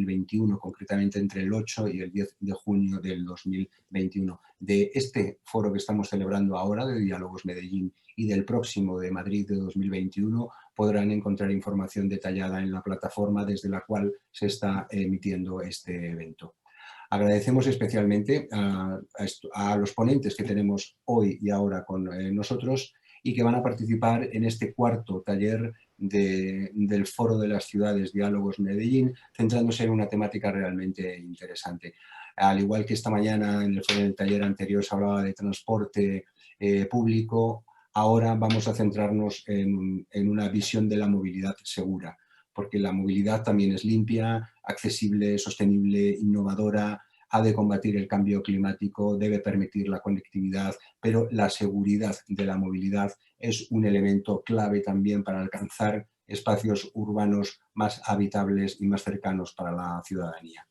2021, concretamente entre el 8 y el 10 de junio del 2021. De este foro que estamos celebrando ahora, de Diálogos Medellín, y del próximo de Madrid de 2021, podrán encontrar información detallada en la plataforma desde la cual se está emitiendo este evento. Agradecemos especialmente a los ponentes que tenemos hoy y ahora con nosotros y que van a participar en este cuarto taller del Foro de las Ciudades Diálogos Medellín, centrándose en una temática realmente interesante. Al igual que esta mañana en el taller anterior se hablaba de transporte público, ahora vamos a centrarnos en una visión de la movilidad segura, porque la movilidad también es limpia, accesible, sostenible, innovadora, ha de combatir el cambio climático, debe permitir la conectividad, pero la seguridad de la movilidad es un elemento clave también para alcanzar espacios urbanos más habitables y más cercanos para la ciudadanía.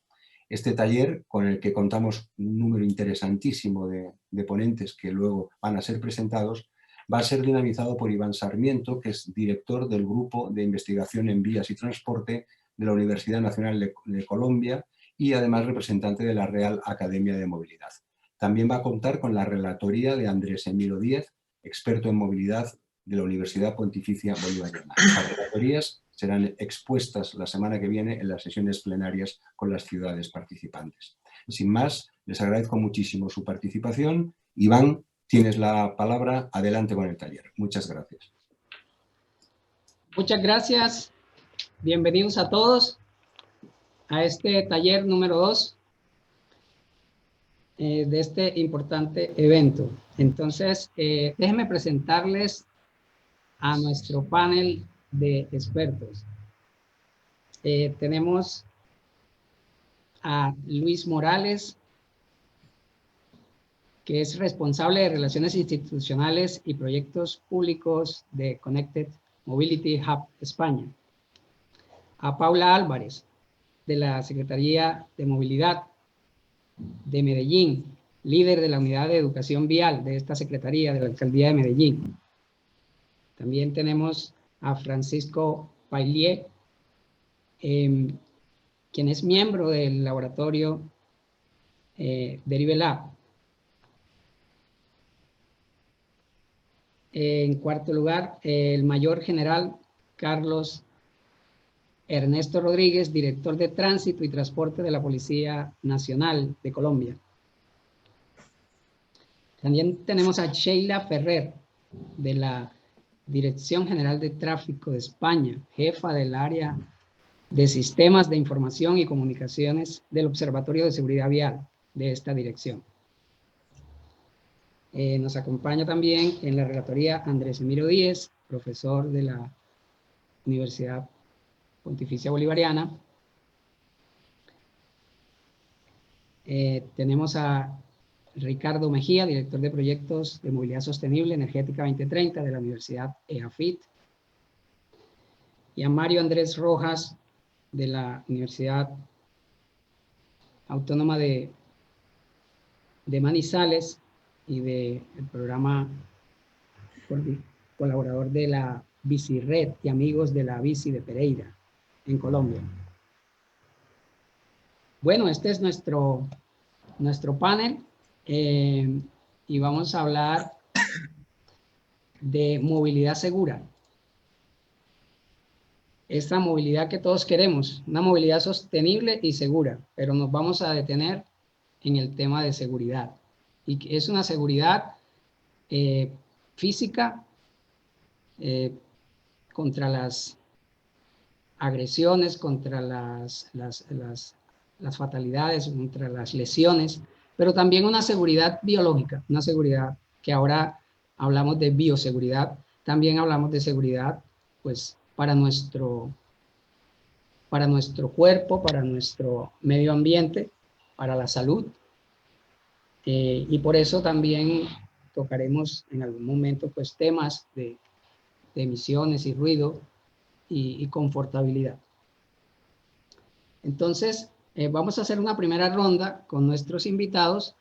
Este taller, con el que contamos un número interesantísimo de ponentes que luego van a ser presentados, va a ser dinamizado por Iván Sarmiento, que es director del Grupo de Investigación en Vías y Transporte de la Universidad Nacional de Colombia y además representante de la Real Academia de Movilidad. También va a contar con la relatoría de Andrés Emilio Díez, experto en movilidad de la Universidad Pontificia Bolivariana. Las relatorías serán expuestas la semana que viene en las sesiones plenarias con las ciudades participantes. Sin más, les agradezco muchísimo su participación. Iván, tienes la palabra. Adelante con el taller. Muchas gracias. Muchas gracias. Bienvenidos a todos a este taller número 2 de este importante evento. Entonces, déjenme presentarles a nuestro panel de expertos. Tenemos a Luis Morales, que es responsable de Relaciones Institucionales y Proyectos Públicos de Connected Mobility Hub España. A Paula Álvarez, de la Secretaría de Movilidad de Medellín, líder de la Unidad de Educación Vial de esta Secretaría de la Alcaldía de Medellín. También tenemos a Francisco Pailier, quien es miembro del laboratorio Derive Lab. En cuarto lugar, el mayor general Carlos Ernesto Rodríguez, director de Tránsito y Transporte de la Policía Nacional de Colombia. También tenemos a Sheila Ferrer, de la Dirección General de Tráfico de España, jefa del área de Sistemas de Información y Comunicaciones del Observatorio de Seguridad Vial de esta dirección. Nos acompaña también en la relatoría Andrés Emilio Díez, profesor de la Universidad Pontificia Bolivariana. Tenemos a Ricardo Mejía, director de Proyectos de Movilidad Sostenible Energética 2030 de la Universidad EAFIT. Y a Mario Andrés Rojas, de la Universidad Autónoma de Manizales y del programa colaborador de la Bicired y amigos de la Bici de Pereira, en Colombia. Bueno, este es nuestro panel y vamos a hablar de movilidad segura. Esta movilidad que todos queremos, una movilidad sostenible y segura, pero nos vamos a detener en el tema de seguridad. Y que es una seguridad física contra las agresiones, contra las fatalidades, contra las lesiones, pero también una seguridad biológica, una seguridad que ahora hablamos de bioseguridad, también hablamos de seguridad pues para nuestro cuerpo, para nuestro medio ambiente, para la salud, y por eso también tocaremos en algún momento pues temas de emisiones y ruido y confortabilidad. Entonces, vamos a hacer una primera ronda con nuestros invitados.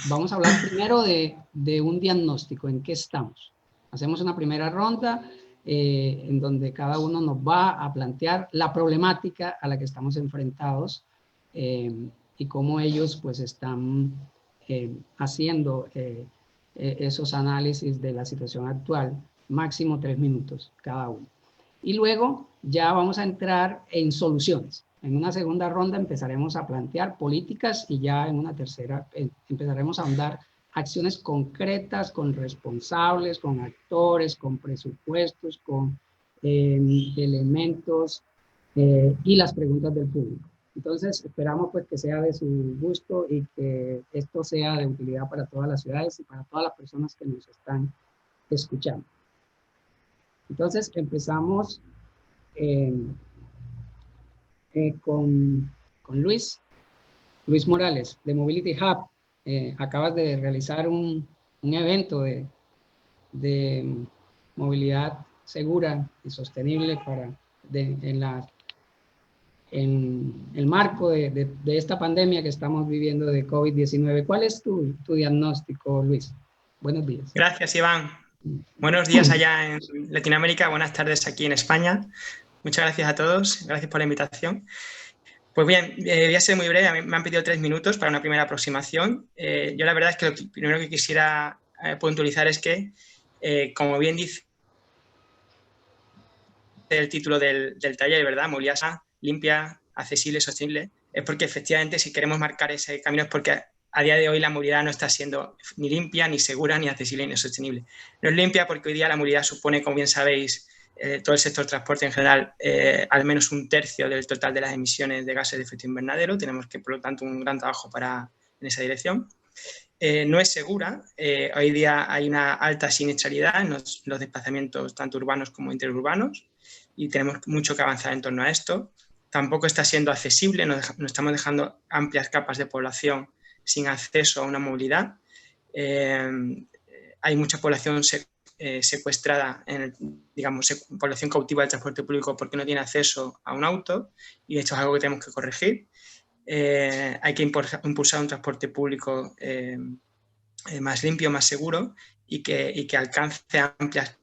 Vamos a hablar primero de un diagnóstico, en qué estamos. Hacemos una primera ronda en donde cada uno nos va a plantear la problemática a la que estamos enfrentados y cómo ellos pues están haciendo esos análisis de la situación actual, máximo 3 minutos cada uno. Y luego ya vamos a entrar en soluciones. En una segunda ronda empezaremos a plantear políticas y ya en una tercera empezaremos a ahondar acciones concretas con responsables, con actores, con presupuestos, con elementos y las preguntas del público. Entonces esperamos pues que sea de su gusto y que esto sea de utilidad para todas las ciudades y para todas las personas que nos están escuchando. Entonces empezamos con Luis Morales de Mobility Hub. Acabas de realizar un evento de movilidad segura y sostenible en el marco de esta pandemia que estamos viviendo de COVID-19. ¿Cuál es tu diagnóstico, Luis? Buenos días. Gracias, Iván. Buenos días allá en Latinoamérica, buenas tardes aquí en España. Muchas gracias a todos, gracias por la invitación. Pues bien, voy a ser muy breve, me han pedido 3 minutos para una primera aproximación. Yo la verdad es que lo primero que quisiera puntualizar es que, como bien dice el título del taller, ¿verdad? Movilidad sana, limpia, accesible, sostenible, es porque efectivamente si queremos marcar ese camino es porque a día de hoy la movilidad no está siendo ni limpia, ni segura, ni accesible, ni sostenible. No es limpia porque hoy día la movilidad supone, como bien sabéis, todo el sector transporte en general, al menos 1/3 del total de las emisiones de gases de efecto invernadero. Tenemos que, por lo tanto, un gran trabajo en esa dirección. No es segura. Hoy día hay una alta siniestralidad en los desplazamientos tanto urbanos como interurbanos y tenemos mucho que avanzar en torno a esto. Tampoco está siendo accesible, nos estamos dejando amplias capas de población sin acceso a una movilidad. Hay mucha población secuestrada, población cautiva del transporte público porque no tiene acceso a un auto y esto es algo que tenemos que corregir. Hay que impulsar un transporte público más limpio, más seguro y que alcance amplias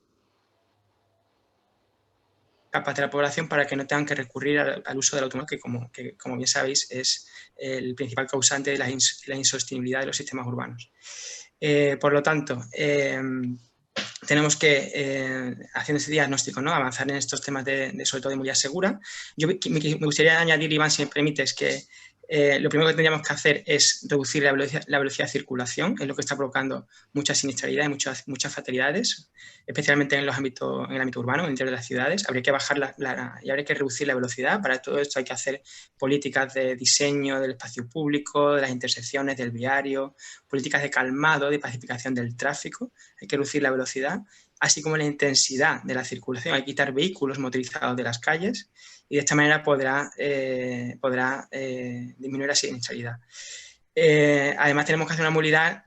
capas de la población para que no tengan que recurrir al uso del automóvil, que como bien sabéis es el principal causante de la insostenibilidad de los sistemas urbanos. Por lo tanto, tenemos que, haciendo ese diagnóstico, ¿no?, avanzar en estos temas sobre todo de movilidad segura. Yo me gustaría añadir, Iván, si me permites, que lo primero que tendríamos que hacer es reducir la velocidad de circulación, es lo que está provocando mucha siniestralidad y muchas fatalidades, especialmente en el ámbito urbano, en el interior de las ciudades. Habría que bajar y habría que reducir la velocidad. Para todo esto hay que hacer políticas de diseño del espacio público, de las intersecciones, del viario, políticas de calmado, de pacificación del tráfico. Hay que reducir la velocidad, así como la intensidad de la circulación. Hay que quitar vehículos motorizados de las calles y de esta manera podrá disminuir la siniestralidad. Además, tenemos que hacer una movilidad,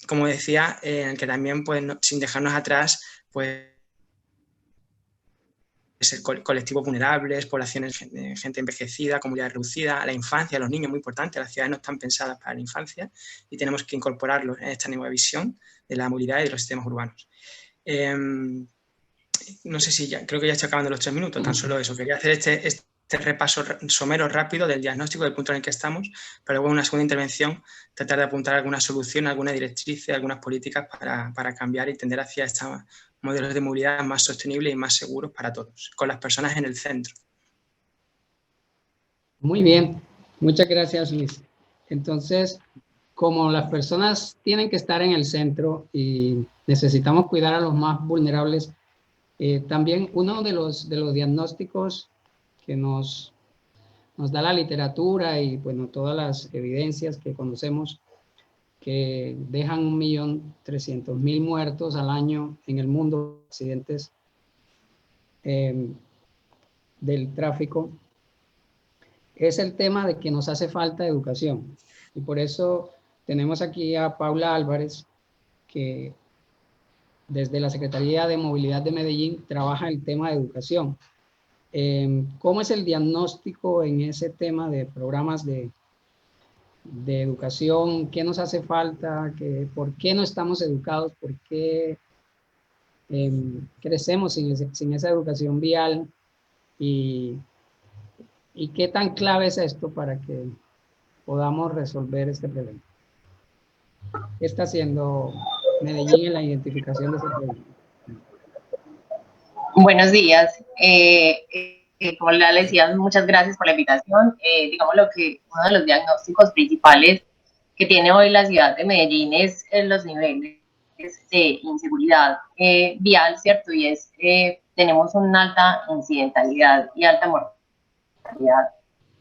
como decía, en el que también, pues, sin dejarnos atrás, pues, colectivos vulnerables, poblaciones, gente envejecida, comunidad reducida, la infancia, los niños, muy importante. Las ciudades no están pensadas para la infancia y tenemos que incorporarlos en esta nueva visión de la movilidad y de los sistemas urbanos. No sé si creo que ya estoy acabando los 3 minutos, tan solo eso. Quería hacer este repaso somero rápido del diagnóstico, del punto en el que estamos, pero luego en una segunda intervención tratar de apuntar alguna solución, alguna directriz, algunas políticas para cambiar y tender hacia estos modelos de movilidad más sostenibles y más seguros para todos, con las personas en el centro. Muy bien, muchas gracias, Luis. Entonces, como las personas tienen que estar en el centro y necesitamos cuidar a los más vulnerables, también uno de los diagnósticos que nos da la literatura y bueno, todas las evidencias que conocemos que dejan 1.300.000 muertos al año en el mundo, accidentes del tráfico, es el tema de que nos hace falta educación. Y por eso tenemos aquí a Paula Álvarez, que desde la Secretaría de Movilidad de Medellín trabaja el tema de educación. ¿Cómo es el diagnóstico en ese tema de programas de educación? ¿Qué nos hace falta? ¿Por qué no estamos educados? ¿Por qué crecemos sin esa educación vial y qué tan clave es esto para que podamos resolver este problema. ¿Qué está haciendo Medellín en la identificación de ese problema? Buenos días. Como le decía, muchas gracias por la invitación. Digamos lo que uno de los diagnósticos principales que tiene hoy la ciudad de Medellín es los niveles de inseguridad vial, ¿cierto? Y tenemos una alta incidentalidad y alta mortalidad.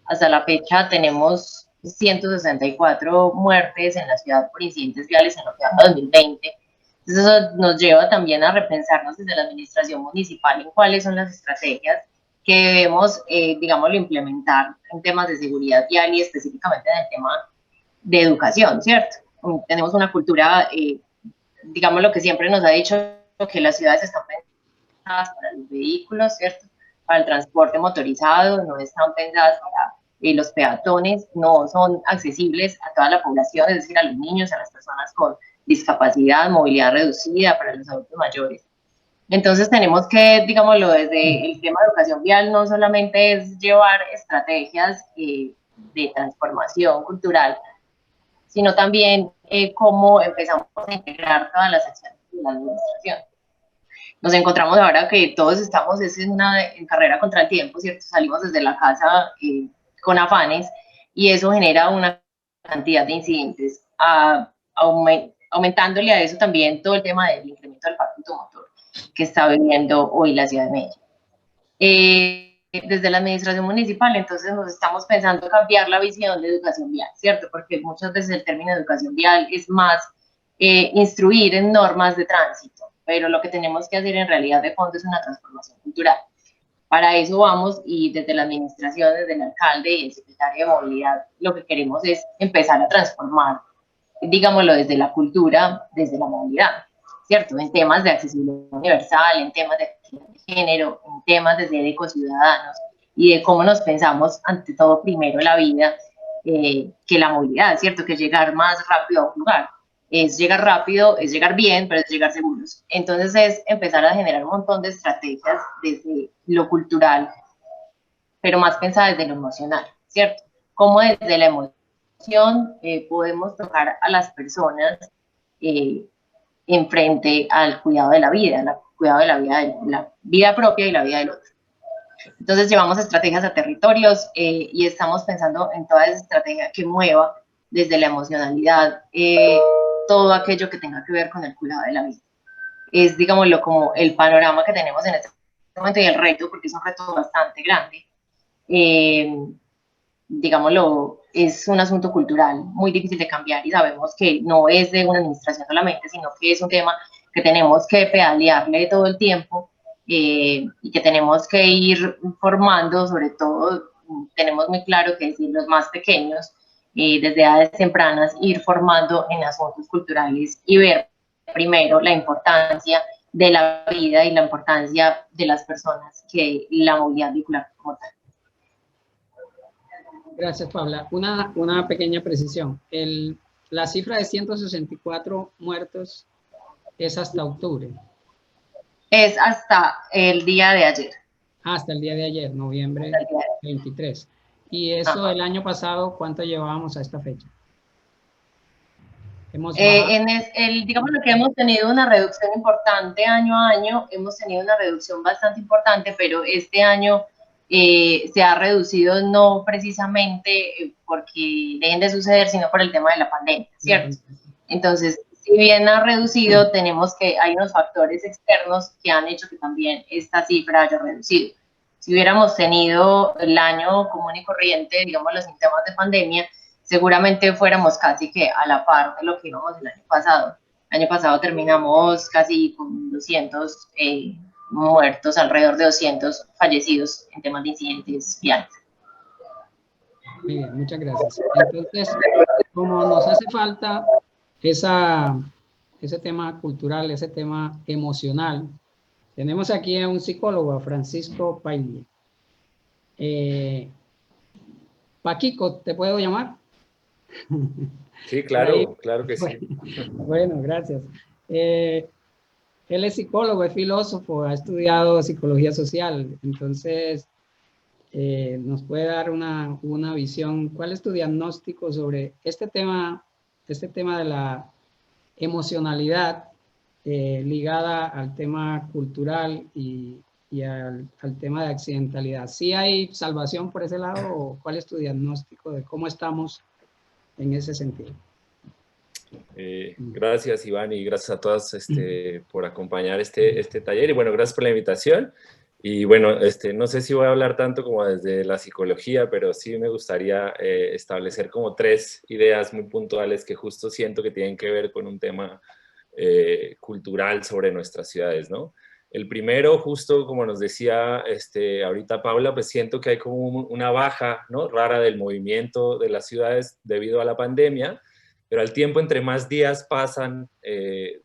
Hasta la fecha tenemos 164 muertes en la ciudad por incidentes viales en lo que va de 2020. Entonces eso nos lleva también a repensarnos desde la administración municipal en cuáles son las estrategias que debemos, digámoslo, implementar en temas de seguridad vial y específicamente en el tema de educación, ¿cierto? Tenemos una cultura, digamos, lo que siempre nos ha dicho, que las ciudades están pensadas para los vehículos, ¿cierto? Para el transporte motorizado, no están pensadas para los peatones, no son accesibles a toda la población, es decir, a los niños, a las personas con discapacidad, movilidad reducida, para los adultos mayores. Entonces tenemos que, digámoslo, desde el tema de educación vial, no solamente es llevar estrategias de transformación cultural, sino también cómo empezamos a integrar todas las acciones de la administración. Nos encontramos ahora que todos estamos en carrera contra el tiempo, ¿cierto? Salimos desde la casa con afanes y eso genera una cantidad de incidentes, aumentándole a eso también todo el tema del incremento del parque automotor que está viviendo hoy la ciudad de Medellín. Desde la administración municipal, entonces nos estamos pensando cambiar la visión de educación vial, ¿cierto? Porque muchas veces el término educación vial es más instruir en normas de tránsito, pero lo que tenemos que hacer en realidad de fondo es una transformación cultural. Para eso vamos y desde la administración, desde el alcalde y el secretario de movilidad, lo que queremos es empezar a transformar, digámoslo, desde la cultura, desde la movilidad, ¿cierto? En temas de accesibilidad universal, en temas de equidad de género, en temas de ser ecociudadanos y de cómo nos pensamos ante todo primero la vida que la movilidad, ¿cierto? Que llegar más rápido a un lugar. Es llegar rápido, es llegar bien, pero es llegar seguros. Entonces es empezar a generar un montón de estrategias desde lo cultural, pero más pensadas desde lo emocional, ¿cierto? Cómo desde la emoción podemos tocar a las personas en frente al cuidado de la vida, cuidado de la vida propia y la vida del otro. Entonces llevamos estrategias a territorios y estamos pensando en toda esa estrategia que mueva desde la emocionalidad todo aquello que tenga que ver con el cuidado de la vida. Es, digámoslo, como el panorama que tenemos en este momento y el reto, porque es un reto bastante grande. Digámoslo, es un asunto cultural muy difícil de cambiar y sabemos que no es de una administración solamente, sino que es un tema que tenemos que pedalearle todo el tiempo y que tenemos que ir formando, sobre todo tenemos muy claro que decir los más pequeños, desde edades tempranas, ir formando en asuntos culturales y ver primero la importancia de la vida y la importancia de las personas que la movilidad vehicular como tal. Gracias, Paula. Una pequeña precisión. La cifra de 164 muertos es hasta octubre. Es hasta el día de ayer. Hasta el día de ayer, noviembre 23. Y eso el año pasado, ¿cuánto llevábamos a esta fecha? Digamos lo que hemos tenido una reducción importante año a año, hemos tenido una reducción bastante importante, pero este año se ha reducido no precisamente porque dejen de suceder, sino por el tema de la pandemia, ¿cierto? Entonces, si bien ha reducido, tenemos que hay unos factores externos que han hecho que también esta cifra haya reducido. Si hubiéramos tenido el año común y corriente, digamos, los síntomas de pandemia, seguramente fuéramos casi que a la par de lo que íbamos el año pasado. El año pasado terminamos casi con 200 muertos, alrededor de 200 fallecidos en temas de incidentes viales. Muy bien, muchas gracias. Entonces, como nos hace falta ese tema cultural, ese tema emocional, tenemos aquí a un psicólogo, a Francisco Paille. Paquico, ¿te puedo llamar? Sí, claro, claro que sí. Bueno, gracias. él es psicólogo, es filósofo, ha estudiado psicología social, entonces nos puede dar una visión. ¿Cuál es tu diagnóstico sobre este tema de la emocionalidad ligada al tema cultural y al tema de accidentalidad? ¿Sí hay salvación por ese lado o cuál es tu diagnóstico de cómo estamos en ese sentido? Gracias, Iván, y gracias a todos por acompañar este taller. Y bueno, gracias por la invitación. Y bueno, no sé si voy a hablar tanto como desde la psicología, pero sí me gustaría establecer como 3 ideas muy puntuales que justo siento que tienen que ver con un tema cultural sobre nuestras ciudades, ¿no? El primero, justo como nos decía ahorita Paula, pues siento que hay como una baja, ¿no?, rara del movimiento de las ciudades debido a la pandemia, pero al tiempo, entre más días pasan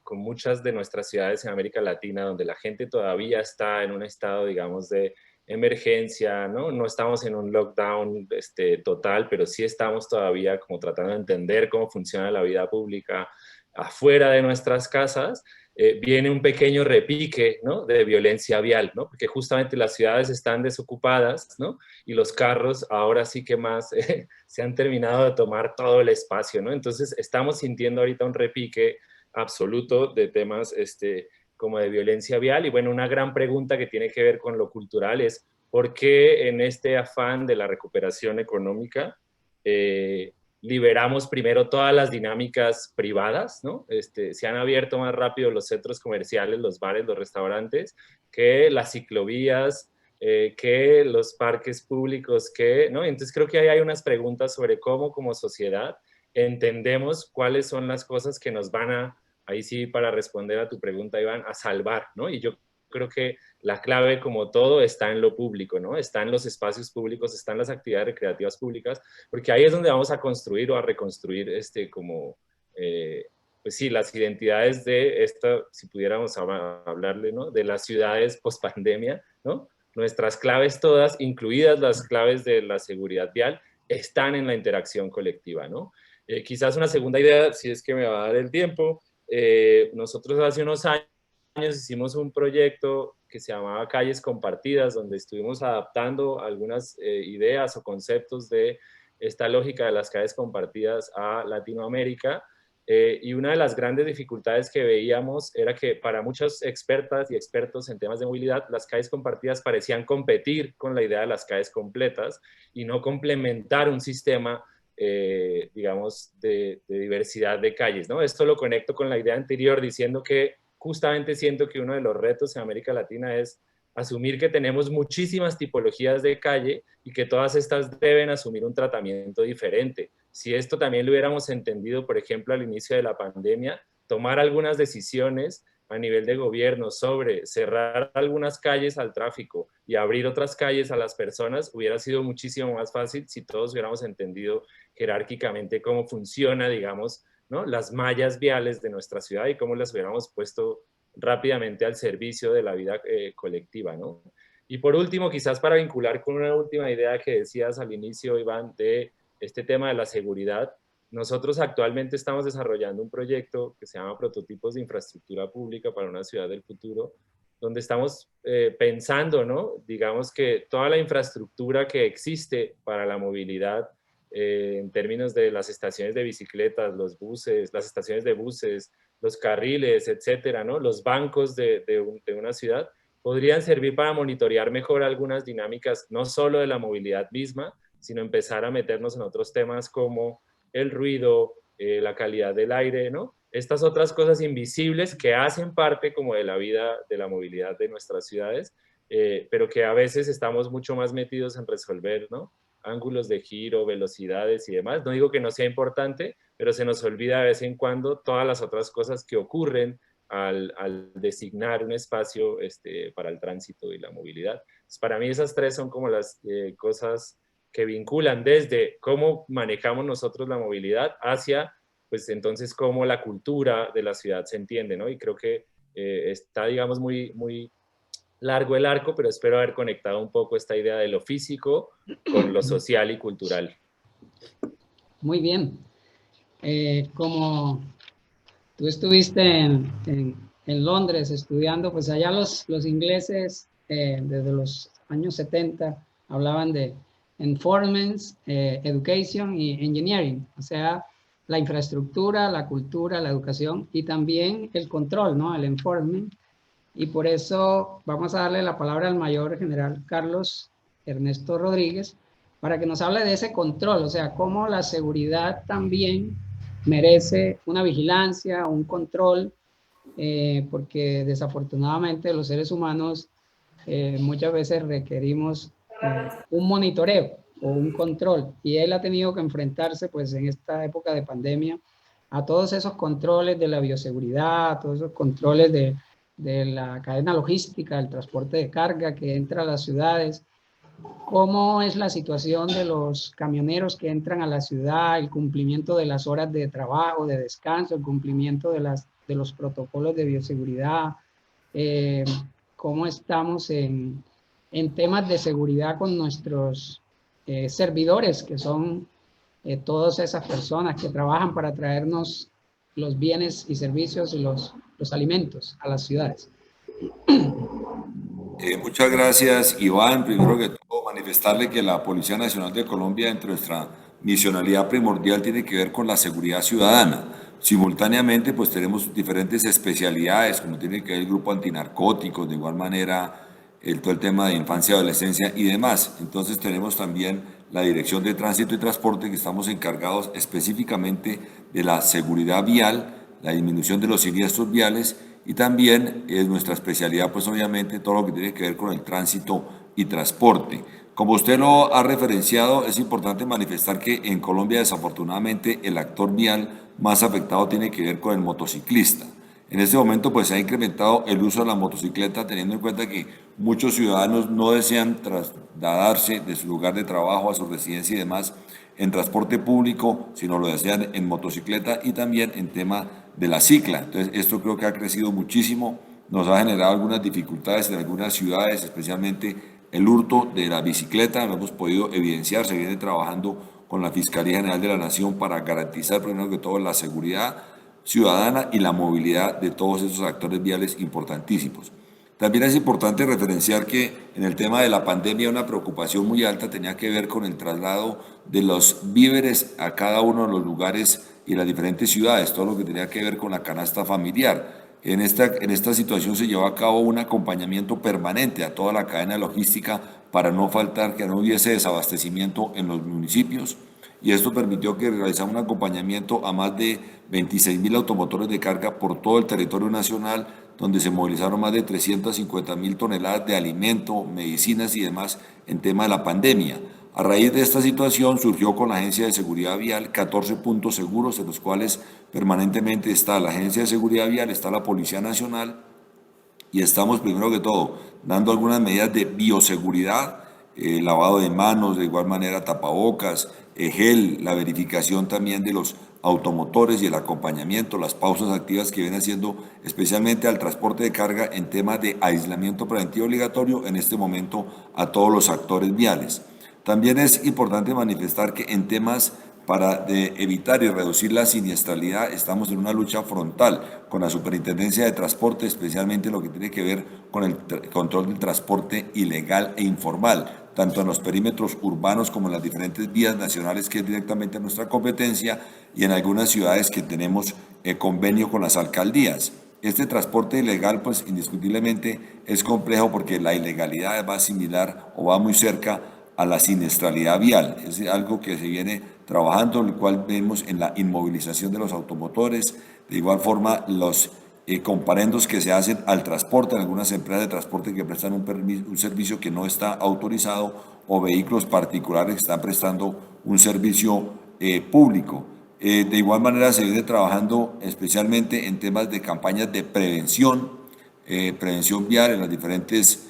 con muchas de nuestras ciudades en América Latina, donde la gente todavía está en un estado, digamos, de emergencia, ¿no? No estamos en un lockdown total, pero sí estamos todavía como tratando de entender cómo funciona la vida pública afuera de nuestras casas. Viene un pequeño repique, ¿no?, de violencia vial, ¿no?, porque justamente las ciudades están desocupadas, ¿no?, y los carros ahora sí que más se han terminado de tomar todo el espacio, ¿no? Entonces estamos sintiendo ahorita un repique absoluto de temas como de violencia vial. Y bueno, una gran pregunta que tiene que ver con lo cultural es ¿por qué en este afán de la recuperación económica liberamos primero todas las dinámicas privadas, ¿no? Se han abierto más rápido los centros comerciales, los bares, los restaurantes, que las ciclovías, que los parques públicos, ¿no? Entonces creo que ahí hay unas preguntas sobre cómo como sociedad entendemos cuáles son las cosas que nos van a, ahí sí para responder a tu pregunta, Iván, a salvar, ¿no? Y yo creo que la clave, como todo, está en lo público, ¿no? Está en los espacios públicos, están las actividades recreativas públicas, porque ahí es donde vamos a construir o a reconstruir pues sí, las identidades de esta, si pudiéramos hablarle, ¿no?, de las ciudades post-pandemia, ¿no? Nuestras claves todas, incluidas las claves de la seguridad vial, están en la interacción colectiva, ¿no? Quizás una segunda idea, si es que me va a dar el tiempo, nosotros hace unos años hicimos un proyecto que se llamaba Calles Compartidas, donde estuvimos adaptando algunas ideas o conceptos de esta lógica de las calles compartidas a Latinoamérica. Y una de las grandes dificultades que veíamos era que para muchas expertas y expertos en temas de movilidad, las calles compartidas parecían competir con la idea de las calles completas y no complementar un sistema digamos, de diversidad de calles, ¿no? Esto lo conecto con la idea anterior diciendo que justamente siento que uno de los retos en América Latina es asumir que tenemos muchísimas tipologías de calle y que todas estas deben asumir un tratamiento diferente. Si esto también lo hubiéramos entendido, por ejemplo, al inicio de la pandemia, tomar algunas decisiones a nivel de gobierno sobre cerrar algunas calles al tráfico y abrir otras calles a las personas, hubiera sido muchísimo más fácil si todos hubiéramos entendido jerárquicamente cómo funciona, digamos, ¿no?, las mallas viales de nuestra ciudad y cómo las hubiéramos puesto rápidamente al servicio de la vida colectiva, ¿no? Y por último, quizás para vincular con una última idea que decías al inicio, Iván, de este tema de la seguridad, nosotros actualmente estamos desarrollando un proyecto que se llama Prototipos de Infraestructura Pública para una Ciudad del Futuro, donde estamos pensando, ¿no?, digamos que toda la infraestructura que existe para la movilidad en términos de las estaciones de bicicletas, los buses, las estaciones de buses, los carriles, etcétera, ¿no?, los bancos de una ciudad, podrían servir para monitorear mejor algunas dinámicas, no solo de la movilidad misma, sino empezar a meternos en otros temas como el ruido, la calidad del aire, ¿no? Estas otras cosas invisibles que hacen parte como de la vida, de la movilidad de nuestras ciudades, pero que a veces estamos mucho más metidos en resolver, ¿no?, ángulos de giro, velocidades y demás. No digo que no sea importante, pero se nos olvida de vez en cuando todas las otras cosas que ocurren al designar un espacio para el tránsito y la movilidad. Entonces, para mí esas 3 son como las cosas que vinculan desde cómo manejamos nosotros la movilidad hacia, pues entonces, cómo la cultura de la ciudad se entiende, ¿no? Y creo que está, digamos, muy, muy largo el arco, pero espero haber conectado un poco esta idea de lo físico con lo social y cultural. Muy bien. Como tú estuviste en Londres estudiando, pues allá los ingleses desde los años 70 hablaban de enforcement, education y engineering, o sea, la infraestructura, la cultura, la educación y también el control, ¿no? El enforcement. Y por eso vamos a darle la palabra al mayor general Carlos Ernesto Rodríguez para que nos hable de ese control, o sea, cómo la seguridad también merece una vigilancia, un control, porque desafortunadamente los seres humanos muchas veces requerimos un monitoreo o un control, y él ha tenido que enfrentarse pues en esta época de pandemia a todos esos controles de la bioseguridad, a todos esos controles de la cadena logística, el transporte de carga que entra a las ciudades, cómo es la situación de los camioneros que entran a la ciudad, el cumplimiento de las horas de trabajo, de descanso, el cumplimiento de los protocolos de bioseguridad, cómo estamos en temas de seguridad con nuestros servidores, que son todas esas personas que trabajan para traernos los bienes y servicios y los alimentos a las ciudades. Muchas gracias, Iván. Primero que todo, manifestarle que la Policía Nacional de Colombia, entre nuestra misionalidad primordial, tiene que ver con la seguridad ciudadana. Simultáneamente, pues tenemos diferentes especialidades, como tiene que ver el grupo antinarcóticos, de igual manera todo el tema de infancia, adolescencia y demás. Entonces tenemos también la Dirección de Tránsito y Transporte, que estamos encargados específicamente de la seguridad vial, la disminución de los siniestros viales, y también es nuestra especialidad, pues obviamente, todo lo que tiene que ver con el tránsito y transporte. Como usted lo ha referenciado, es importante manifestar que en Colombia, desafortunadamente, el actor vial más afectado tiene que ver con el motociclista. En este momento, pues se ha incrementado el uso de la motocicleta, teniendo en cuenta que muchos ciudadanos no desean trasladarse de su lugar de trabajo a su residencia y demás en transporte público, sino lo desean en motocicleta, y también en tema de la cicla. Entonces, esto creo que ha crecido muchísimo, nos ha generado algunas dificultades en algunas ciudades, especialmente el hurto de la bicicleta. Lo hemos podido evidenciar, se viene trabajando con la Fiscalía General de la Nación para garantizar, primero que todo, la seguridad ciudadana y la movilidad de todos esos actores viales importantísimos. También es importante referenciar que en el tema de la pandemia una preocupación muy alta tenía que ver con el traslado de los víveres a cada uno de los lugares y las diferentes ciudades, todo lo que tenía que ver con la canasta familiar. En esta situación se llevó a cabo un acompañamiento permanente a toda la cadena logística para no faltar, que no hubiese desabastecimiento en los municipios, y esto permitió que realizara un acompañamiento a más de 26.000 automotores de carga por todo el territorio nacional, donde se movilizaron más de 350.000 toneladas de alimento, medicinas y demás en tema de la pandemia. A raíz de esta situación surgió con la Agencia de Seguridad Vial 14 puntos seguros, en los cuales permanentemente está la Agencia de Seguridad Vial, está la Policía Nacional, y estamos primero que todo dando algunas medidas de bioseguridad, lavado de manos, de igual manera tapabocas, gel, la verificación también de los automotores y el acompañamiento, las pausas activas que viene haciendo especialmente al transporte de carga en temas de aislamiento preventivo obligatorio en este momento a todos los actores viales. También es importante manifestar que en temas para evitar y reducir la siniestralidad estamos en una lucha frontal con la Superintendencia de Transporte, especialmente lo que tiene que ver con el control del transporte ilegal e informal, tanto en los perímetros urbanos como en las diferentes vías nacionales, que es directamente nuestra competencia, y en algunas ciudades que tenemos convenio con las alcaldías. Este transporte ilegal, pues indiscutiblemente es complejo porque la ilegalidad va similar o va muy cerca a la siniestralidad vial. Es algo que se viene trabajando, el cual vemos en la inmovilización de los automotores, de igual forma los comparendos que se hacen al transporte en algunas empresas de transporte que prestan un servicio que no está autorizado, o vehículos particulares que están prestando un servicio público. De igual manera se viene trabajando especialmente en temas de campañas de prevención vial en los diferentes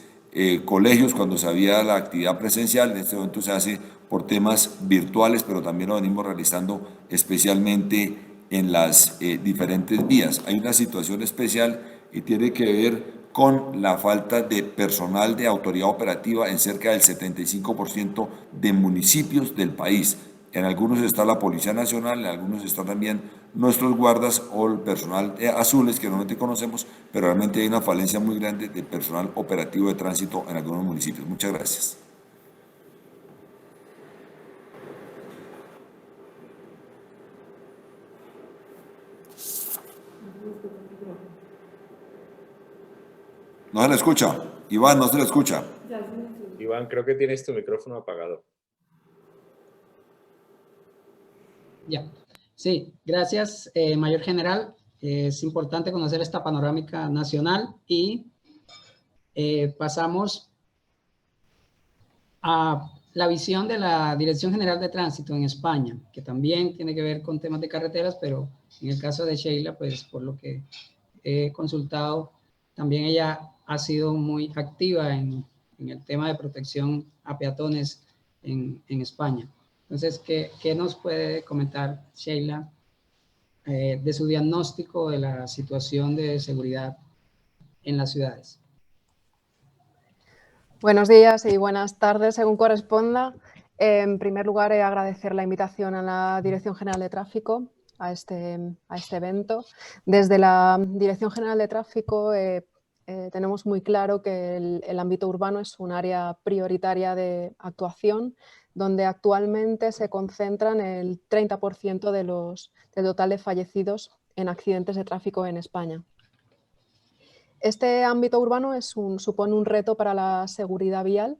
colegios cuando se había la actividad presencial. En este momento se hace por temas virtuales, pero también lo venimos realizando especialmente en las diferentes vías. Hay una situación especial y tiene que ver con la falta de personal de autoridad operativa en cerca del 75% de municipios del país. En algunos está la Policía Nacional, en algunos están también nuestros guardas o el personal azules que normalmente conocemos, pero realmente hay una falencia muy grande de personal operativo de tránsito en algunos municipios. Muchas gracias. No se le escucha. Iván, no se le escucha. Iván, creo que tienes tu micrófono apagado. Ya, sí, gracias, Mayor General. Es importante conocer esta panorámica nacional y pasamos a la visión de la Dirección General de Tránsito en España, que también tiene que ver con temas de carreteras, pero en el caso de Sheila, pues por lo que he consultado, también ella ha sido muy activa en el tema de protección a peatones en España. Entonces, ¿qué nos puede comentar Sheila de su diagnóstico de la situación de seguridad en las ciudades? Buenos días y buenas tardes, según corresponda. En primer lugar, agradecer la invitación a la Dirección General de Tráfico a este evento. Desde la Dirección General de Tráfico tenemos muy claro que el ámbito urbano es un área prioritaria de actuación, donde actualmente se concentran el 30% del total de fallecidos en accidentes de tráfico en España. Este ámbito urbano supone un reto para la seguridad vial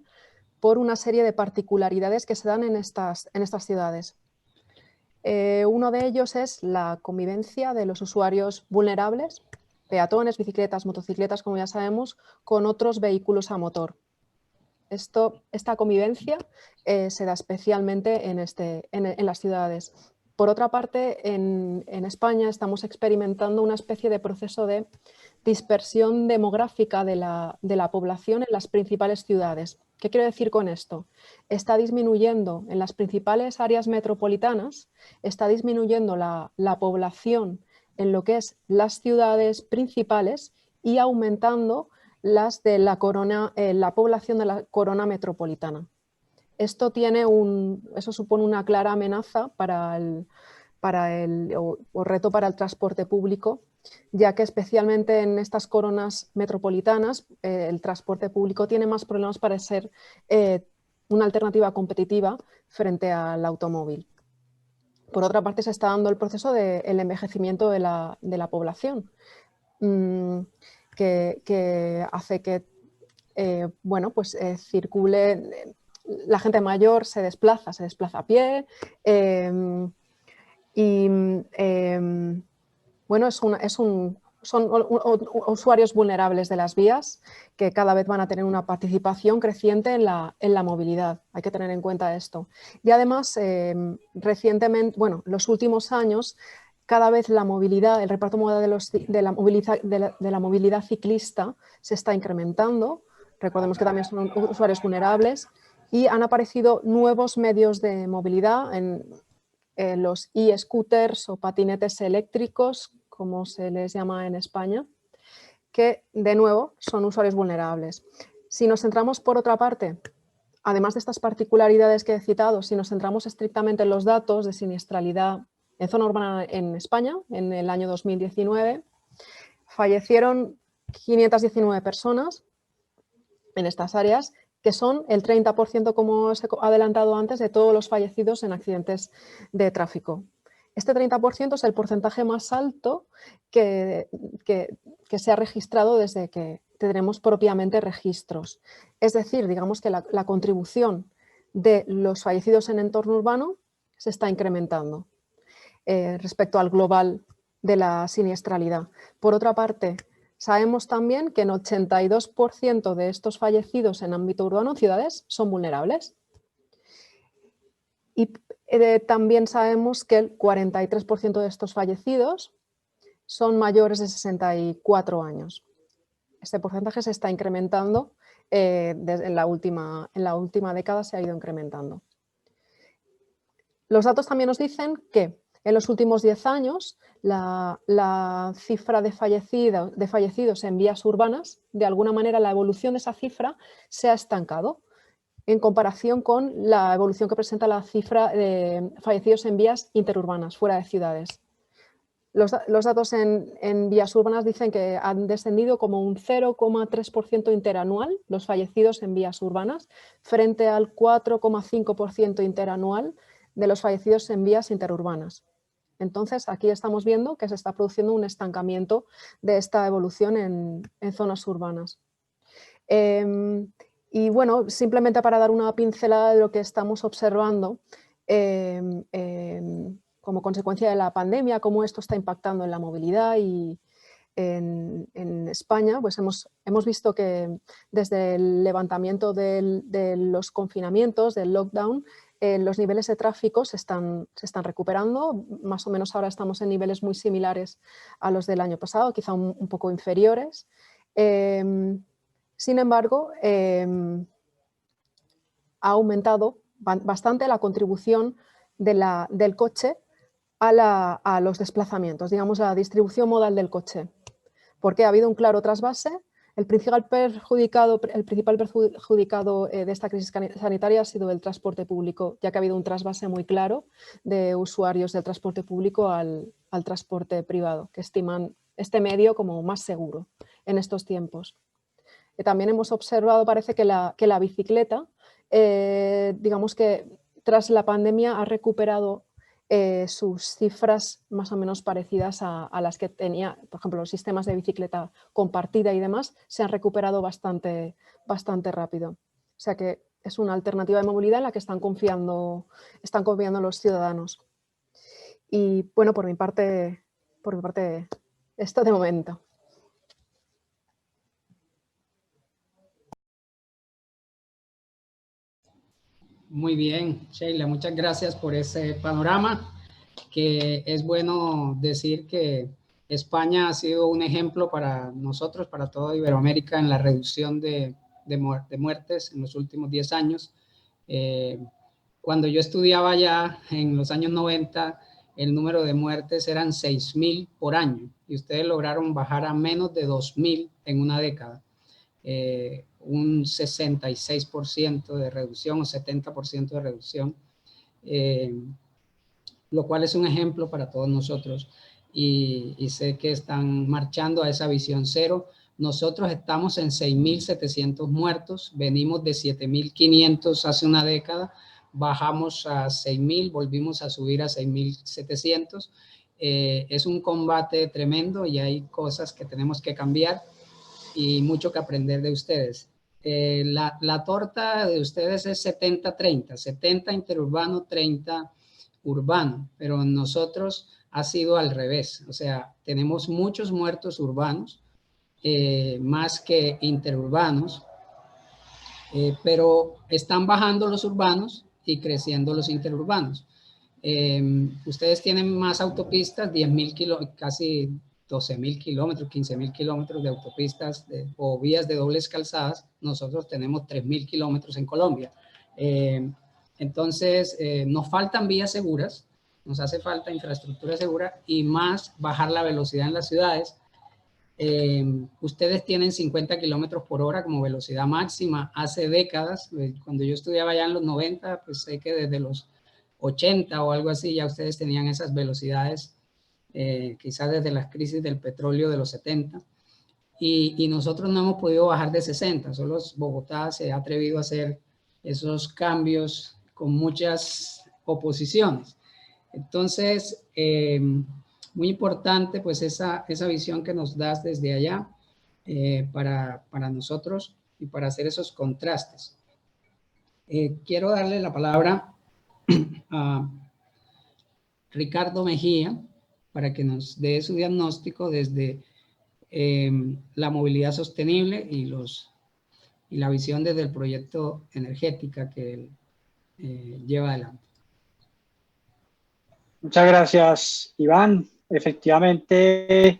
por una serie de particularidades que se dan en estas ciudades. Uno de ellos es la convivencia de los usuarios vulnerables, peatones, bicicletas, motocicletas, como ya sabemos, con otros vehículos a motor. Esta convivencia se da especialmente en las ciudades. Por otra parte, en España estamos experimentando una especie de proceso de dispersión demográfica de la población en las principales ciudades. ¿Qué quiero decir con esto? Está disminuyendo en las principales áreas metropolitanas, está disminuyendo la población en lo que es las ciudades principales y aumentando las de la población de la corona metropolitana. Esto supone una clara amenaza o reto para el transporte público, ya que especialmente en estas coronas metropolitanas el transporte público tiene más problemas para ser una alternativa competitiva frente al automóvil. Por otra parte, se está dando el proceso del envejecimiento de la población, que hace que circule. La gente mayor se desplaza a pie son usuarios vulnerables de las vías que cada vez van a tener una participación creciente en la movilidad. Hay que tener en cuenta esto. Y además, recientemente, los últimos años, cada vez la movilidad, el reparto modal de la movilidad ciclista se está incrementando. Recordemos que también son usuarios vulnerables. Y han aparecido nuevos medios de movilidad en los e-scooters o patinetes eléctricos, como se les llama en España, que de nuevo son usuarios vulnerables. Si nos centramos por otra parte, además de estas particularidades que he citado, si nos centramos estrictamente en los datos de siniestralidad en zona urbana en España, en el año 2019, fallecieron 519 personas en estas áreas, que son el 30%, como os he adelantado antes, de todos los fallecidos en accidentes de tráfico. Este 30% es el porcentaje más alto que se ha registrado desde que tenemos propiamente registros. Es decir, digamos que la contribución de los fallecidos en entorno urbano se está incrementando respecto al global de la siniestralidad. Por otra parte, sabemos también que el 82% de estos fallecidos en ámbito urbano en ciudades son vulnerables. Y también sabemos que el 43% de estos fallecidos son mayores de 64 años. Este porcentaje se está incrementando, en la última década se ha ido incrementando. Los datos también nos dicen que en los últimos 10 años la cifra de fallecidos en vías urbanas, de alguna manera la evolución de esa cifra se ha estancado en comparación con la evolución que presenta la cifra de fallecidos en vías interurbanas, fuera de ciudades. Los datos en vías urbanas dicen que han descendido como un 0,3% interanual los fallecidos en vías urbanas, frente al 4,5% interanual de los fallecidos en vías interurbanas. Entonces, aquí estamos viendo que se está produciendo un estancamiento de esta evolución en zonas urbanas. Y bueno, simplemente para dar una pincelada de lo que estamos observando, como consecuencia de la pandemia, cómo esto está impactando en la movilidad y en España, pues hemos visto que desde el levantamiento de los confinamientos, del lockdown, los niveles de tráfico se están recuperando. Más o menos ahora estamos en niveles muy similares a los del año pasado, quizá un poco inferiores. Sin embargo, ha aumentado bastante la contribución del coche a los desplazamientos, digamos, la distribución modal del coche, porque ha habido un claro trasvase. El principal perjudicado de esta crisis sanitaria ha sido el transporte público, ya que ha habido un trasvase muy claro de usuarios del transporte público al transporte privado, que estiman este medio como más seguro en estos tiempos. También hemos observado, parece que la bicicleta, digamos que tras la pandemia ha recuperado sus cifras más o menos parecidas a las que tenía, por ejemplo, los sistemas de bicicleta compartida y demás, se han recuperado bastante rápido. O sea que es una alternativa de movilidad en la que están confiando los ciudadanos. Y bueno, por mi parte, esto de momento. Muy bien, Sheila, muchas gracias por ese panorama, que es bueno decir que España ha sido un ejemplo para nosotros, para toda Iberoamérica, en la reducción de muertes en los últimos 10 años. Cuando yo estudiaba ya en los años 90, el número de muertes eran 6.000 por año y ustedes lograron bajar a menos de 2.000 en una década. Un 66% de reducción o 70% de reducción, lo cual es un ejemplo para todos nosotros y sé que están marchando a esa visión cero. Nosotros estamos en 6.700 muertos, venimos de 7.500 hace una década, bajamos a 6.000, volvimos a subir a 6.700. Es un combate tremendo y hay cosas que tenemos que cambiar y mucho que aprender de ustedes. La torta de ustedes es 70-30, 70 interurbano, 30 urbano, pero nosotros ha sido al revés, o sea, tenemos muchos muertos urbanos, más que interurbanos, pero están bajando los urbanos y creciendo los interurbanos. Ustedes tienen más autopistas, 10.000 kilómetros, casi 12.000 kilómetros, 15.000 kilómetros de autopistas o vías de dobles calzadas. Nosotros tenemos 3.000 kilómetros en Colombia. Entonces, nos faltan vías seguras, nos hace falta infraestructura segura y más bajar la velocidad en las ciudades. Ustedes tienen 50 kilómetros por hora como velocidad máxima hace décadas. Cuando yo estudiaba ya en los 90, pues sé que desde los 80 o algo así ya ustedes tenían esas velocidades, quizás desde las crisis del petróleo de los 70. Y nosotros no hemos podido bajar de 60, solo Bogotá se ha atrevido a hacer esos cambios con muchas oposiciones. Entonces, muy importante pues esa visión que nos das desde allá para nosotros y para hacer esos contrastes. Quiero darle la palabra a Ricardo Mejía para que nos dé su diagnóstico desde la movilidad sostenible y la visión desde el proyecto energética que él lleva adelante. Muchas gracias, Iván. Efectivamente,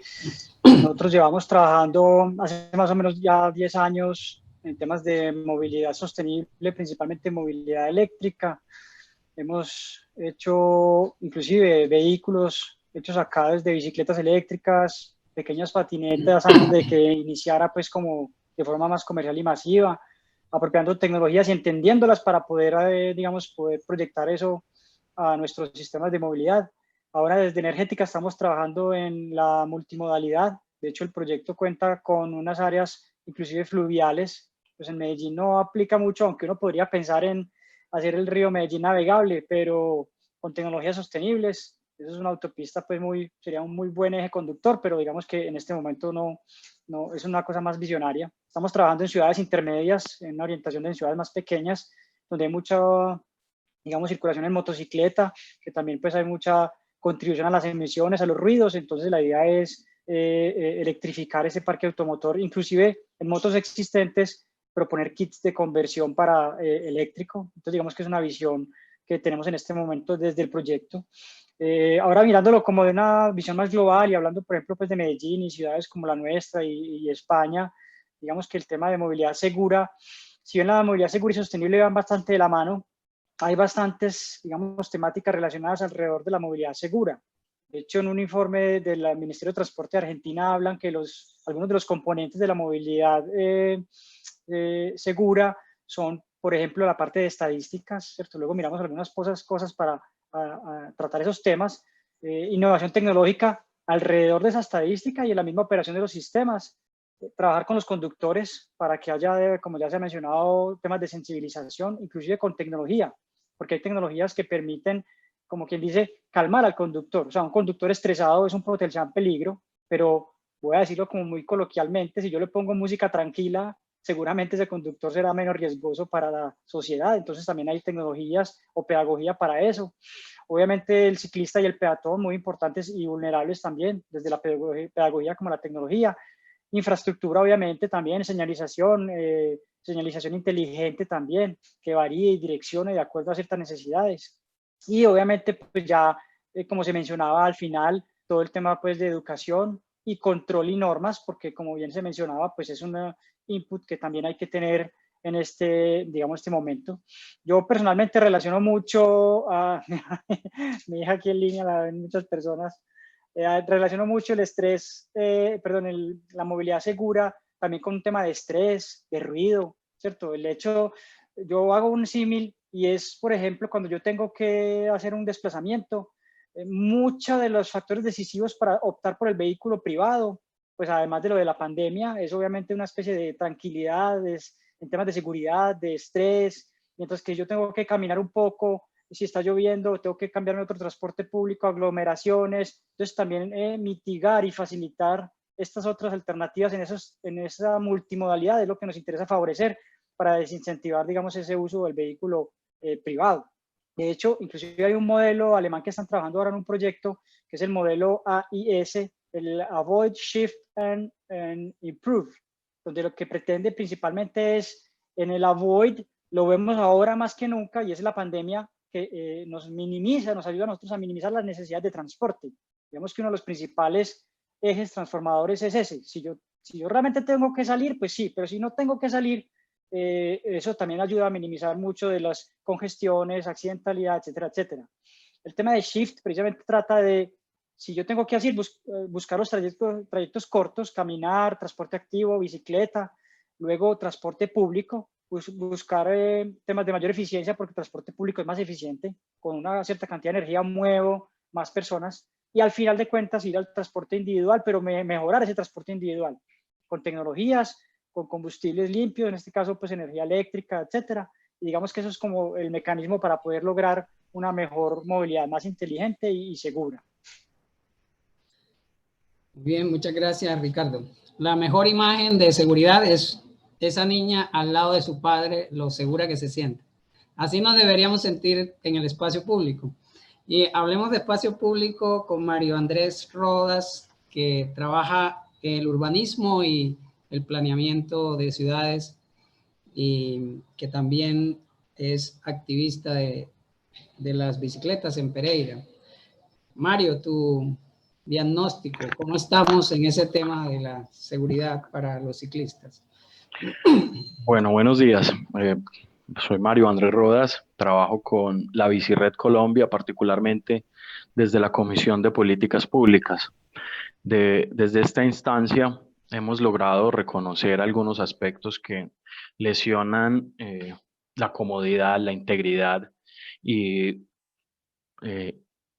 nosotros llevamos trabajando hace más o menos ya 10 años en temas de movilidad sostenible, principalmente movilidad eléctrica. Hemos hecho inclusive vehículos hechos acá desde bicicletas eléctricas, pequeñas patinetas antes de que iniciara pues como de forma más comercial y masiva, apropiando tecnologías y entendiéndolas para poder, digamos, poder proyectar eso a nuestros sistemas de movilidad. Ahora desde Energética estamos trabajando en la multimodalidad. De hecho, el proyecto cuenta con unas áreas inclusive fluviales. Pues en Medellín no aplica mucho, aunque uno podría pensar en hacer el río Medellín navegable, pero con tecnologías sostenibles. Eso es una autopista, pues sería un muy buen eje conductor, pero digamos que en este momento no es una cosa más visionaria. Estamos trabajando en ciudades intermedias, en una orientación en ciudades más pequeñas, donde hay mucha, digamos, circulación en motocicleta, que también pues hay mucha contribución a las emisiones, a los ruidos. Entonces la idea es electrificar ese parque automotor, inclusive en motos existentes, proponer kits de conversión para eléctrico. Entonces digamos que es una visión que tenemos en este momento desde el proyecto. Ahora mirándolo como de una visión más global y hablando, por ejemplo, pues de Medellín y ciudades como la nuestra y España, digamos que el tema de movilidad segura, si bien la movilidad segura y sostenible van bastante de la mano, hay bastantes, digamos, temáticas relacionadas alrededor de la movilidad segura. De hecho, en un informe del Ministerio de Transporte de Argentina hablan que algunos de los componentes de la movilidad segura son, por ejemplo, la parte de estadísticas, ¿cierto? Luego miramos algunas cosas para tratar esos temas. Innovación tecnológica alrededor de esa estadística y en la misma operación de los sistemas. Trabajar con los conductores para que haya, como ya se ha mencionado, temas de sensibilización, inclusive con tecnología, porque hay tecnologías que permiten, como quien dice, calmar al conductor. O sea, un conductor estresado es un potencial peligro, pero voy a decirlo como muy coloquialmente, si yo le pongo música tranquila, seguramente ese conductor será menos riesgoso para la sociedad. Entonces también hay tecnologías o pedagogía para eso. Obviamente el ciclista y el peatón, muy importantes y vulnerables también, desde la pedagogía como la tecnología. Infraestructura, obviamente, también, señalización inteligente también, que varíe y direccione de acuerdo a ciertas necesidades. Y obviamente, pues ya, como se mencionaba al final, todo el tema pues de educación y control y normas, porque como bien se mencionaba, pues es un input que también hay que tener en digamos, este momento. Yo personalmente relaciono mucho a mi hija aquí en línea, la ven muchas personas, relaciono mucho el estrés, la movilidad segura también con un tema de estrés, de ruido, ¿cierto? El hecho, yo hago un símil y es, por ejemplo, cuando yo tengo que hacer un desplazamiento, muchos de los factores decisivos para optar por el vehículo privado, pues además de lo de la pandemia, es obviamente una especie de tranquilidad en temas de seguridad, de estrés, mientras que yo tengo que caminar un poco, si está lloviendo, tengo que cambiarme a otro transporte público, aglomeraciones. Entonces también mitigar y facilitar estas otras alternativas en esa multimodalidad es lo que nos interesa favorecer para desincentivar, digamos, ese uso del vehículo privado. De hecho, inclusive hay un modelo alemán que están trabajando ahora en un proyecto que es el modelo AIS, el Avoid, Shift and Improve, donde lo que pretende principalmente es en el Avoid, lo vemos ahora más que nunca, y es la pandemia que nos ayuda a nosotros a minimizar las necesidades de transporte. Vemos que uno de los principales ejes transformadores es ese. Si yo realmente tengo que salir, pues sí, pero si no tengo que salir, eso también ayuda a minimizar mucho de las congestiones, accidentalidad, etcétera, etcétera. El tema de Shift precisamente trata de, si yo tengo que hacer, buscar los trayectos cortos, caminar, transporte activo, bicicleta, luego transporte público, buscar temas de mayor eficiencia porque el transporte público es más eficiente, con una cierta cantidad de energía muevo más personas y al final de cuentas ir al transporte individual, pero mejorar ese transporte individual con tecnologías, con combustibles limpios, en este caso pues energía eléctrica, etcétera. Y digamos que eso es como el mecanismo para poder lograr una mejor movilidad más inteligente y segura. Bien, muchas gracias, Ricardo. La mejor imagen de seguridad es esa niña al lado de su padre, lo segura que se siente. Así nos deberíamos sentir en el espacio público. Y hablemos de espacio público con Mario Andrés Rodas, que trabaja en el urbanismo y el planeamiento de ciudades y que también es activista de las bicicletas en Pereira. Mario, tu diagnóstico, ¿cómo estamos en ese tema de la seguridad para los ciclistas? Bueno, buenos días. Soy Mario Andrés Rodas, trabajo con la Bicired Colombia, particularmente desde la Comisión de Políticas Públicas. Desde esta instancia hemos logrado reconocer algunos aspectos que lesionan la comodidad, la integridad y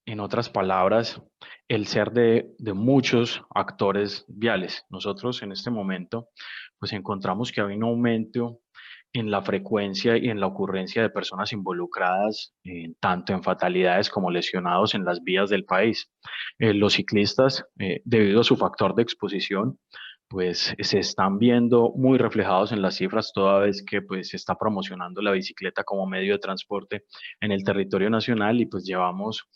en otras palabras, el ser de muchos actores viales. Nosotros en este momento pues encontramos que hay un aumento en la frecuencia y en la ocurrencia de personas involucradas tanto en fatalidades como lesionados en las vías del país. Los ciclistas, debido a su factor de exposición, pues se están viendo muy reflejados en las cifras toda vez que pues se está promocionando la bicicleta como medio de transporte en el territorio nacional y pues llevamos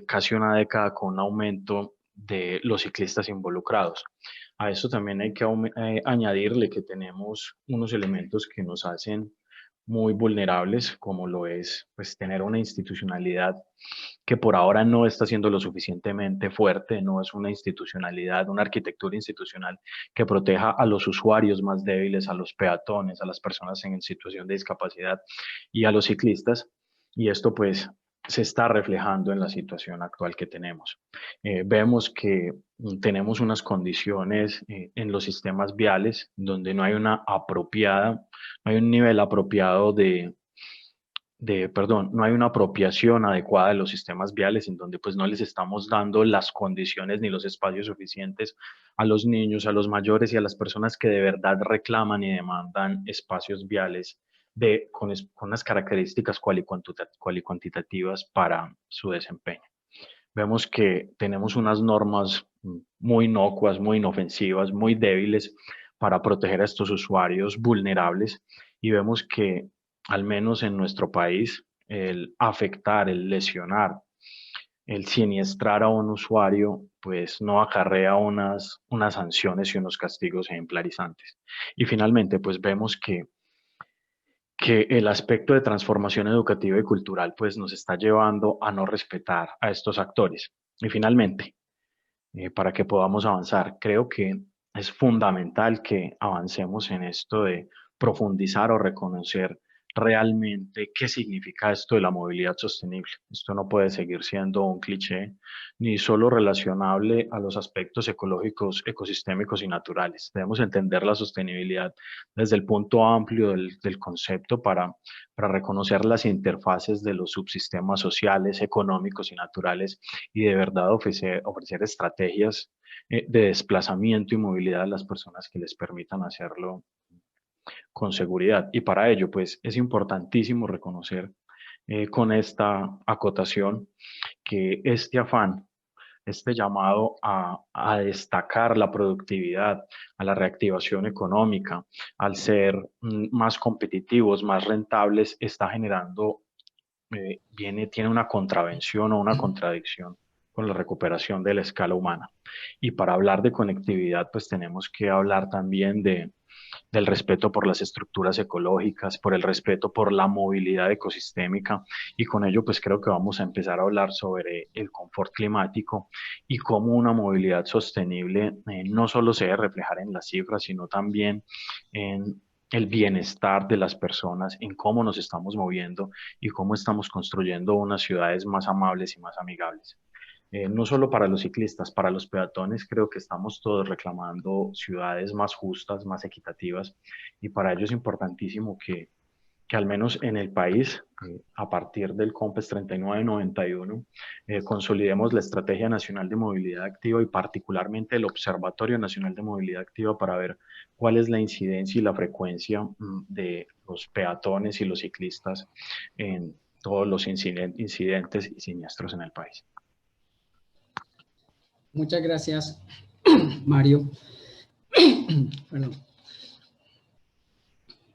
casi una década con un aumento de los ciclistas involucrados. A eso también hay que añadirle que tenemos unos elementos que nos hacen muy vulnerables, como lo es pues, tener una institucionalidad que por ahora no está siendo lo suficientemente fuerte, no es una institucionalidad, una arquitectura institucional que proteja a los usuarios más débiles, a los peatones, a las personas en situación de discapacidad y a los ciclistas. Y esto pues se está reflejando en la situación actual que tenemos. Vemos que tenemos unas condiciones en los sistemas viales donde no hay una apropiada, no hay un nivel apropiado no hay una apropiación adecuada de los sistemas viales en donde pues no les estamos dando las condiciones ni los espacios suficientes a los niños, a los mayores y a las personas que de verdad reclaman y demandan espacios viales con unas características cual y cuantitativas para su desempeño. Vemos que tenemos unas normas muy inocuas, muy inofensivas, muy débiles para proteger a estos usuarios vulnerables y vemos que al menos en nuestro país el afectar, el lesionar, el siniestrar a un usuario pues no acarrea unas sanciones y unos castigos ejemplarizantes. Y finalmente pues vemos que el aspecto de transformación educativa y cultural pues nos está llevando a no respetar a estos actores. Y finalmente, para que podamos avanzar, creo que es fundamental que avancemos en esto de profundizar o reconocer realmente qué significa esto de la movilidad sostenible. Esto no puede seguir siendo un cliché ni solo relacionable a los aspectos ecológicos, ecosistémicos y naturales. Debemos entender la sostenibilidad desde el punto amplio del concepto para reconocer las interfaces de los subsistemas sociales, económicos y naturales y de verdad ofrecer estrategias de desplazamiento y movilidad a las personas que les permitan hacerlo con seguridad. Y para ello, pues es importantísimo reconocer con esta acotación que este afán, este llamado a destacar la productividad, a la reactivación económica, al ser más competitivos, más rentables, está generando, tiene una contravención o una contradicción con la recuperación de la escala humana. Y para hablar de conectividad, pues tenemos que hablar también del respeto por las estructuras ecológicas, por el respeto por la movilidad ecosistémica y con ello pues creo que vamos a empezar a hablar sobre el confort climático y cómo una movilidad sostenible no solo se debe reflejar en las cifras, sino también en el bienestar de las personas, en cómo nos estamos moviendo y cómo estamos construyendo unas ciudades más amables y más amigables. No solo para los ciclistas, para los peatones creo que estamos todos reclamando ciudades más justas, más equitativas y para ello es importantísimo que al menos en el país, a partir del COMPES 3991, consolidemos la Estrategia Nacional de Movilidad Activa y particularmente el Observatorio Nacional de Movilidad Activa para ver cuál es la incidencia y la frecuencia de los peatones y los ciclistas en todos los incidentes y siniestros en el país. Muchas gracias, Mario. Perdón.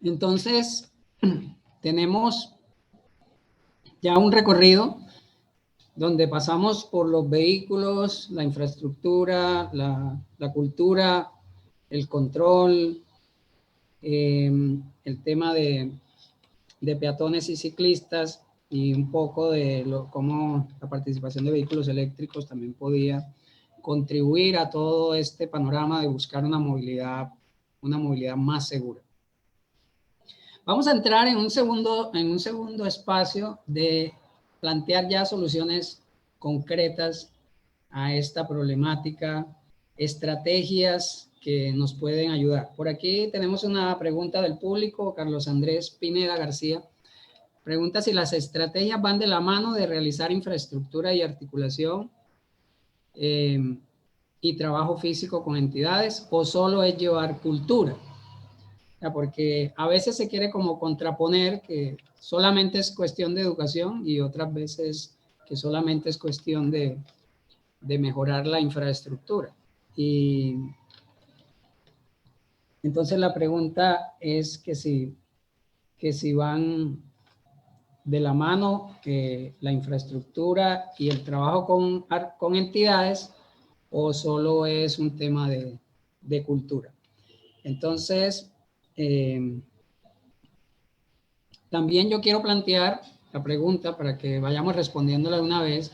Entonces, tenemos ya un recorrido donde pasamos por los vehículos, la infraestructura, la cultura, el control, el tema de peatones y ciclistas y un poco de cómo la participación de vehículos eléctricos también podía contribuir a todo este panorama de buscar una movilidad más segura. Vamos a entrar en un segundo espacio de plantear ya soluciones concretas a esta problemática, estrategias que nos pueden ayudar. Por aquí tenemos una pregunta del público, Carlos Andrés Pineda García. Pregunta si las estrategias van de la mano de realizar infraestructura y articulación y trabajo físico con entidades, o solo es llevar cultura. Porque a veces se quiere como contraponer que solamente es cuestión de educación y otras veces que solamente es cuestión de mejorar la infraestructura. Y entonces la pregunta es que si van de la mano la infraestructura y el trabajo con entidades, o solo es un tema de cultura. Entonces, también yo quiero plantear la pregunta para que vayamos respondiéndola de una vez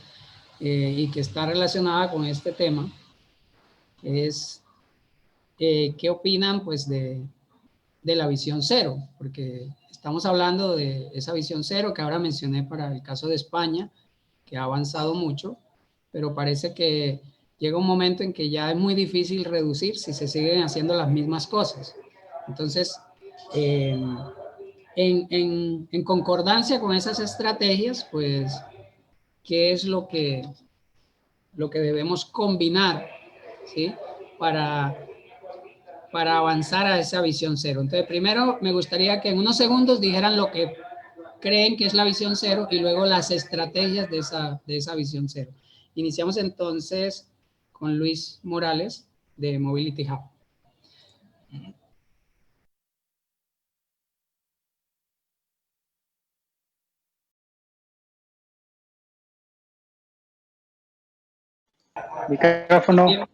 y que está relacionada con este tema, es ¿qué opinan pues de la visión cero? Porque estamos hablando de esa visión cero que ahora mencioné para el caso de España, que ha avanzado mucho, pero parece que llega un momento en que ya es muy difícil reducir si se siguen haciendo las mismas cosas. Entonces, en concordancia con esas estrategias, pues, ¿qué es lo que debemos combinar, ¿sí? Para avanzar a esa visión cero? Entonces, primero me gustaría que en unos segundos dijeran lo que creen que es la visión cero y luego las estrategias de esa visión cero. Iniciamos entonces con Luis Morales de Mobility Hub. Micrófono.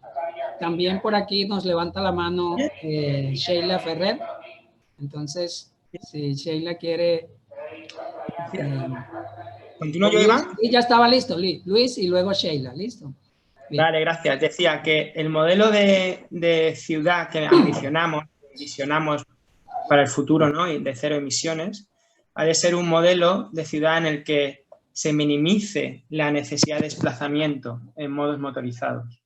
También por aquí nos levanta la mano Sheila Ferrer. Entonces, si Sheila quiere... ¿Continúo yo, Iván? Sí, ya estaba listo, Luis, y luego Sheila, ¿listo? Bien. Vale, gracias. Decía que el modelo de ciudad que visionamos para el futuro, ¿no? Y de cero emisiones, ha de ser un modelo de ciudad en el que se minimice la necesidad de desplazamiento en modos motorizados.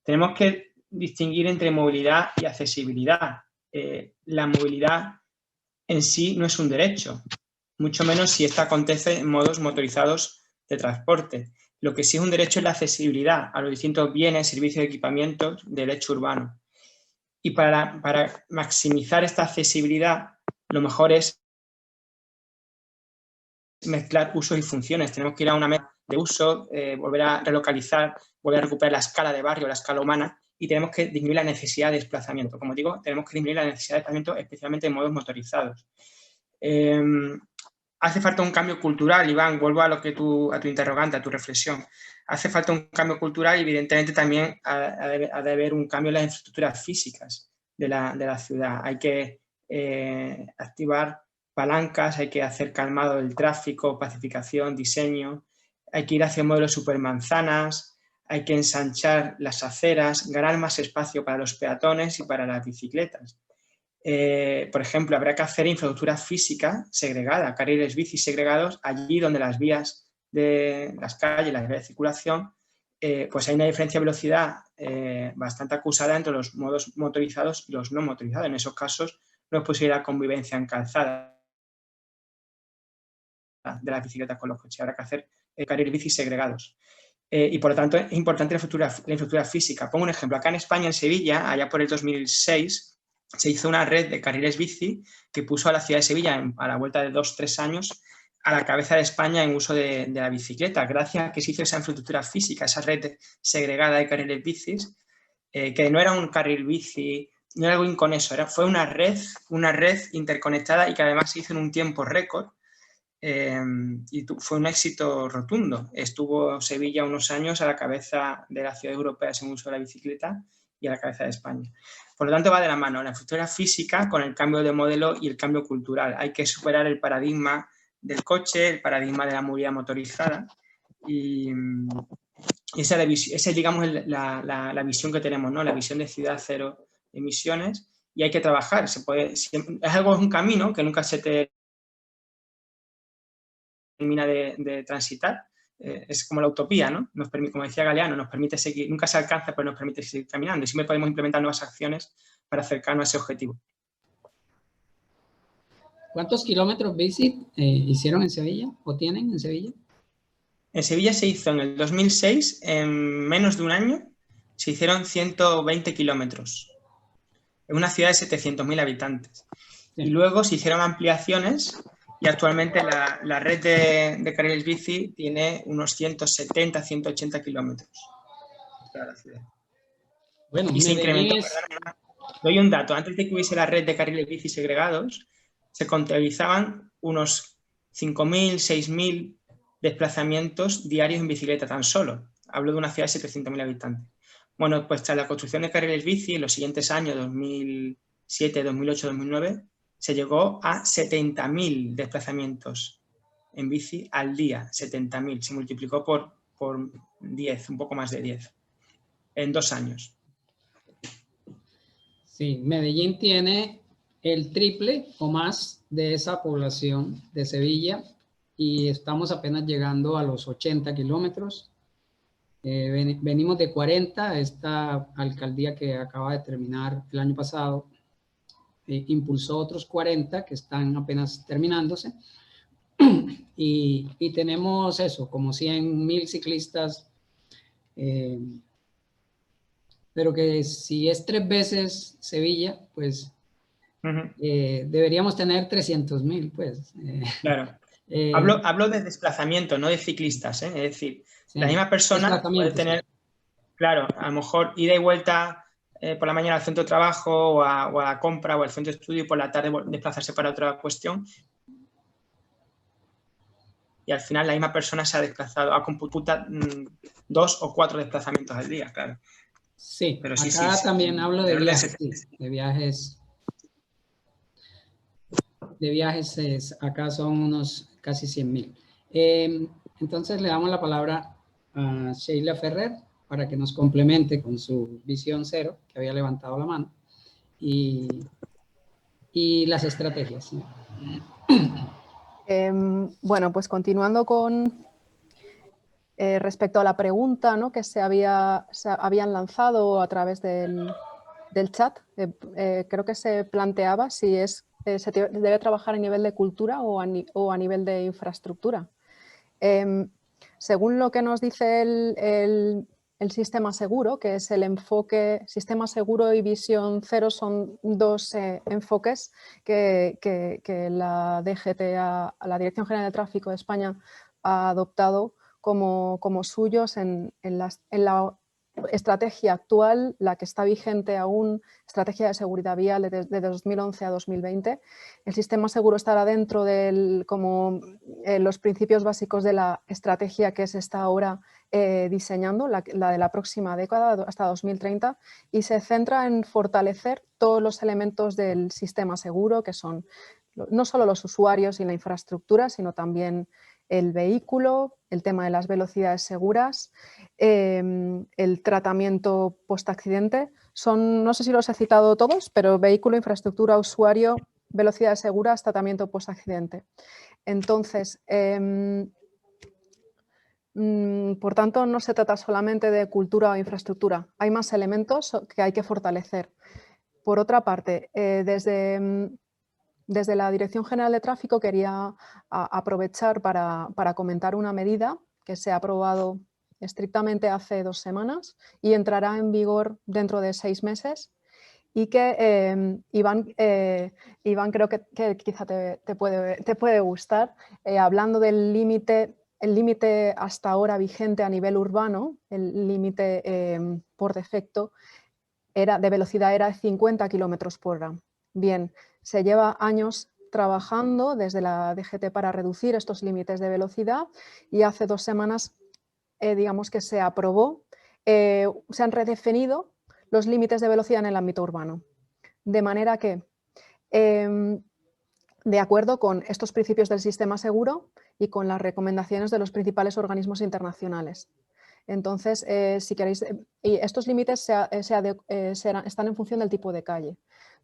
Tenemos que distinguir entre movilidad y accesibilidad. La movilidad en sí no es un derecho, mucho menos si esta acontece en modos motorizados de transporte. Lo que sí es un derecho es la accesibilidad a los distintos bienes, servicios y equipamientos del hecho urbano. Y para maximizar esta accesibilidad, lo mejor es mezclar usos y funciones. Tenemos que ir a una mezcla de uso, volver a relocalizar, volver a recuperar la escala de barrio, la escala humana, y tenemos que disminuir la necesidad de desplazamiento. Como digo, tenemos que disminuir la necesidad de desplazamiento, especialmente en modos motorizados. Hace falta un cambio cultural, Iván, vuelvo a tu interrogante, a tu reflexión. Hace falta un cambio cultural y evidentemente también ha de haber un cambio en las infraestructuras físicas de la ciudad. Hay que activar palancas, hay que hacer calmado el tráfico, pacificación, diseño, hay que ir hacia modelos supermanzanas, hay que ensanchar las aceras, ganar más espacio para los peatones y para las bicicletas. Por ejemplo, habrá que hacer infraestructura física segregada, carriles bici segregados allí donde las vías de las calles, las vías de circulación, pues hay una diferencia de velocidad bastante acusada entre los modos motorizados y los no motorizados. En esos casos no es posible la convivencia en calzada de las bicicletas con los coches. Habrá que hacer carriles bici segregados. Y por lo tanto es importante la infraestructura física. Pongo un ejemplo. Acá en España, en Sevilla, allá por el 2006, se hizo una red de carriles bici que puso a la ciudad de Sevilla, a la vuelta de 2-3 años, a la cabeza de España en uso de la bicicleta, gracias a que se hizo esa infraestructura física, esa red segregada de carriles bicis, que no era un carril bici, no era algo inconexo, fue una red interconectada y que además se hizo en un tiempo récord, y fue un éxito rotundo. Estuvo Sevilla unos años a la cabeza de las ciudades europeas en uso de la bicicleta y a la cabeza de España. Por lo tanto, va de la mano la infraestructura física con el cambio de modelo y el cambio cultural. Hay que superar el paradigma del coche, el paradigma de la movilidad motorizada, y esa es, digamos, la visión que tenemos, ¿no? La visión de ciudad cero emisiones, y hay que trabajar. Es un camino que nunca se termina de transitar. Es como la utopía, ¿no? Como decía Galeano, nos permite seguir, nunca se alcanza, pero nos permite seguir caminando, y siempre podemos implementar nuevas acciones para acercarnos a ese objetivo. ¿Cuántos kilómetros bici hicieron en Sevilla o tienen en Sevilla? En Sevilla se hizo en el 2006, en menos de un año, se hicieron 120 kilómetros. En una ciudad de 700.000 habitantes. Sí. Y luego se hicieron ampliaciones y actualmente la red de carriles bici tiene unos 170, 180 kilómetros para la ciudad. Bueno, y se incrementó, es... perdón, doy un dato, antes de que hubiese la red de carriles bici segregados, se contabilizaban unos 5.000, 6.000 desplazamientos diarios en bicicleta tan solo. Hablo de una ciudad de 700.000 habitantes. Bueno, pues tras la construcción de carriles bici, en los siguientes años, 2007, 2008, 2009, se llegó a 70.000 desplazamientos en bici al día, 70.000. Se multiplicó por 10, un poco más de 10, en 2 años. Sí, Medellín tiene el triple o más de esa población de Sevilla y estamos apenas llegando a los 80 kilómetros. Venimos de 40, esta alcaldía que acaba de terminar el año pasado impulsó otros 40 que están apenas terminándose y tenemos eso, como 100.000 ciclistas, pero que si es 3 veces Sevilla, pues deberíamos tener 300.000, pues. Claro. Hablo de desplazamiento, no de ciclistas, ¿eh? Es decir, sí, la misma persona puede tener, claro, a lo mejor ida y vuelta por la mañana al centro de trabajo o a la compra o al centro de estudio y por la tarde desplazarse para otra cuestión. Y al final la misma persona se ha desplazado, a computar 2 o 4 desplazamientos al día, claro. Sí, pero sí, acá sí, también sí, hablo de viajes, de viajes, acá son unos casi 100.000. Entonces le damos la palabra a Sheila Ferrer para que nos complemente con su visión cero, que había levantado la mano, y las estrategias. Bueno, pues continuando con respecto a la pregunta, ¿no?, que se habían lanzado a través del chat, creo que se planteaba si se debe trabajar a nivel de cultura o a nivel de infraestructura. Según lo que nos dice el sistema seguro, que es el enfoque, sistema seguro y visión cero son dos enfoques que la DGT, la Dirección General de Tráfico de España, ha adoptado como suyos en la estrategia actual, la que está vigente aún, estrategia de seguridad vial de 2011 a 2020. El sistema seguro estará dentro de los principios básicos de la estrategia que se está ahora diseñando, la de la próxima década hasta 2030, y se centra en fortalecer todos los elementos del sistema seguro, que son no solo los usuarios y la infraestructura, sino también el vehículo, el tema de las velocidades seguras, el tratamiento post-accidente. No sé si los he citado todos, pero vehículo, infraestructura, usuario, velocidades seguras, tratamiento post-accidente. Entonces, por tanto, no se trata solamente de cultura o infraestructura. Hay más elementos que hay que fortalecer. Por otra parte, desde la Dirección General de Tráfico quería aprovechar para comentar una medida que se ha aprobado estrictamente hace 2 semanas y entrará en vigor dentro de 6 meses y que, Iván, creo que quizá te puede gustar, hablando del límite, el límite hasta ahora vigente a nivel urbano, el límite por defecto de velocidad era de 50 kilómetros por hora. Bien, se lleva años trabajando desde la DGT para reducir estos límites de velocidad y hace 2 semanas, digamos que se aprobó, se han redefinido los límites de velocidad en el ámbito urbano. De manera que, de acuerdo con estos principios del sistema seguro y con las recomendaciones de los principales organismos internacionales. Entonces, si queréis, y estos límites están en función del tipo de calle.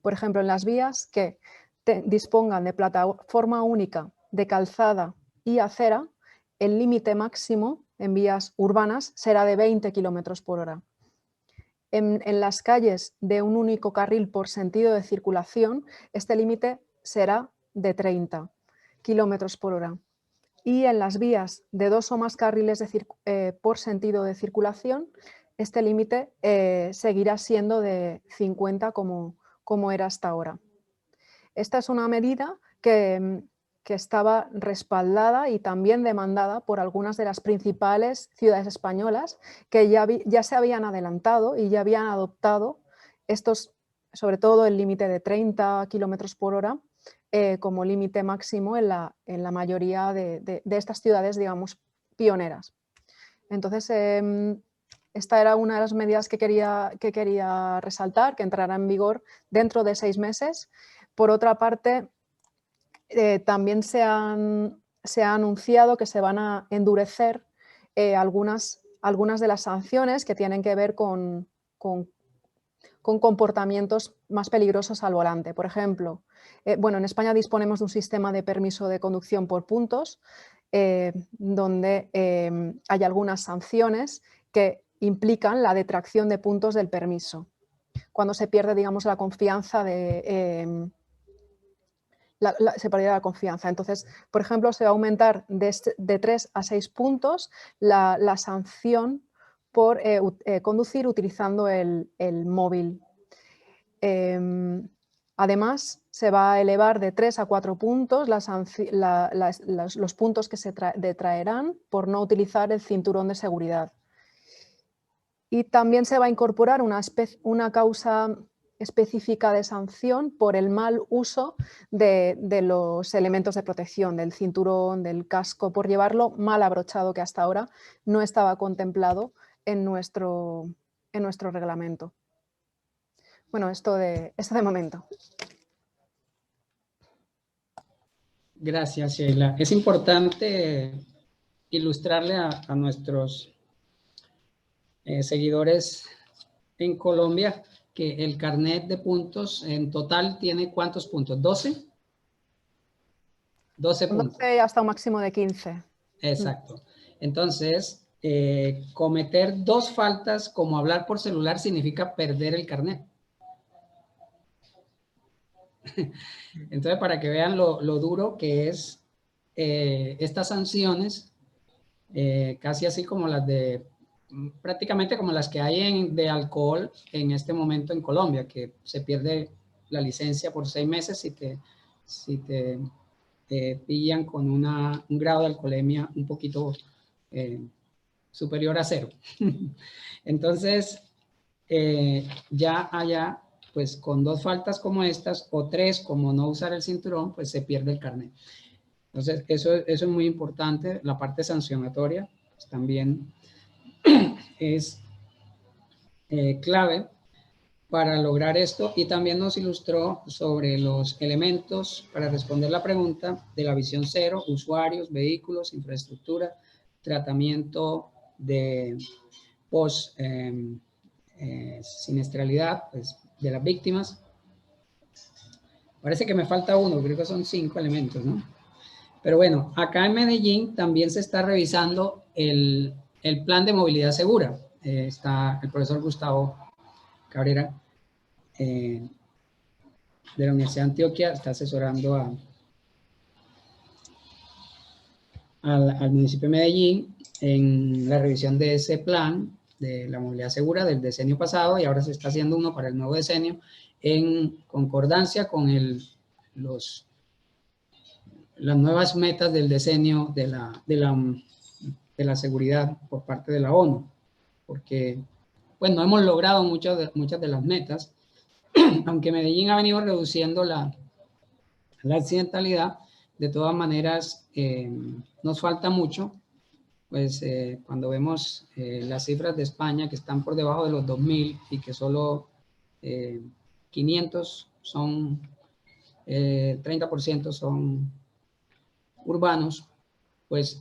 Por ejemplo, en las vías que dispongan de plataforma única de calzada y acera, el límite máximo en vías urbanas será de 20 kilómetros por hora. En las calles de un único carril por sentido de circulación, este límite será de 30 kilómetros por hora. Y en las vías de 2 o más carriles por sentido de circulación, este límite seguirá siendo de 50 como era hasta ahora. Esta es una medida que estaba respaldada y también demandada por algunas de las principales ciudades españolas que ya se habían adelantado y ya habían adoptado estos, sobre todo el límite de 30 kilómetros por hora, como límite máximo en la mayoría de estas ciudades, digamos, pioneras. Entonces, esta era una de las medidas que quería resaltar, que entrará en vigor dentro de 6 meses. Por otra parte, también se ha anunciado que se van a endurecer algunas de las sanciones que tienen que ver con comportamientos más peligrosos al volante. Por ejemplo, en España disponemos de un sistema de permiso de conducción por puntos, donde hay algunas sanciones que implican la detracción de puntos del permiso. Cuando se pierde, digamos, la confianza se perderá la confianza. Entonces, por ejemplo, se va a aumentar de 3 a 6 puntos la sanción por conducir utilizando el móvil. Además, se va a elevar de 3 a 4 puntos los puntos que se detraerán por no utilizar el cinturón de seguridad. Y también se va a incorporar una causa específica de sanción por el mal uso de los elementos de protección, del cinturón, del casco, por llevarlo mal abrochado, que hasta ahora no estaba contemplado en nuestro reglamento. Bueno, esto de momento. Gracias, Sheila. Es importante ilustrarle a nuestros seguidores en Colombia que el carnet de puntos en total tiene ¿cuántos puntos? ¿12? 12 puntos. 12 hasta un máximo de 15. Exacto. Entonces, cometer 2 faltas como hablar por celular significa perder el carnet. Entonces, para que vean lo duro que es estas sanciones, casi así como prácticamente como las que hay de alcohol en este momento en Colombia, que se pierde la licencia por 6 meses si te pillan con un grado de alcoholemia un poquito superior a 0. Entonces, ya allá, pues con 2 faltas como estas, o 3 como no usar el cinturón, pues se pierde el carnet. Entonces, eso es muy importante. La parte sancionatoria pues, también es clave para lograr esto, y también nos ilustró sobre los elementos para responder la pregunta de la visión 0, usuarios, vehículos, infraestructura, tratamiento de siniestralidad, pues, de las víctimas. Parece que me falta uno, creo que son 5 elementos, ¿no? Pero bueno, acá en Medellín también se está revisando el plan de movilidad segura. Está el profesor Gustavo Cabrera de la Universidad de Antioquia, está asesorando al municipio de Medellín en la revisión de ese plan de la movilidad segura del decenio pasado, y ahora se está haciendo uno para el nuevo decenio en concordancia con las nuevas metas del decenio de la seguridad por parte de la ONU, porque pues no hemos logrado muchas de las metas, aunque Medellín ha venido reduciendo la accidentalidad. De todas maneras, nos falta mucho, pues cuando vemos las cifras de España, que están por debajo de los 2.000 y que solo 500 son, 30% son urbanos, pues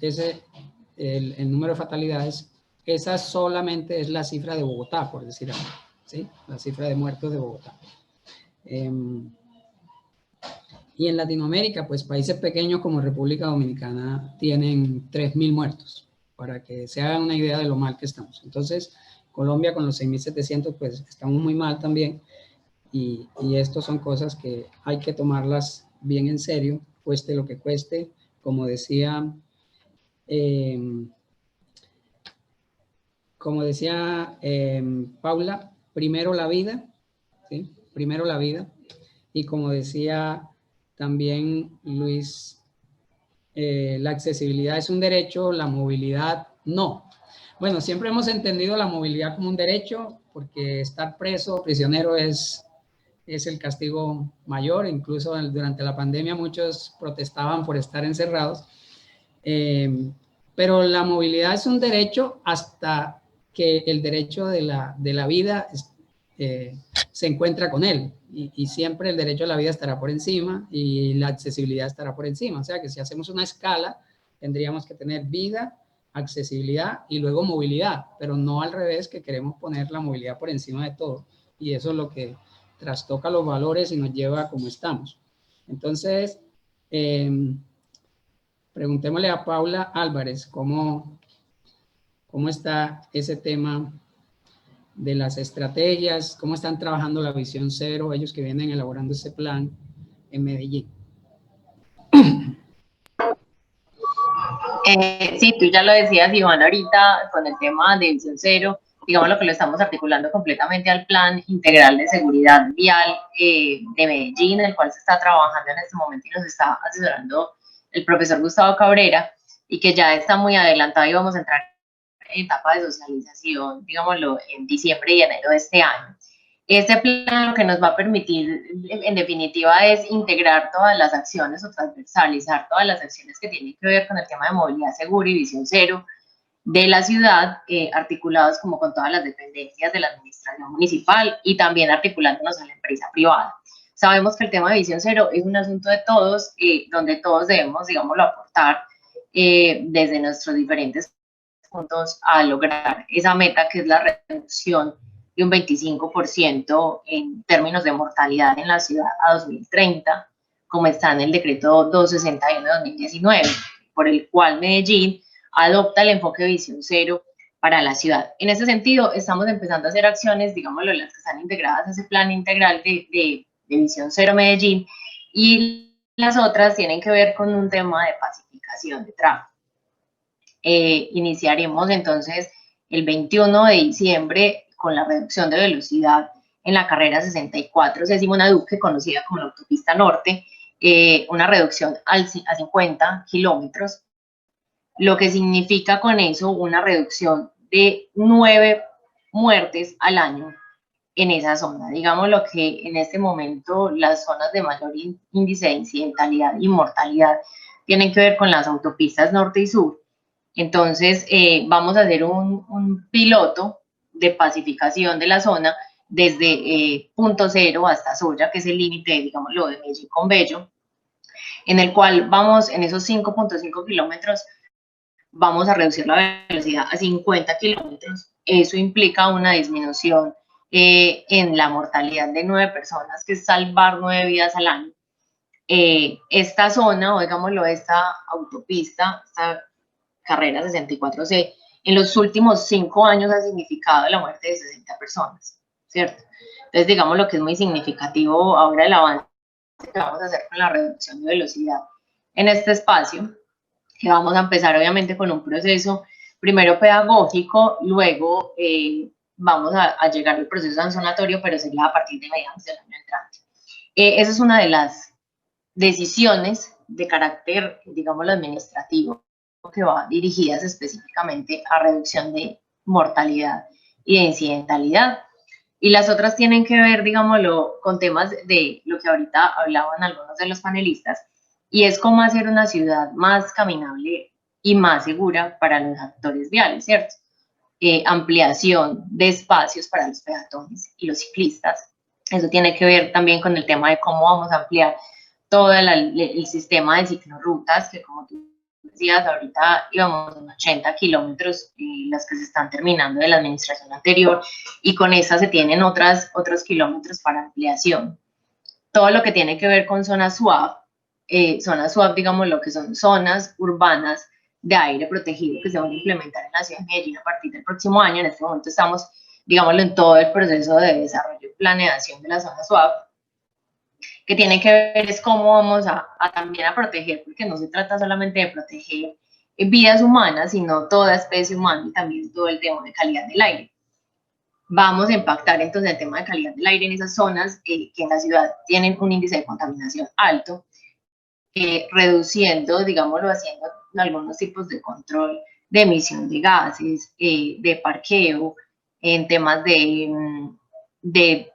el número de fatalidades, esa solamente es la cifra de Bogotá, por decir algo, ¿sí? La cifra de muertos de Bogotá. Y en Latinoamérica, pues países pequeños como República Dominicana tienen 3.000 muertos, para que se hagan una idea de lo mal que estamos. Entonces, Colombia con los 6.700, pues estamos muy mal también, y estas son cosas que hay que tomarlas bien en serio, cueste lo que cueste, como decía Paula, primero la vida, ¿sí? Primero la vida, y como decía también Luis, la accesibilidad es un derecho, la movilidad no. Bueno, siempre hemos entendido la movilidad como un derecho, porque estar preso, prisionero es el castigo mayor. Incluso durante la pandemia muchos protestaban por estar encerrados. Pero la movilidad es un derecho hasta que el derecho de la vida se encuentra con él. Y siempre el derecho a la vida estará por encima y la accesibilidad estará por encima. O sea que si hacemos una escala, tendríamos que tener vida, accesibilidad y luego movilidad, pero no al revés, que queremos poner la movilidad por encima de todo. Y eso es lo que trastoca los valores y nos lleva a como estamos. Entonces, preguntémosle a Paula Álvarez cómo está ese tema de las estrategias, cómo están trabajando la visión cero, ellos que vienen elaborando ese plan en Medellín. Sí, tú ya lo decías, Iván, ahorita con el tema de visión cero, digamos lo que lo estamos articulando completamente al plan integral de seguridad vial de Medellín, el cual se está trabajando en este momento y nos está asesorando el profesor Gustavo Cabrera, y que ya está muy adelantado y vamos a entrar en etapa de socialización, digámoslo, en diciembre y enero de este año. Este plan lo que nos va a permitir, en definitiva, es integrar todas las acciones o transversalizar todas las acciones que tienen que ver con el tema de movilidad segura y visión cero de la ciudad, articulados como con todas las dependencias de la administración municipal y también articulándonos a la empresa privada. Sabemos que el tema de visión cero es un asunto de todos, donde todos debemos, digámoslo, aportar desde nuestros diferentes puntos a lograr esa meta, que es la reducción de un 25% en términos de mortalidad en la ciudad a 2030, como está en el decreto 261 de 2019, por el cual Medellín adopta el enfoque de visión cero para la ciudad. En ese sentido, estamos empezando a hacer acciones, digámoslo, las que están integradas a ese plan integral de visión cero Medellín, y las otras tienen que ver con un tema de pacificación de tráfico. Iniciaremos entonces el 21 de diciembre con la reducción de velocidad en la carrera 64 Césimo Duque, conocida como la autopista norte, una reducción a 50 kilómetros, lo que significa con eso una reducción de 9 muertes al año en esa zona. Digamos lo que en este momento las zonas de mayor índice de incidentalidad y mortalidad tienen que ver con las autopistas norte y sur. Entonces, vamos a hacer un piloto de pacificación de la zona desde punto cero hasta Soya, que es el límite, digámoslo, de Medellín con Bello, en el cual vamos, en esos 5.5 kilómetros, vamos a reducir la velocidad a 50 kilómetros. Eso implica una disminución en la mortalidad de 9 personas, que es salvar 9 vidas al año. Esta zona, o digámoslo, esta autopista, esta carrera 64C, en los últimos 5 años ha significado la muerte de 60 personas, ¿cierto? Entonces, digamos lo que es muy significativo ahora el avance que vamos a hacer con la reducción de velocidad en este espacio, que vamos a empezar obviamente con un proceso primero pedagógico, luego vamos a llegar al proceso sancionatorio, pero sería a partir de mediados del año entrante. Esa es una de las decisiones de carácter, digámoslo, administrativo, que va dirigidas específicamente a reducción de mortalidad y de incidentalidad. Y las otras tienen que ver, digámoslo, con temas de lo que ahorita hablaban algunos de los panelistas, y es cómo hacer una ciudad más caminable y más segura para los actores viales, ¿cierto? Ampliación de espacios para los peatones y los ciclistas. Eso tiene que ver también con el tema de cómo vamos a ampliar todo el sistema de ciclorrutas, que como tú decías, ahorita íbamos en 80 kilómetros, las que se están terminando de la administración anterior, y con esa se tienen otros kilómetros para ampliación. Todo lo que tiene que ver con zonas SWAP, digamos lo que son zonas urbanas de aire protegido que se van a implementar en la ciudad de Medellín a partir del próximo año. En este momento estamos, digámoslo, en todo el proceso de desarrollo y planeación de la zona SWAP. que tiene que ver es cómo vamos a también a proteger, porque no se trata solamente de proteger vidas humanas, sino toda especie humana y también todo el tema de calidad del aire. Vamos a impactar entonces el tema de calidad del aire en esas zonas que en la ciudad tienen un índice de contaminación alto, reduciendo, digámoslo, haciendo algunos tipos de control de emisión de gases, de parqueo, en temas de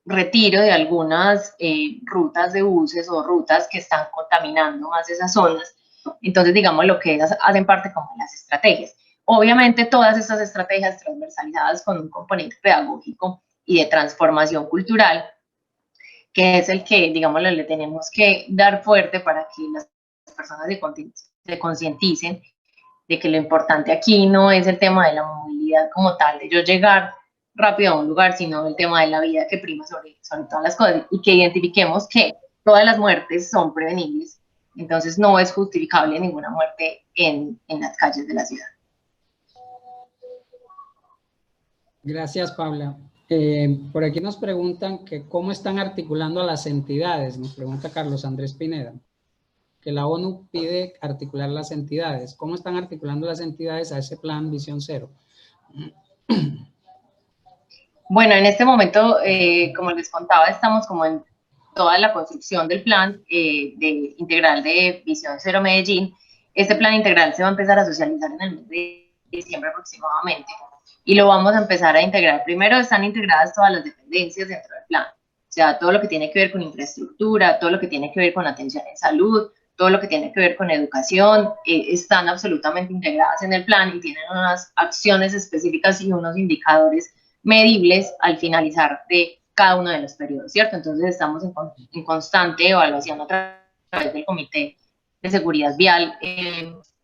retiro de algunas rutas de buses o rutas que están contaminando más esas zonas. Entonces, digamos, lo que hacen parte como de las estrategias. Obviamente, todas estas estrategias transversalizadas con un componente pedagógico y de transformación cultural, que es el que, digamos, le tenemos que dar fuerte para que las personas se concienticen de que lo importante aquí no es el tema de la movilidad como tal, de yo llegar rápido a un lugar, sino el tema de la vida que prima sobre todas las cosas, y que identifiquemos que todas las muertes son prevenibles, entonces no es justificable ninguna muerte en las calles de la ciudad. Gracias, Paula. Por aquí nos preguntan que cómo están articulando a las entidades, nos pregunta Carlos Andrés Pineda, que la ONU pide articular las entidades. ¿Cómo están articulando las entidades a ese plan Visión Cero? Bueno, en este momento, como les contaba, estamos como en toda la construcción del plan integral de Visión Cero Medellín. Este plan integral se va a empezar a socializar en el mes de diciembre aproximadamente y lo vamos a empezar a integrar. Primero están integradas todas las dependencias dentro del plan, o sea, todo lo que tiene que ver con infraestructura, todo lo que tiene que ver con atención en salud, todo lo que tiene que ver con educación, están absolutamente integradas en el plan y tienen unas acciones específicas y unos indicadores medibles al finalizar de cada uno de los periodos, ¿cierto? Entonces estamos en constante evaluación a través del Comité de Seguridad Vial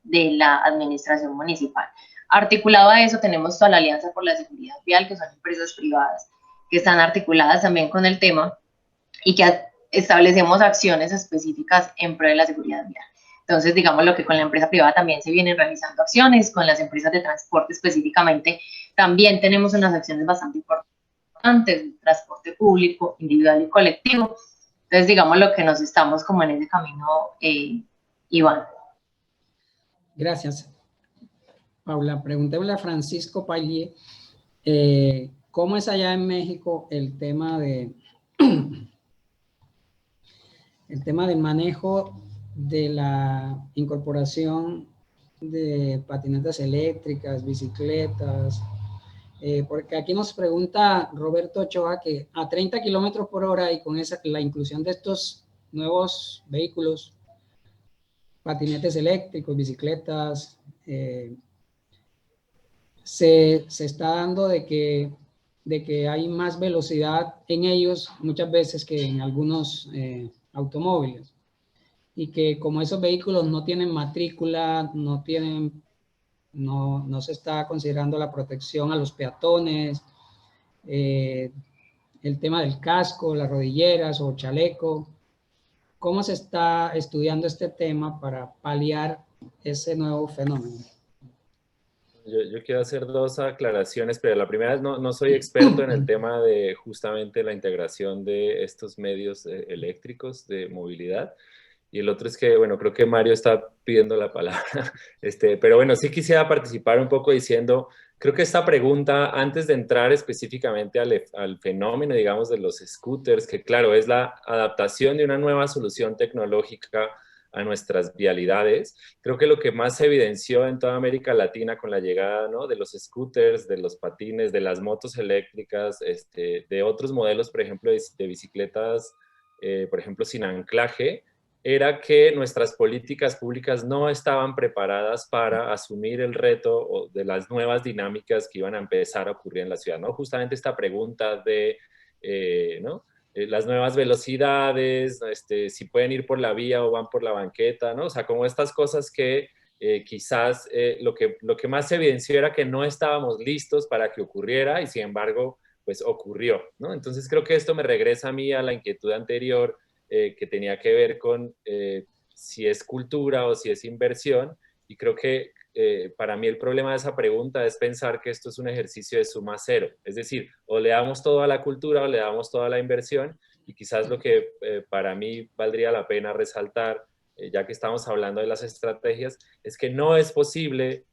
de la Administración Municipal. Articulado a eso tenemos toda la Alianza por la Seguridad Vial, que son empresas privadas que están articuladas también con el tema y que establecemos acciones específicas en pro de la seguridad vial. Entonces, digamos lo que con la empresa privada también se vienen realizando acciones, con las empresas de transporte específicamente también tenemos unas acciones bastante importantes, transporte público, individual y colectivo. Entonces, digamos lo que nos estamos como en ese camino, Iván. Gracias. Paula, preguntémosle a Francisco Payé, ¿cómo es allá en México el tema del manejo de la incorporación de patinetas eléctricas, bicicletas? Porque aquí nos pregunta Roberto Ochoa que a 30 kilómetros por hora y con la inclusión de estos nuevos vehículos, patinetes eléctricos, bicicletas, se está dando de que hay más velocidad en ellos muchas veces que en algunos automóviles, y que como esos vehículos no tienen matrícula, no se está considerando la protección a los peatones, el tema del casco, las rodilleras o chaleco. ¿Cómo se está estudiando este tema para paliar ese nuevo fenómeno? Yo quiero hacer dos aclaraciones, pero la primera es no soy experto en el tema de justamente la integración de estos medios eléctricos de movilidad. Y el otro es que, bueno, creo que Mario está pidiendo la palabra, pero bueno, sí quisiera participar un poco diciendo, creo que esta pregunta, antes de entrar específicamente al fenómeno, digamos, de los scooters, que claro, es la adaptación de una nueva solución tecnológica a nuestras vialidades, creo que lo que más se evidenció en toda América Latina con la llegada, ¿no?, de los scooters, de los patines, de las motos eléctricas, de otros modelos, por ejemplo, de bicicletas, por ejemplo, sin anclaje, era que nuestras políticas públicas no estaban preparadas para asumir el reto de las nuevas dinámicas que iban a empezar a ocurrir en la ciudad, ¿no? Justamente esta pregunta de, ¿no?, las nuevas velocidades, si pueden ir por la vía o van por la banqueta, ¿no? O sea, como estas cosas que quizás lo que más se evidenció era que no estábamos listos para que ocurriera y sin embargo, pues ocurrió, ¿no? Entonces creo que esto me regresa a mí a la inquietud anterior que tenía que ver con si es cultura o si es inversión, y creo que para mí el problema de esa pregunta es pensar que esto es un ejercicio de suma cero, es decir, o le damos todo a la cultura o le damos todo a la inversión, y quizás lo que para mí valdría la pena resaltar, ya que estamos hablando de las estrategias, es que no es posible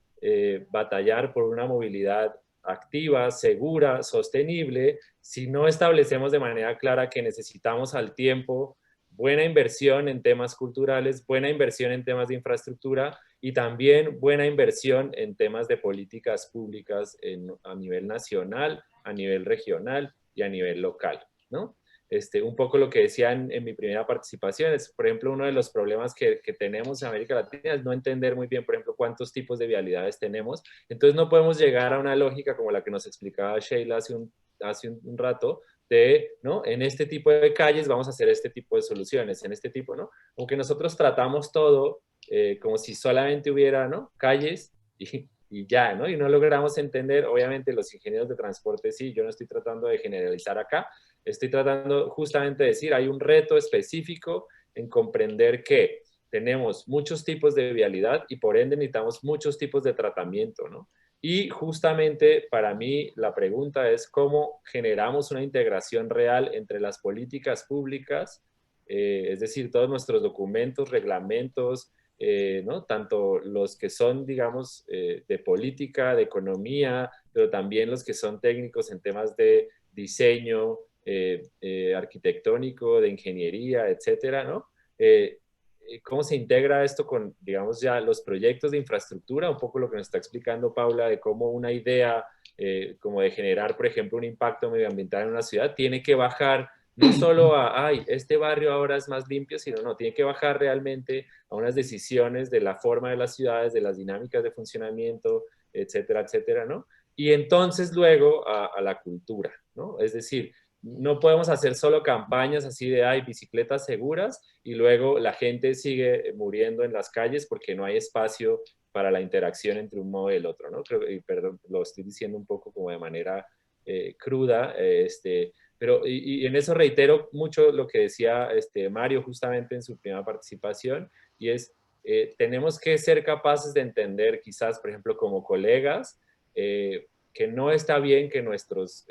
batallar por una movilidad activa, segura, sostenible, si no establecemos de manera clara que necesitamos al tiempo buena inversión en temas culturales, buena inversión en temas de infraestructura y también buena inversión en temas de políticas públicas a nivel nacional, a nivel regional y a nivel local, ¿no? Un poco lo que decía en mi primera participación es, por ejemplo, uno de los problemas que tenemos en América Latina es no entender muy bien, por ejemplo, cuántos tipos de vialidades tenemos. Entonces no podemos llegar a una lógica como la que nos explicaba Sheila hace un rato, de, ¿no? En este tipo de calles vamos a hacer este tipo de soluciones, en este tipo, ¿no? Aunque nosotros tratamos todo como si solamente hubiera, ¿no? Calles y ya, ¿no? Y no logramos entender, obviamente los ingenieros de transporte sí, yo no estoy tratando de generalizar acá, estoy tratando justamente de decir, hay un reto específico en comprender que tenemos muchos tipos de vialidad y por ende necesitamos muchos tipos de tratamiento, ¿no? Y justamente para mí la pregunta es cómo generamos una integración real entre las políticas públicas, es decir, todos nuestros documentos, reglamentos, ¿no? Tanto los que son, digamos, de política, de economía, pero también los que son técnicos en temas de diseño, arquitectónico, de ingeniería, etcétera, ¿no? ¿Cómo se integra esto con, digamos, ya los proyectos de infraestructura? Un poco lo que nos está explicando Paula de cómo una idea como de generar, por ejemplo, un impacto medioambiental en una ciudad tiene que bajar no solo a, ay, este barrio ahora es más limpio, sino no, tiene que bajar realmente a unas decisiones de la forma de las ciudades, de las dinámicas de funcionamiento, etcétera, etcétera, ¿no? Y entonces luego a la cultura, ¿no? Es decir, no podemos hacer solo campañas así de hay bicicletas seguras y luego la gente sigue muriendo en las calles porque no hay espacio para la interacción entre un modo y el otro, ¿no? Creo, y perdón, lo estoy diciendo un poco como de manera cruda, pero y en eso reitero mucho lo que decía Mario justamente en su primera participación, y es, tenemos que ser capaces de entender quizás, por ejemplo, como colegas, que no está bien que nuestros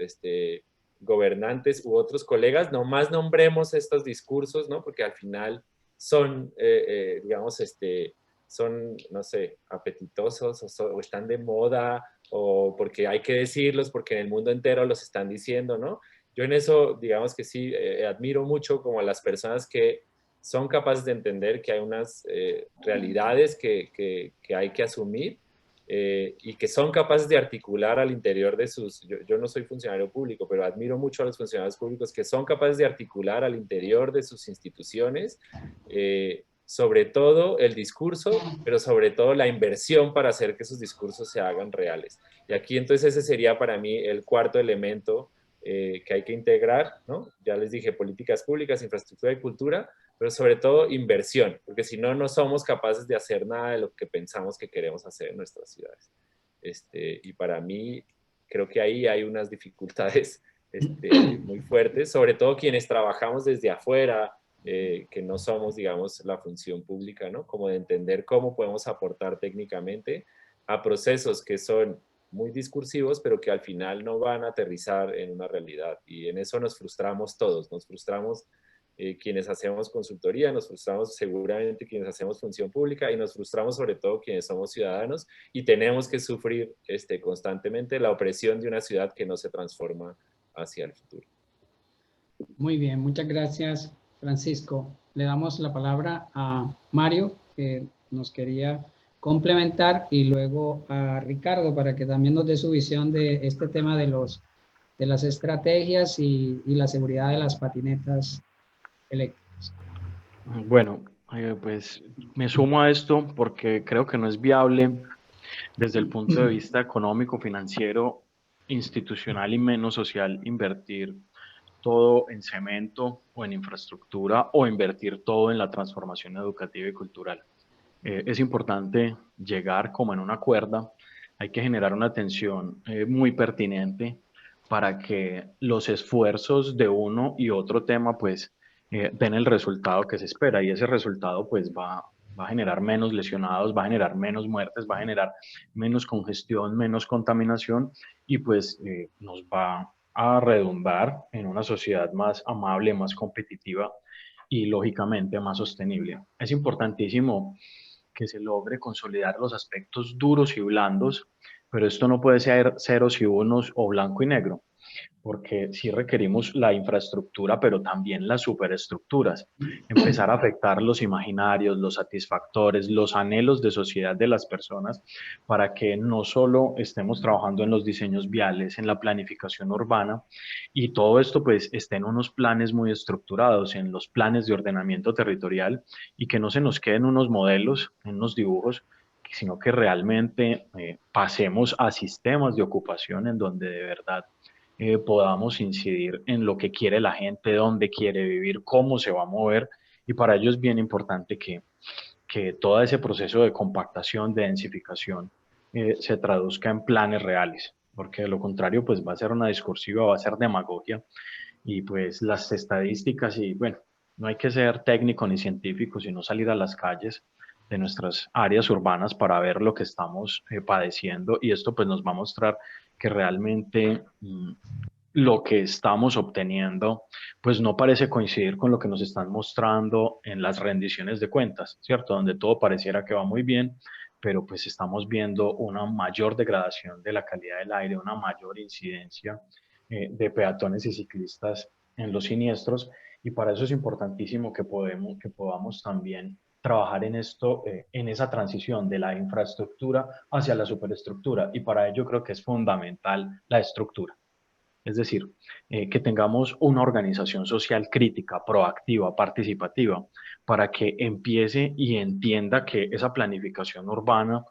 gobernantes u otros colegas nomás nombremos estos discursos, ¿no? Porque al final son, digamos, son, no sé, apetitosos o están de moda o porque hay que decirlos porque en el mundo entero los están diciendo, ¿no? Yo en eso, digamos que sí, admiro mucho como a las personas que son capaces de entender que hay unas realidades que hay que asumir y que son capaces de articular al interior de sus... Yo no soy funcionario público, pero admiro mucho a los funcionarios públicos que son capaces de articular al interior de sus instituciones, sobre todo el discurso, pero sobre todo la inversión para hacer que esos discursos se hagan reales. Y aquí entonces ese sería para mí el cuarto elemento que hay que integrar, ¿no? Ya les dije, políticas públicas, infraestructura y cultura, pero sobre todo inversión, porque si no, no somos capaces de hacer nada de lo que pensamos que queremos hacer en nuestras ciudades. Y para mí, creo que ahí hay unas dificultades muy fuertes, sobre todo quienes trabajamos desde afuera, que no somos, digamos, la función pública, ¿no? Como de entender cómo podemos aportar técnicamente a procesos que son muy discursivos, pero que al final no van a aterrizar en una realidad. Y en eso nos frustramos todos, nos frustramos quienes hacemos consultoría, nos frustramos seguramente quienes hacemos función pública y nos frustramos sobre todo quienes somos ciudadanos y tenemos que sufrir constantemente la opresión de una ciudad que no se transforma hacia el futuro. Muy bien, muchas gracias, Francisco. Le damos la palabra a Mario, que nos quería complementar, y luego a Ricardo para que también nos dé su visión de este tema de las estrategias y la seguridad de las patinetas eléctricas. Bueno, pues me sumo a esto porque creo que no es viable desde el punto de vista económico, financiero, institucional y menos social invertir todo en cemento o en infraestructura o invertir todo en la transformación educativa y cultural. Es importante llegar como en una cuerda, hay que generar una tensión muy pertinente para que los esfuerzos de uno y otro tema pues den el resultado que se espera, y ese resultado pues va a generar menos lesionados, va a generar menos muertes, va a generar menos congestión, menos contaminación y pues nos va a redundar en una sociedad más amable, más competitiva y lógicamente más sostenible. Es importantísimo que se logre consolidar los aspectos duros y blandos, pero esto no puede ser ceros y unos o blanco y negro, porque sí requerimos la infraestructura, pero también las superestructuras. Empezar a afectar los imaginarios, los satisfactores, los anhelos de sociedad de las personas, para que no solo estemos trabajando en los diseños viales, en la planificación urbana, y todo esto pues esté en unos planes muy estructurados, en los planes de ordenamiento territorial, y que no se nos queden unos modelos, en unos dibujos, sino que realmente pasemos a sistemas de ocupación en donde de verdad podamos incidir en lo que quiere la gente, dónde quiere vivir, cómo se va a mover, y para ello es bien importante que todo ese proceso de compactación, de densificación, se traduzca en planes reales, porque de lo contrario pues va a ser una discursiva, va a ser demagogia, y pues las estadísticas y bueno, no hay que ser técnico ni científico, sino salir a las calles de nuestras áreas urbanas para ver lo que estamos padeciendo, y esto pues nos va a mostrar que realmente lo que estamos obteniendo pues no parece coincidir con lo que nos están mostrando en las rendiciones de cuentas, ¿cierto? Donde todo pareciera que va muy bien, pero pues estamos viendo una mayor degradación de la calidad del aire, una mayor incidencia de peatones y ciclistas en los siniestros, y para eso es importantísimo que podamos también trabajar en esto, en esa transición de la infraestructura hacia la superestructura, y para ello creo que es fundamental la estructura. Es decir, que tengamos una organización social crítica, proactiva, participativa, para que empiece y entienda que esa planificación urbana,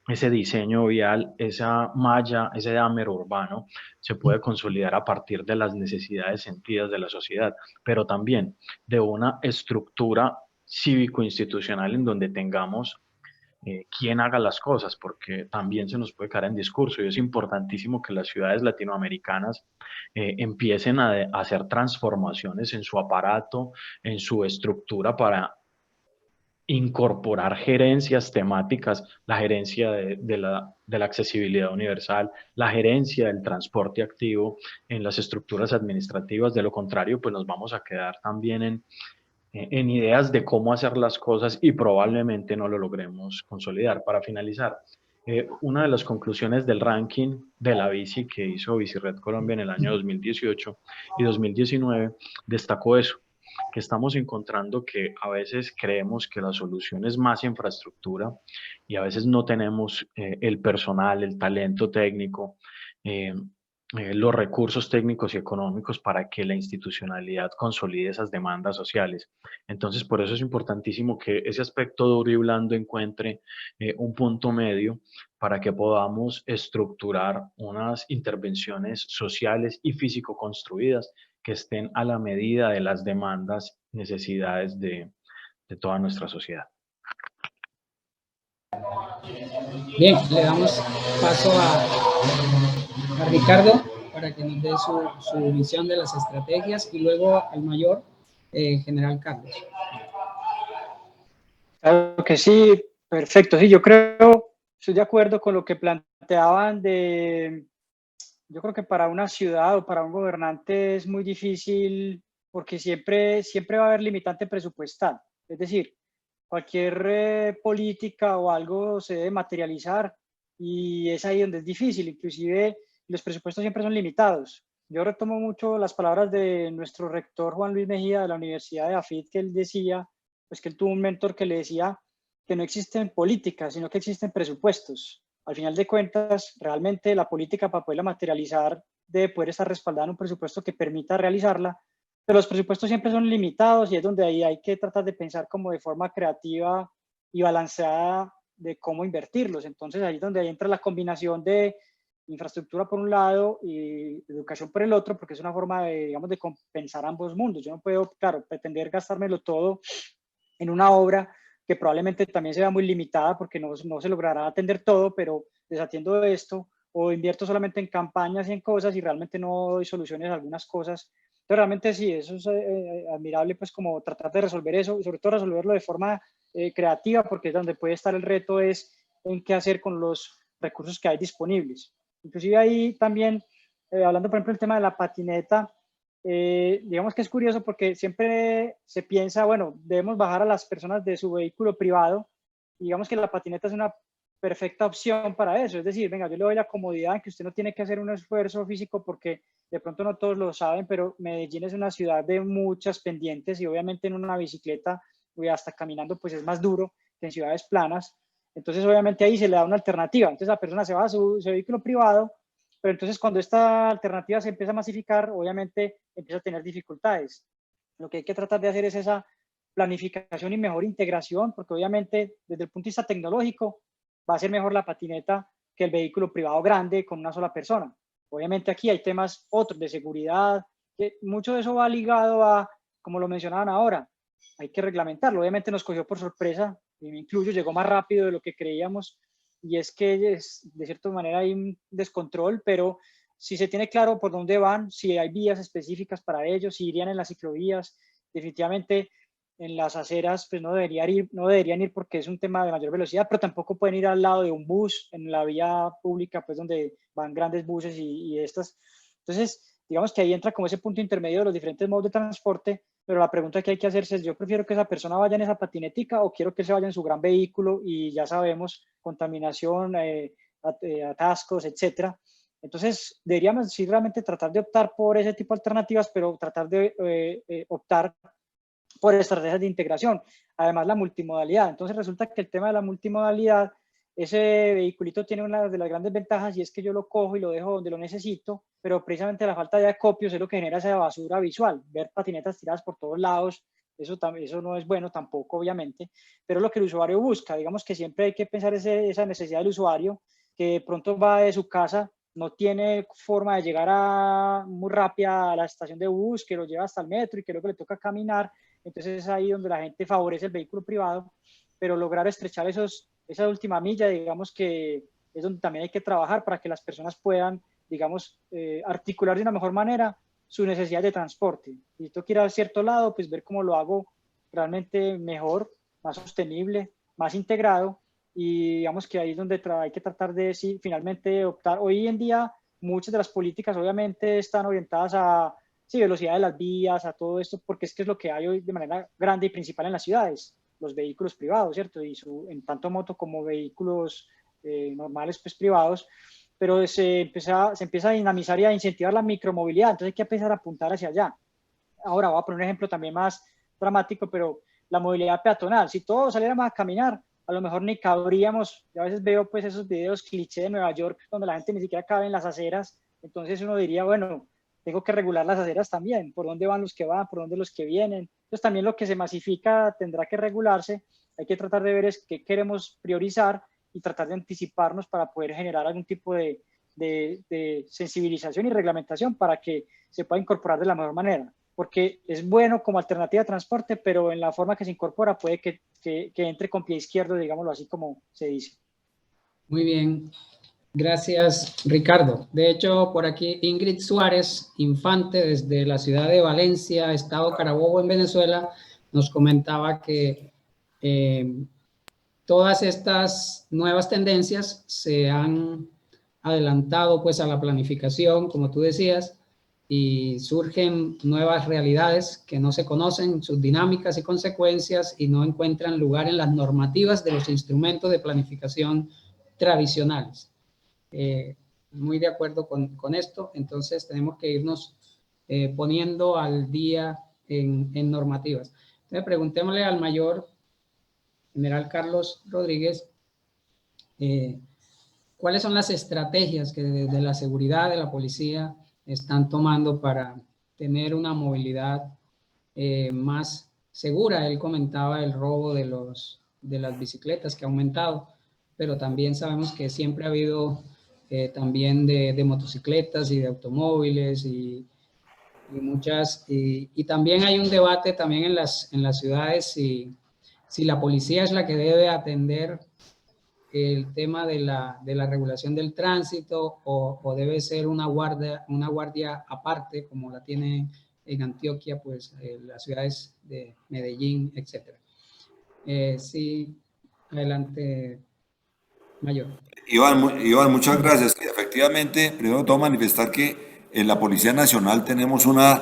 ese diseño vial, esa malla, ese dámero urbano, se puede consolidar a partir de las necesidades sentidas de la sociedad, pero también de una estructura cívico-institucional en donde tengamos quién haga las cosas, porque también se nos puede caer en discurso, y es importantísimo que las ciudades latinoamericanas empiecen a hacer transformaciones en su aparato, en su estructura, para incorporar gerencias temáticas, la gerencia de la accesibilidad universal, la gerencia del transporte activo en las estructuras administrativas. De lo contrario, pues nos vamos a quedar también en ideas de cómo hacer las cosas y probablemente no lo logremos consolidar. Para finalizar, una de las conclusiones del ranking de la bici que hizo BiciRed Colombia en el año 2018 y 2019 destacó eso, que estamos encontrando que a veces creemos que la solución es más infraestructura, y a veces no tenemos el personal, el talento técnico, los recursos técnicos y económicos para que la institucionalidad consolide esas demandas sociales. Entonces, por eso es importantísimo que ese aspecto duro y blando encuentre un punto medio, para que podamos estructurar unas intervenciones sociales y físico construidas que estén a la medida de las demandas, necesidades de toda nuestra sociedad. Bien, le damos paso a Ricardo para que nos dé su visión de las estrategias, y luego al mayor, general Carlos. Claro que sí, perfecto. Sí, yo creo, estoy de acuerdo con lo que planteaban yo creo que para una ciudad o para un gobernante es muy difícil, porque siempre va a haber limitante presupuestal. Es decir, cualquier política o algo se debe materializar, y es ahí donde es difícil. Inclusive los presupuestos siempre son limitados. Yo retomo mucho las palabras de nuestro rector Juan Luis Mejía de la Universidad de AFIT, que él decía, pues que él tuvo un mentor que le decía que no existen políticas, sino que existen presupuestos. Al final de cuentas, realmente la política, para poderla materializar, debe poder estar respaldada en un presupuesto que permita realizarla, pero los presupuestos siempre son limitados, y es donde ahí hay que tratar de pensar como de forma creativa y balanceada de cómo invertirlos. Entonces ahí es donde ahí entra la combinación de infraestructura por un lado y educación por el otro, porque es una forma de, digamos, de compensar ambos mundos. Yo no puedo, claro, pretender gastármelo todo en una obra que probablemente también sea muy limitada, porque no se logrará atender todo, pero desatiendo esto, o invierto solamente en campañas y en cosas y realmente no doy soluciones a algunas cosas. Entonces realmente sí, eso es admirable, pues como tratar de resolver eso, y sobre todo resolverlo de forma creativa, porque es donde puede estar el reto, es en qué hacer con los recursos que hay disponibles. Inclusive ahí también hablando por ejemplo del tema de la patineta, digamos que es curioso porque siempre se piensa, bueno, debemos bajar a las personas de su vehículo privado, y digamos que la patineta es una perfecta opción para eso, es decir, venga, yo le doy la comodidad en que usted no tiene que hacer un esfuerzo físico, porque de pronto no todos lo saben, pero Medellín es una ciudad de muchas pendientes y obviamente en una bicicleta y hasta caminando pues es más duro que en ciudades planas, entonces obviamente ahí se le da una alternativa, entonces la persona se va a su vehículo privado, pero entonces cuando esta alternativa se empieza a masificar, obviamente empieza a tener dificultades. Lo que hay que tratar de hacer es esa planificación y mejor integración, porque obviamente desde el punto de vista tecnológico va a ser mejor la patineta que el vehículo privado grande con una sola persona. Obviamente aquí hay temas otros de seguridad, que mucho de eso va ligado a, como lo mencionaban ahora, hay que reglamentarlo. Obviamente nos cogió por sorpresa, y me incluyo, llegó más rápido de lo que creíamos, y es que de cierta manera hay un descontrol, pero si se tiene claro por dónde van, si hay vías específicas para ellos, si irían en las ciclovías, definitivamente en las aceras pues no deberían ir porque es un tema de mayor velocidad, pero tampoco pueden ir al lado de un bus en la vía pública pues donde van grandes buses y estas. Entonces digamos que ahí entra como ese punto intermedio de los diferentes modos de transporte, pero la pregunta que hay que hacerse es, yo prefiero que esa persona vaya en esa patinetica o quiero que se vaya en su gran vehículo, y ya sabemos, contaminación, atascos, etcétera. Entonces deberíamos sí realmente tratar de optar por ese tipo de alternativas, pero tratar de optar por estrategias de integración. Además, la multimodalidad. Entonces resulta que el tema de la multimodalidad, ese vehiculito tiene una de las grandes ventajas, y es que yo lo cojo y lo dejo donde lo necesito, pero precisamente la falta de acopios es lo que genera esa basura visual. Ver patinetas tiradas por todos lados, eso no es bueno tampoco, obviamente, pero lo que el usuario busca, digamos que siempre hay que pensar esa necesidad del usuario, que de pronto va de su casa, no tiene forma de llegar muy rápida a la estación de bus, que lo lleva hasta el metro y que luego le toca caminar. Entonces es ahí donde la gente favorece el vehículo privado, pero lograr estrechar esa última milla, digamos que es donde también hay que trabajar para que las personas puedan, digamos, articular de una mejor manera su necesidad de transporte. Si tengo que ir a cierto lado, pues ver cómo lo hago realmente mejor, más sostenible, más integrado, y digamos que ahí es donde hay que tratar de sí, finalmente optar. Hoy en día muchas de las políticas obviamente están orientadas a velocidad de las vías, a todo esto, porque es que es lo que hay hoy de manera grande y principal en las ciudades, los vehículos privados, ¿cierto? Y en tanto moto como vehículos normales, pues privados, pero se empieza a dinamizar y a incentivar la micromovilidad, entonces hay que empezar a apuntar hacia allá. Ahora voy a poner un ejemplo también más dramático, pero la movilidad peatonal, si todos saliéramos a caminar, a lo mejor ni cabríamos. Yo a veces veo pues esos videos cliché de Nueva York donde la gente ni siquiera cabe en las aceras, entonces uno diría, bueno, tengo que regular las aceras también, por dónde van los que van, por dónde los que vienen. Entonces también lo que se masifica tendrá que regularse. Hay que tratar de ver es qué queremos priorizar y tratar de anticiparnos para poder generar algún tipo de sensibilización y reglamentación para que se pueda incorporar de la mejor manera, porque es bueno como alternativa de transporte, pero en la forma que se incorpora puede que entre con pie izquierdo, digámoslo así como se dice. Muy bien. Gracias, Ricardo. De hecho, por aquí Ingrid Suárez Infante, desde la ciudad de Valencia, estado Carabobo, en Venezuela, nos comentaba que todas estas nuevas tendencias se han adelantado pues a la planificación, como tú decías, y surgen nuevas realidades que no se conocen, sus dinámicas y consecuencias, y no encuentran lugar en las normativas de los instrumentos de planificación tradicionales. Muy de acuerdo con esto. Entonces tenemos que irnos poniendo al día en normativas. Entonces preguntémosle al mayor general Carlos Rodríguez cuáles son las estrategias que desde la seguridad de la policía están tomando para tener una movilidad más segura. Él comentaba el robo de las bicicletas que ha aumentado, pero también sabemos que siempre ha habido también de motocicletas y de automóviles y muchas, y también hay un debate también en las ciudades si la policía es la que debe atender el tema de la regulación del tránsito o debe ser una guardia aparte como la tiene en Antioquia, pues las ciudades de Medellín, etc. Sí, adelante, mayor. Iván, muchas gracias. Efectivamente, primero todo manifestar que En la Policía Nacional tenemos una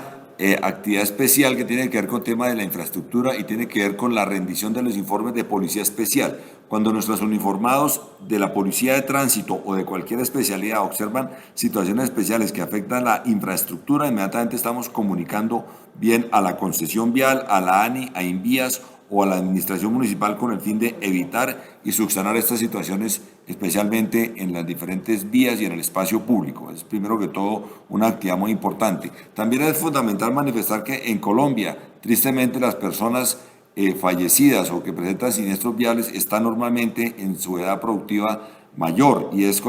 actividad especial que tiene que ver con el tema de la infraestructura y tiene que ver con la rendición de los informes de policía especial. Cuando nuestros uniformados de la Policía de Tránsito o de cualquier especialidad observan situaciones especiales que afectan la infraestructura, inmediatamente estamos comunicando bien a la concesión vial, a la ANI, a Invías o a la administración municipal con el fin de evitar y subsanar estas situaciones, especialmente en las diferentes vías y en el espacio público. Es primero que todo una actividad muy importante. También es fundamental manifestar que en Colombia, tristemente, las personas fallecidas o que presentan siniestros viales están normalmente en su edad productiva mayor y es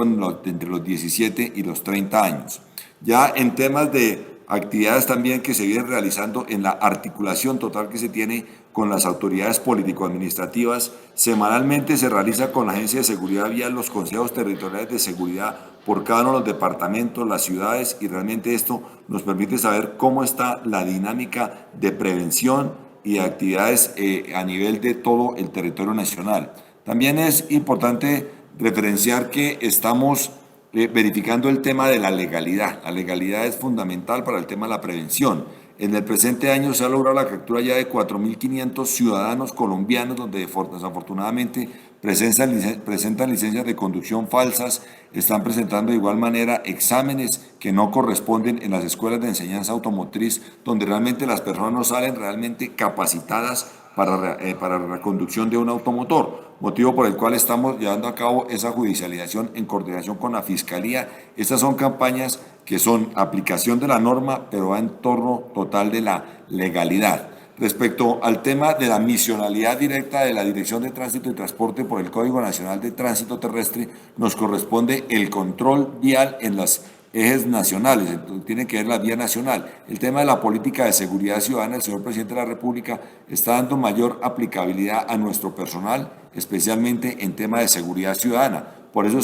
entre los 17 y los 30 años. Ya en temas de actividades también que se vienen realizando en la articulación total que se tiene con las autoridades político-administrativas, semanalmente se realiza con la Agencia de Seguridad Vial los consejos territoriales de seguridad por cada uno de los departamentos, las ciudades, y realmente esto nos permite saber cómo está la dinámica de prevención y de actividades a nivel de todo el territorio nacional. También es importante referenciar que estamos verificando el tema de la legalidad. La legalidad es fundamental para el tema de la prevención. En el presente año se ha logrado la captura ya de 4.500 ciudadanos colombianos donde desafortunadamente presentan licencias de conducción falsas, están presentando de igual manera exámenes que no corresponden en las escuelas de enseñanza automotriz, donde realmente las personas no salen realmente capacitadas para la conducción de un automotor, motivo por el cual estamos llevando a cabo esa judicialización en coordinación con la Fiscalía. Estas son campañas que son aplicación de la norma, pero va en torno total de la legalidad. Respecto al tema de la misionalidad directa de la Dirección de Tránsito y Transporte por el Código Nacional de Tránsito Terrestre, nos corresponde el control vial en las ejes nacionales, tiene que ver la vía nacional. El tema de la política de seguridad ciudadana, el señor presidente de la República está dando mayor aplicabilidad a nuestro personal, especialmente en tema de seguridad ciudadana. Por eso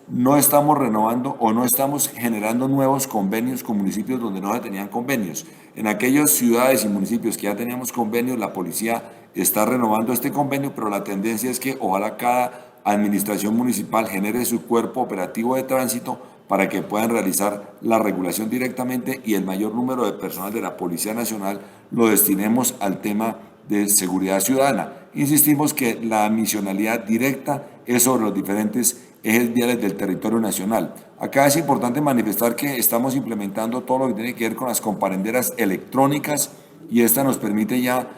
no estamos renovando o no estamos generando nuevos convenios con municipios donde no se tenían convenios. En aquellas ciudades y municipios que ya teníamos convenios, la policía está renovando este convenio, pero la tendencia es que ojalá cada administración municipal genere su cuerpo operativo de tránsito para que puedan realizar la regulación directamente y el mayor número de personal de la Policía Nacional lo destinemos al tema de seguridad ciudadana. Insistimos que la misionalidad directa es sobre los diferentes ejes viales del territorio nacional. Acá es importante manifestar que estamos implementando todo lo que tiene que ver con las comparenderas electrónicas y esta nos permite ya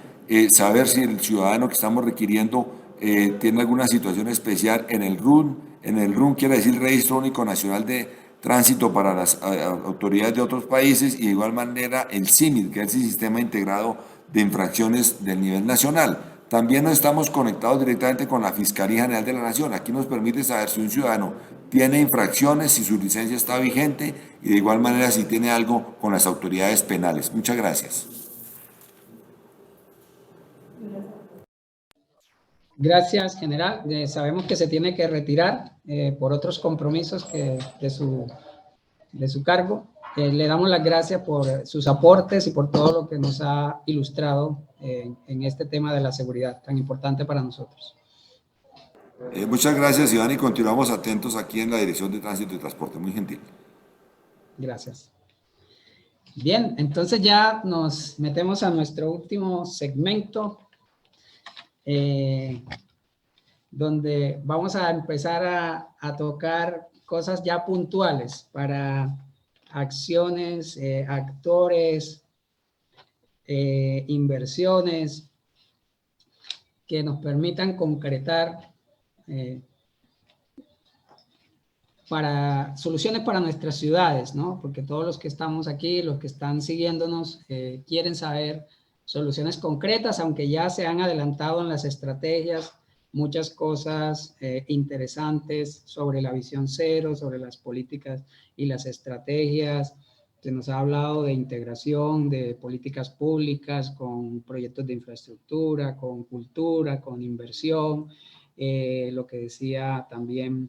saber si el ciudadano que estamos requiriendo tiene alguna situación especial en el RUN. En el RUN quiere decir Registro Único Nacional de Tránsito para las autoridades de otros países, y de igual manera el SIMIT, que es el Sistema Integrado de Infracciones del nivel nacional. También estamos conectados directamente con la Fiscalía General de la Nación. Aquí nos permite saber si un ciudadano tiene infracciones, si su licencia está vigente y de igual manera si tiene algo con las autoridades penales. Muchas gracias. Gracias, general. Sabemos que se tiene que retirar por otros compromisos de su cargo. Le damos las gracias por sus aportes y por todo lo que nos ha ilustrado en este tema de la seguridad tan importante para nosotros. Muchas gracias, Iván, y continuamos atentos aquí en la Dirección de Tránsito y Transporte. Muy gentil. Gracias. Bien, entonces ya nos metemos a nuestro último segmento, donde vamos a empezar a tocar cosas ya puntuales para acciones, actores, inversiones que nos permitan concretar para soluciones para nuestras ciudades, ¿no? Porque todos los que estamos aquí, los que están siguiéndonos, quieren saber soluciones concretas, aunque ya se han adelantado en las estrategias muchas cosas interesantes sobre la visión cero, sobre las políticas y las estrategias. Se nos ha hablado de integración de políticas públicas con proyectos de infraestructura, con cultura, con inversión, lo que decía también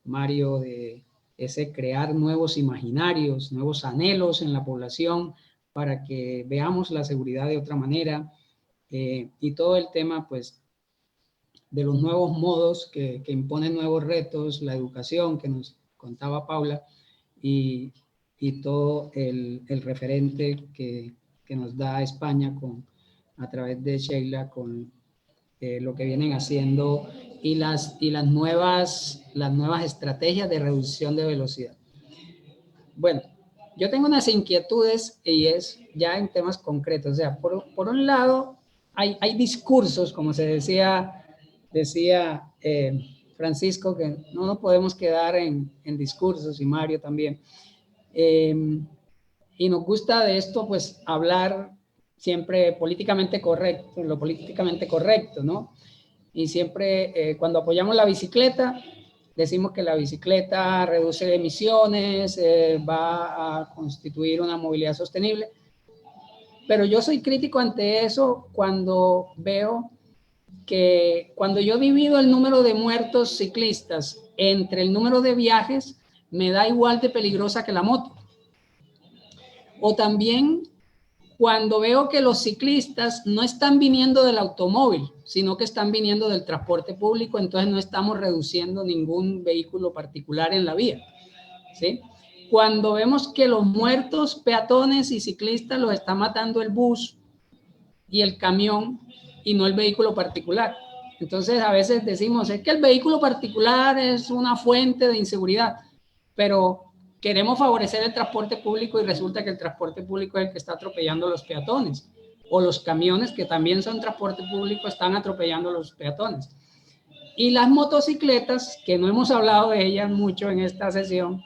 Mario de ese crear nuevos imaginarios, nuevos anhelos en la población para que veamos la seguridad de otra manera, y todo el tema pues de los nuevos modos que imponen nuevos retos, la educación que nos contaba Paula, y y todo el referente que nos da España a través de Sheila con lo que vienen haciendo y las nuevas estrategias de reducción de velocidad. Bueno, yo tengo unas inquietudes y es ya en temas concretos. O sea, por un lado, hay discursos, como se decía Francisco, que no nos podemos quedar en discursos, y Mario también. Y nos gusta de esto, pues, hablar siempre políticamente correcto, lo políticamente correcto, ¿no? Y siempre cuando apoyamos la bicicleta, decimos que la bicicleta reduce emisiones, va a constituir una movilidad sostenible. Pero yo soy crítico ante eso cuando veo que cuando yo divido el número de muertos ciclistas entre el número de viajes, me da igual de peligrosa que la moto. O también cuando veo que los ciclistas no están viniendo del automóvil, sino que están viniendo del transporte público, entonces no estamos reduciendo ningún vehículo particular en la vía, ¿sí? Cuando vemos que los muertos peatones y ciclistas los está matando el bus y el camión y no el vehículo particular. Entonces a veces decimos, es que el vehículo particular es una fuente de inseguridad, pero queremos favorecer el transporte público y resulta que el transporte público es el que está atropellando a los peatones, o los camiones, que también son transporte público, están atropellando a los peatones. Y las motocicletas, que no hemos hablado de ellas mucho en esta sesión,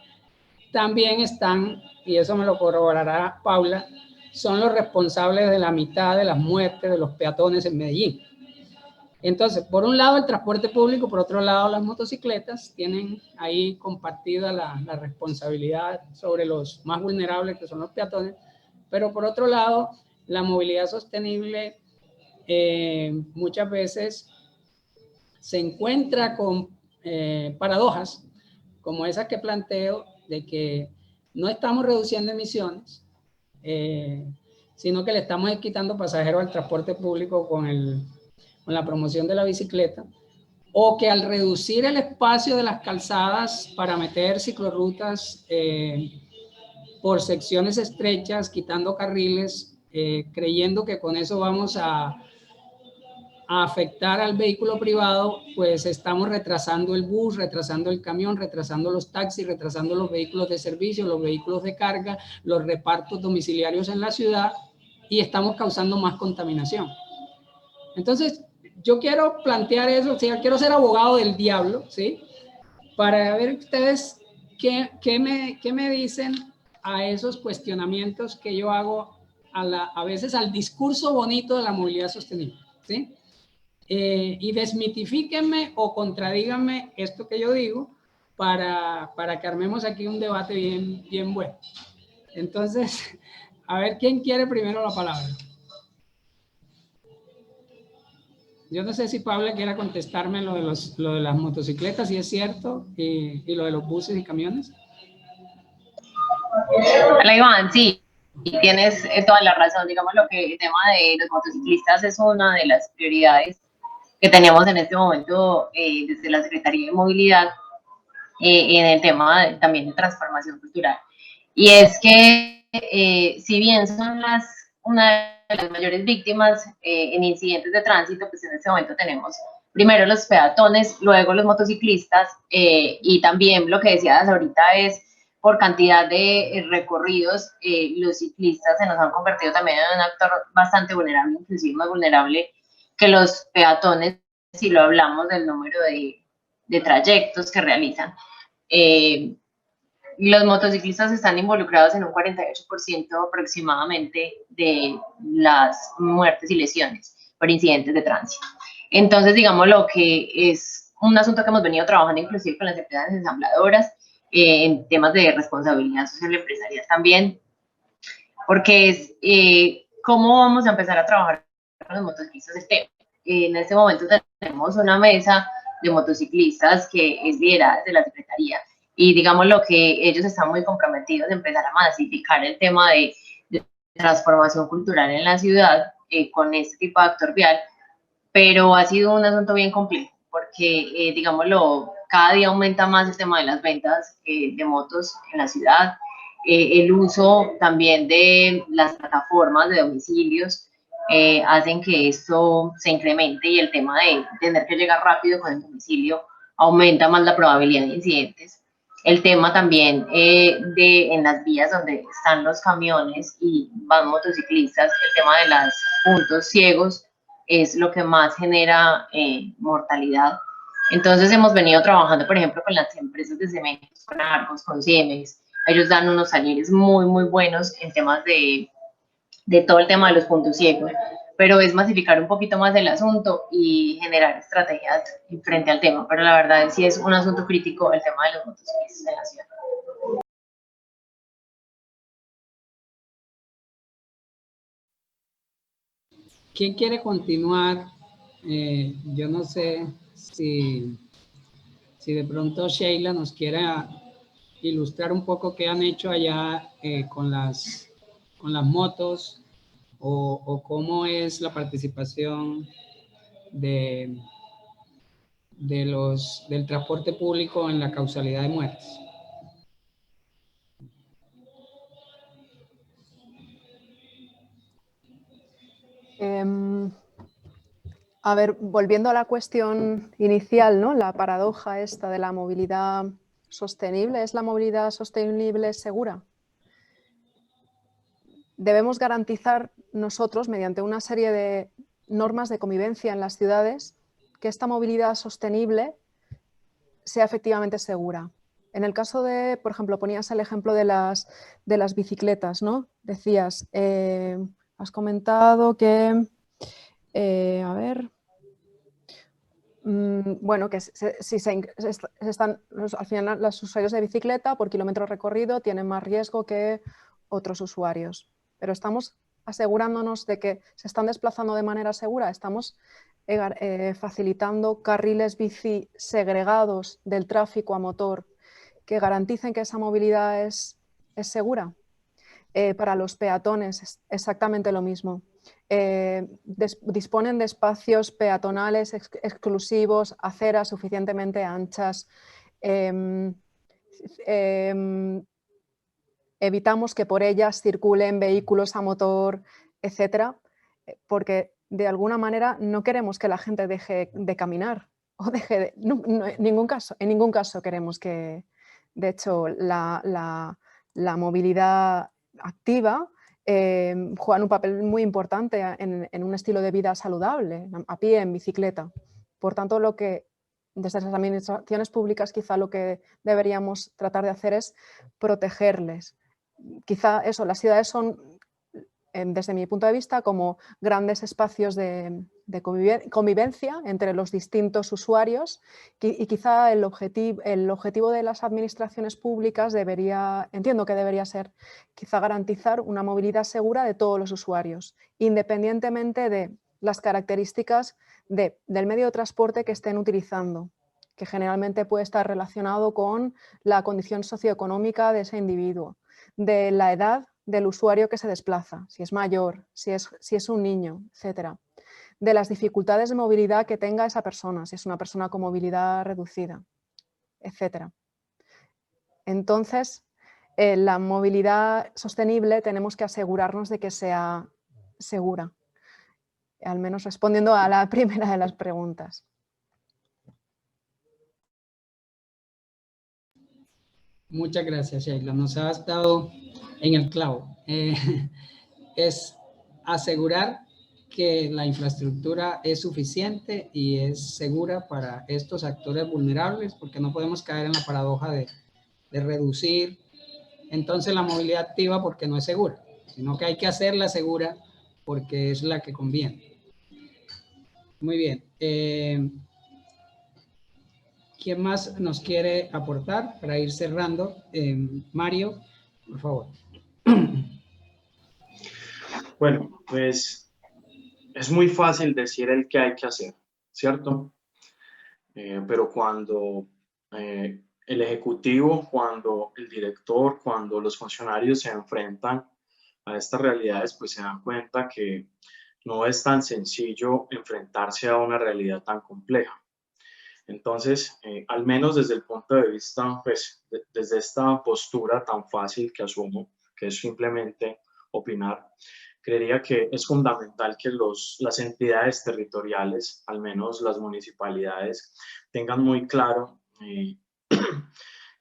también están, y eso me lo corroborará Paula, son los responsables de la mitad de las muertes de los peatones en Medellín. Entonces, por un lado el transporte público, por otro lado las motocicletas tienen ahí compartida la responsabilidad sobre los más vulnerables, que son los peatones, pero por otro lado la movilidad sostenible muchas veces se encuentra con paradojas como esas que planteo, de que no estamos reduciendo emisiones, sino que le estamos quitando pasajeros al transporte público con la promoción de la bicicleta, o que al reducir el espacio de las calzadas para meter ciclorrutas por secciones estrechas, quitando carriles, creyendo que con eso vamos a afectar al vehículo privado, pues estamos retrasando el bus, retrasando el camión, retrasando los taxis, retrasando los vehículos de servicio, los vehículos de carga, los repartos domiciliarios en la ciudad, y estamos causando más contaminación. Entonces, yo quiero plantear eso, ¿sí? Quiero ser abogado del diablo, ¿sí? Para ver ustedes qué me dicen a esos cuestionamientos que yo hago a veces al discurso bonito de la movilidad sostenible, ¿sí? Y desmitifíquenme o contradíganme esto que yo digo para que armemos aquí un debate bien bueno. Entonces, a ver, ¿quién quiere primero la palabra? Yo no sé si Paula quiera contestarme lo de las motocicletas, si es cierto, y lo de los buses y camiones. Hola Iván, sí, tienes toda la razón. Digamos lo que el tema de los motociclistas es una de las prioridades que tenemos en este momento desde la Secretaría de Movilidad en el tema también de transformación cultural. Y es que si bien son una de las mayores víctimas en incidentes de tránsito, pues en este momento tenemos primero los peatones, luego los motociclistas y también lo que decías ahorita es por cantidad de recorridos, los ciclistas se nos han convertido también en un actor bastante vulnerable, inclusive más vulnerable que los peatones, si lo hablamos del número de trayectos que realizan. Los motociclistas están involucrados en un 48% aproximadamente de las muertes y lesiones por incidentes de tránsito. Entonces, digamos, lo que es un asunto que hemos venido trabajando inclusive con las empresas ensambladoras, en temas de responsabilidad social empresarial también, porque es cómo vamos a empezar a trabajar con los motociclistas. En este momento tenemos una mesa de motociclistas que es liderada desde la Secretaría, y digamos lo que ellos están muy comprometidos de empezar a masificar el tema de transformación cultural en la ciudad con este tipo de actor vial, pero ha sido un asunto bien complejo porque, digámoslo, cada día aumenta más el tema de las ventas de motos en la ciudad. el uso también de las plataformas de domicilios hacen que esto se incremente, y el tema de tener que llegar rápido con el domicilio aumenta más la probabilidad de incidentes. El tema también en las vías donde están los camiones y van motociclistas, el tema de los puntos ciegos es lo que más genera mortalidad. Entonces hemos venido trabajando, por ejemplo, con las empresas de cementos, con Argos, con Siemens. Ellos dan unos talleres muy, muy buenos en temas de todo el tema de los puntos ciegos, pero es masificar un poquito más el asunto y generar estrategias frente al tema. Pero la verdad es sí es un asunto crítico el tema de los motociclistas en la ciudad. ¿Quién quiere continuar? Yo no sé si de pronto Sheila nos quiera ilustrar un poco qué han hecho allá con las motos, o cómo es la participación del transporte público en la causalidad de muertes. A ver, volviendo a la cuestión inicial, ¿no? La paradoja esta de la movilidad sostenible, ¿es la movilidad sostenible segura? Debemos garantizar nosotros, mediante una serie de normas de convivencia en las ciudades, que esta movilidad sostenible sea efectivamente segura. En el caso de, por ejemplo, ponías el ejemplo de las bicicletas, ¿no? Decías, has comentado que, a ver, bueno, que si al final los usuarios de bicicleta por kilómetro recorrido tienen más riesgo que otros usuarios, pero estamos asegurándonos de que se están desplazando de manera segura, estamos facilitando carriles bici segregados del tráfico a motor que garanticen que esa movilidad es segura. Para los peatones es exactamente lo mismo. Disponen de espacios peatonales exclusivos, aceras suficientemente anchas. Evitamos que por ellas circulen vehículos a motor, etcétera, porque de alguna manera no queremos que la gente deje de caminar o deje de, en ningún caso queremos que, de hecho, la movilidad activa juegan un papel muy importante en un estilo de vida saludable, a pie, en bicicleta. Por tanto, lo que desde las administraciones públicas quizá lo que deberíamos tratar de hacer es protegerles. Quizá eso, las ciudades son, desde mi punto de vista, como grandes espacios de convivencia entre los distintos usuarios, y quizá el objetivo de las administraciones públicas entiendo que debería ser quizá garantizar una movilidad segura de todos los usuarios, independientemente de las características del medio de transporte que estén utilizando, que generalmente puede estar relacionado con la condición socioeconómica de ese individuo, de la edad del usuario que se desplaza, si es mayor, si es un niño, etcétera, de las dificultades de movilidad que tenga esa persona, si es una persona con movilidad reducida, etcétera. Entonces, la movilidad sostenible tenemos que asegurarnos de que sea segura, al menos respondiendo a la primera de las preguntas. Muchas gracias, Sheila. Nos has dado en el clavo. Es asegurar que la infraestructura es suficiente y es segura para estos actores vulnerables, porque no podemos caer en la paradoja de reducir entonces la movilidad activa porque no es segura, sino que hay que hacerla segura porque es la que conviene. Muy bien. ¿Quién más nos quiere aportar para ir cerrando? Mario, por favor. Bueno, pues es muy fácil decir el que hay que hacer, ¿cierto? Pero cuando el ejecutivo, cuando el director, cuando los funcionarios se enfrentan a estas realidades, pues se dan cuenta que no es tan sencillo enfrentarse a una realidad tan compleja. Entonces, al menos desde el punto de vista, pues, desde esta postura tan fácil que asumo, que es simplemente opinar, creería que es fundamental que las entidades territoriales, al menos las municipalidades, tengan muy claro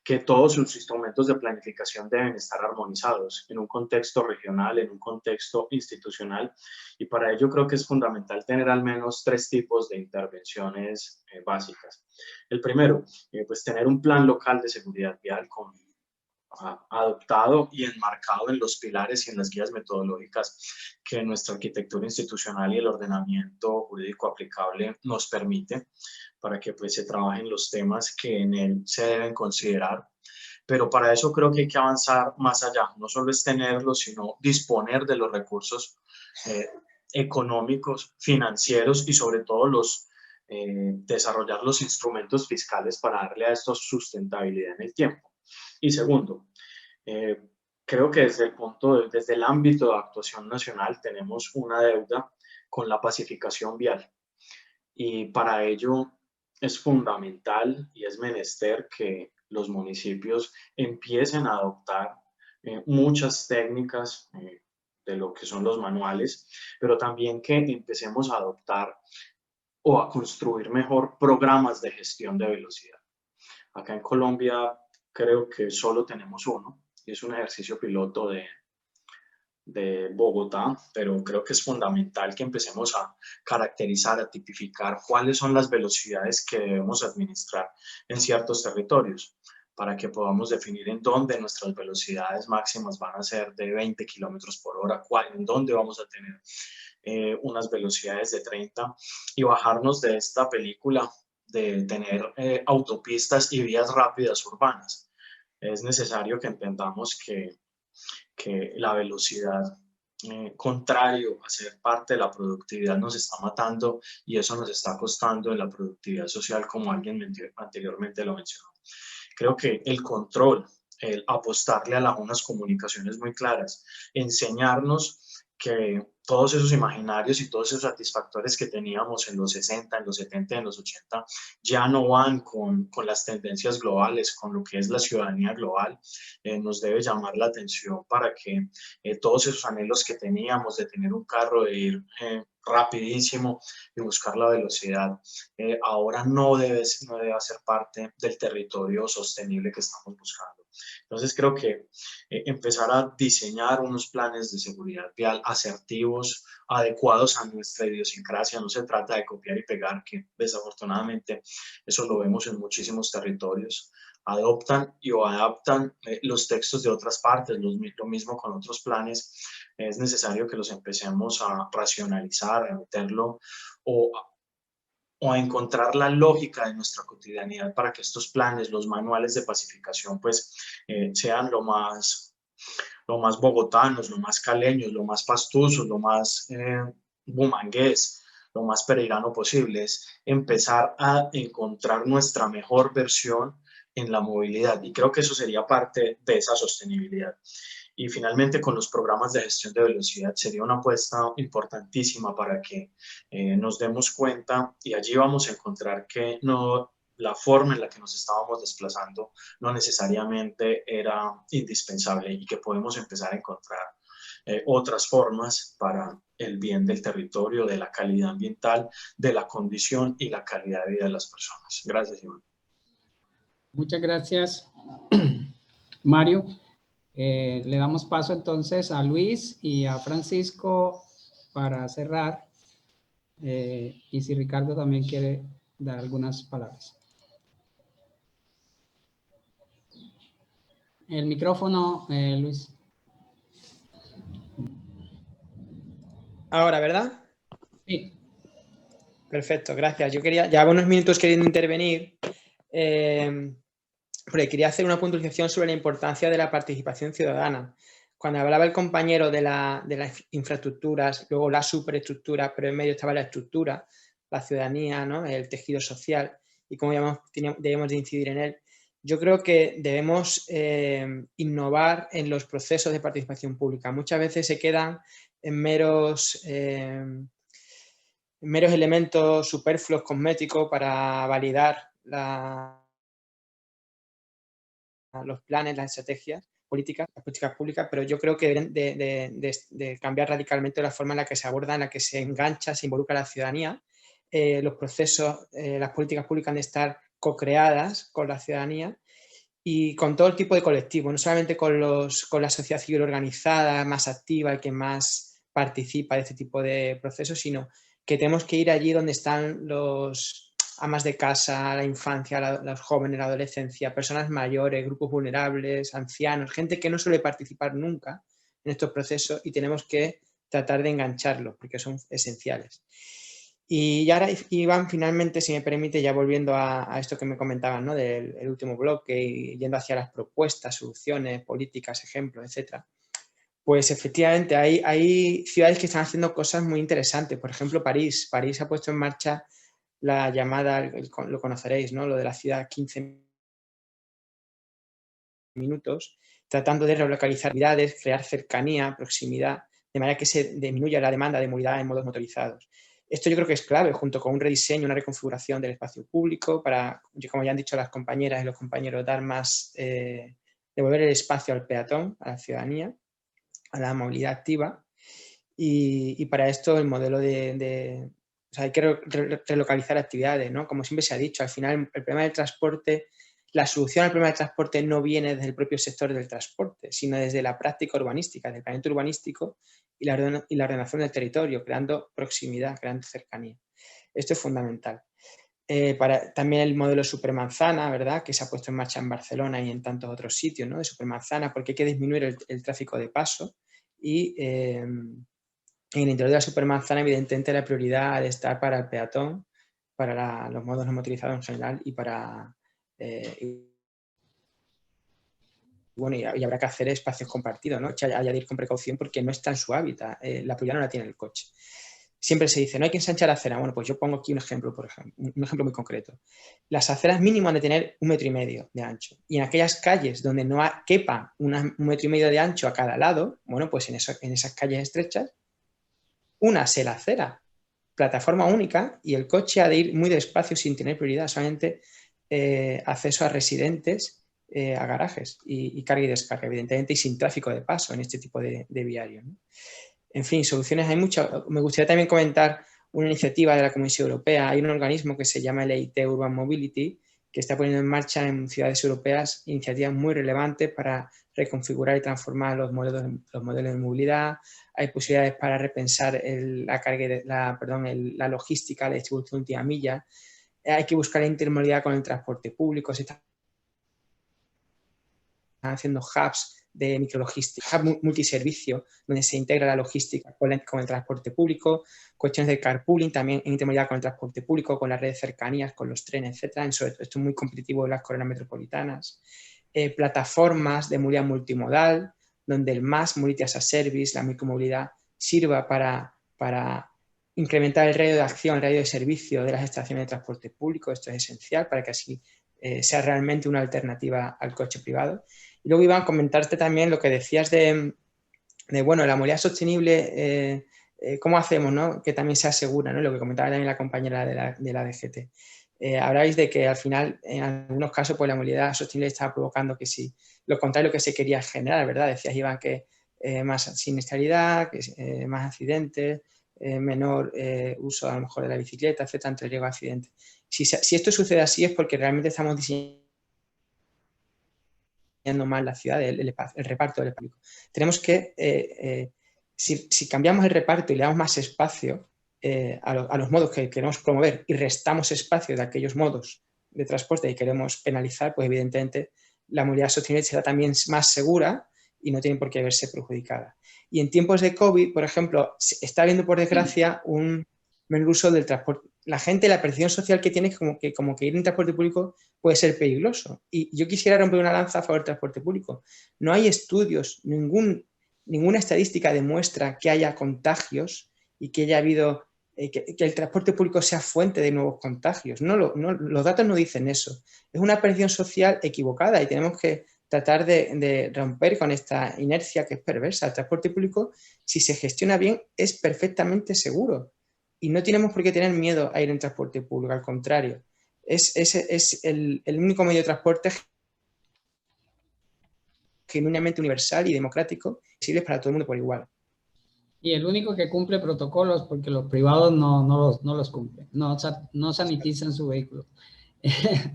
que todos sus instrumentos de planificación deben estar armonizados en un contexto regional, en un contexto institucional, y para ello creo que es fundamental tener al menos 3 tipos de intervenciones básicas. El primero, pues tener un plan local de seguridad vial adoptado y enmarcado en los pilares y en las guías metodológicas que nuestra arquitectura institucional y el ordenamiento jurídico aplicable nos permite, para que pues se trabajen los temas que en él se deben considerar. Pero para eso creo que hay que avanzar más allá, no solo es tenerlo, sino disponer de los recursos económicos, financieros y sobre todo desarrollar los instrumentos fiscales para darle a esto sustentabilidad en el tiempo. Y segundo, creo que desde el ámbito de actuación nacional tenemos una deuda con la pacificación vial, y para ello es fundamental y es menester que los municipios empiecen a adoptar muchas técnicas de lo que son los manuales, pero también que empecemos a adoptar o a construir mejor programas de gestión de velocidad. Acá en Colombia creo que solo tenemos uno, y es un ejercicio piloto de Bogotá, pero creo que es fundamental que empecemos a caracterizar, a tipificar cuáles son las velocidades que debemos administrar en ciertos territorios, para que podamos definir en dónde nuestras velocidades máximas van a ser de 20 kilómetros por hora, en dónde vamos a tener unas velocidades de 30, y bajarnos de esta película de tener autopistas y vías rápidas urbanas. Es necesario que entendamos que la velocidad, contrario a ser parte de la productividad, nos está matando, y eso nos está costando en la productividad social, como alguien anteriormente lo mencionó. Creo que el control, el apostarle a unas comunicaciones muy claras, enseñarnos que todos esos imaginarios y todos esos satisfactores que teníamos en los 60, en los 70, en los 80, ya no van con las tendencias globales, con lo que es la ciudadanía global. Nos debe llamar la atención para que todos esos anhelos que teníamos de tener un carro, de ir rapidísimo y buscar la velocidad, ahora no debe ser parte del territorio sostenible que estamos buscando. Entonces creo que empezar a diseñar unos planes de seguridad vial asertivos, adecuados a nuestra idiosincrasia, no se trata de copiar y pegar, que desafortunadamente eso lo vemos en muchísimos territorios. Adoptan o adaptan los textos de otras partes, lo mismo con otros planes. Es necesario que los empecemos a racionalizar, a meterlo o a encontrar la lógica de nuestra cotidianidad, para que estos planes, los manuales de pacificación, pues sean lo más bogotanos, lo más caleños, lo más pastusos, lo más bumangués, lo más pereirano posible. Es empezar a encontrar nuestra mejor versión en la movilidad, y creo que eso sería parte de esa sostenibilidad. Y finalmente, con los programas de gestión de velocidad, sería una apuesta importantísima para que nos demos cuenta, y allí vamos a encontrar que la forma en la que nos estábamos desplazando no necesariamente era indispensable, y que podemos empezar a encontrar otras formas para el bien del territorio, de la calidad ambiental, de la condición y la calidad de vida de las personas. Gracias, Iván. Muchas gracias, Mario. Le damos paso entonces a Luis y a Francisco para cerrar, y si Ricardo también quiere dar algunas palabras. El micrófono, Luis. Ahora, ¿verdad? Sí. Perfecto, gracias. Yo llevaba unos minutos queriendo intervenir, porque quería hacer una puntualización sobre la importancia de la participación ciudadana. Cuando hablaba el compañero de las infraestructuras, luego la superestructura, pero en medio estaba la estructura, la ciudadanía, ¿no? El tejido social, y cómo debemos de incidir en él. Yo creo que debemos innovar en los procesos de participación pública. Muchas veces se quedan en meros elementos superfluos, cosméticos, para validar los planes, las estrategias políticas, las políticas públicas, pero yo creo que deben de cambiar radicalmente la forma en la que se aborda, en la que se engancha, se involucra a la ciudadanía. Los procesos, las políticas públicas han de estar co-creadas con la ciudadanía y con todo el tipo de colectivos, no solamente con la sociedad civil organizada, más activa y que más participa de este tipo de procesos, sino que tenemos que ir allí donde están los amas de casa, la infancia, los jóvenes, la adolescencia, personas mayores, grupos vulnerables, ancianos, gente que no suele participar nunca en estos procesos y tenemos que tratar de engancharlos porque son esenciales. Y ahora, Iván, finalmente, si me permite, ya volviendo a esto que me comentaban, ¿no? Del último bloque y yendo hacia las propuestas, soluciones, políticas, ejemplos, etcétera. Pues efectivamente hay ciudades que están haciendo cosas muy interesantes. Por ejemplo, París. París ha puesto en marcha la llamada, lo conoceréis, ¿no? Lo de la ciudad 15 minutos, tratando de relocalizar actividades, crear cercanía, proximidad, de manera que se disminuya la demanda de movilidad en modos motorizados. Esto yo creo que es clave, junto con un rediseño, una reconfiguración del espacio público para, como ya han dicho las compañeras y los compañeros, dar más, devolver el espacio al peatón, a la ciudadanía, a la movilidad activa. Y para esto el modelo o sea, hay que relocalizar actividades, ¿no? Como siempre se ha dicho, al final el problema del transporte, la solución al problema del transporte no viene desde el propio sector del transporte, sino desde la práctica urbanística, desde el planeamiento urbanístico y la ordenación del territorio, creando proximidad, creando cercanía. Esto es fundamental. También el modelo supermanzana, ¿verdad? Que se ha puesto en marcha en Barcelona y en tantos otros sitios, ¿no? De supermanzana, porque hay que disminuir el tráfico de paso y en el interior de la supermanzana, evidentemente, la prioridad ha de estar para el peatón, para los modos no motorizados en general y para... bueno, y habrá que hacer espacios compartidos, ¿no? Haya de ir con precaución porque no está en su hábitat, la prioridad no la tiene el coche. Siempre se dice, no hay que ensanchar la acera. Bueno, pues yo pongo aquí un ejemplo, por ejemplo, un ejemplo muy concreto. Las aceras mínimo han de tener 1,5 metros de ancho. Y en aquellas calles donde no quepa 1,5 metros de ancho a cada lado, bueno, pues en esas calles estrechas, únase la acera, plataforma única, y el coche ha de ir muy despacio sin tener prioridad, solamente acceso a residentes, a garajes y carga y descarga, evidentemente, y sin tráfico de paso en este tipo de viario, ¿no? En fin, soluciones hay muchas. Me gustaría también comentar una iniciativa de la Comisión Europea. Hay un organismo que se llama el EIT Urban Mobility, que está poniendo en marcha en ciudades europeas iniciativas muy relevantes para reconfigurar y transformar los modelos de movilidad. Hay posibilidades para repensar la logística, la distribución de última milla. Hay que buscar la intermodalidad con el transporte público. Se están haciendo hubs de micrologística, hub multiservicio, donde se integra la logística con el transporte público, cuestiones de carpooling también en intermodalidad con el transporte público, con las redes cercanías, con los trenes, etcétera. Esto es muy competitivo en las coronas metropolitanas. Plataformas de movilidad multimodal, donde el Mass Mobility as a Service, la micromovilidad, sirva para incrementar el radio de acción, el radio de servicio de las estaciones de transporte público. Esto es esencial para que así sea realmente una alternativa al coche privado. Y luego, Iván, comentarte también lo que decías de bueno, la movilidad sostenible, ¿cómo hacemos, no? Que también se asegura, ¿no? Lo que comentaba también la compañera de la DGT. Habláis de que al final, en algunos casos, pues la movilidad sostenible está provocando que sí, lo contrario que se quería generar, ¿verdad? Decías, Iván, que más siniestralidad, que más accidentes, menor uso a lo mejor de la bicicleta, etcétera, entre riesgo de accidentes. Si esto sucede así es porque realmente estamos diseñando mal la ciudad, el reparto del espacio. Tenemos que, si cambiamos el reparto y le damos más espacio a los modos que queremos promover y restamos espacio de aquellos modos de transporte que queremos penalizar, pues evidentemente la movilidad sostenible será también más segura y no tiene por qué verse perjudicada. Y en tiempos de COVID, por ejemplo, está habiendo por desgracia un menor uso del transporte. La gente, la percepción social que tiene es como que ir en transporte público puede ser peligroso. Y yo quisiera romper una lanza a favor del transporte público. No hay estudios, ninguna estadística demuestra que haya contagios y que haya habido, que el transporte público sea fuente de nuevos contagios. Los datos no dicen eso. Es una percepción social equivocada y tenemos que tratar de romper con esta inercia que es perversa. El transporte público, si se gestiona bien, es perfectamente seguro. Y no tenemos por qué tener miedo a ir en transporte público, al contrario. es el único medio de transporte genuinamente universal y democrático, accesible para todo el mundo por igual. Y el único que cumple protocolos, porque los privados no los cumplen, no sanitizan su vehículo.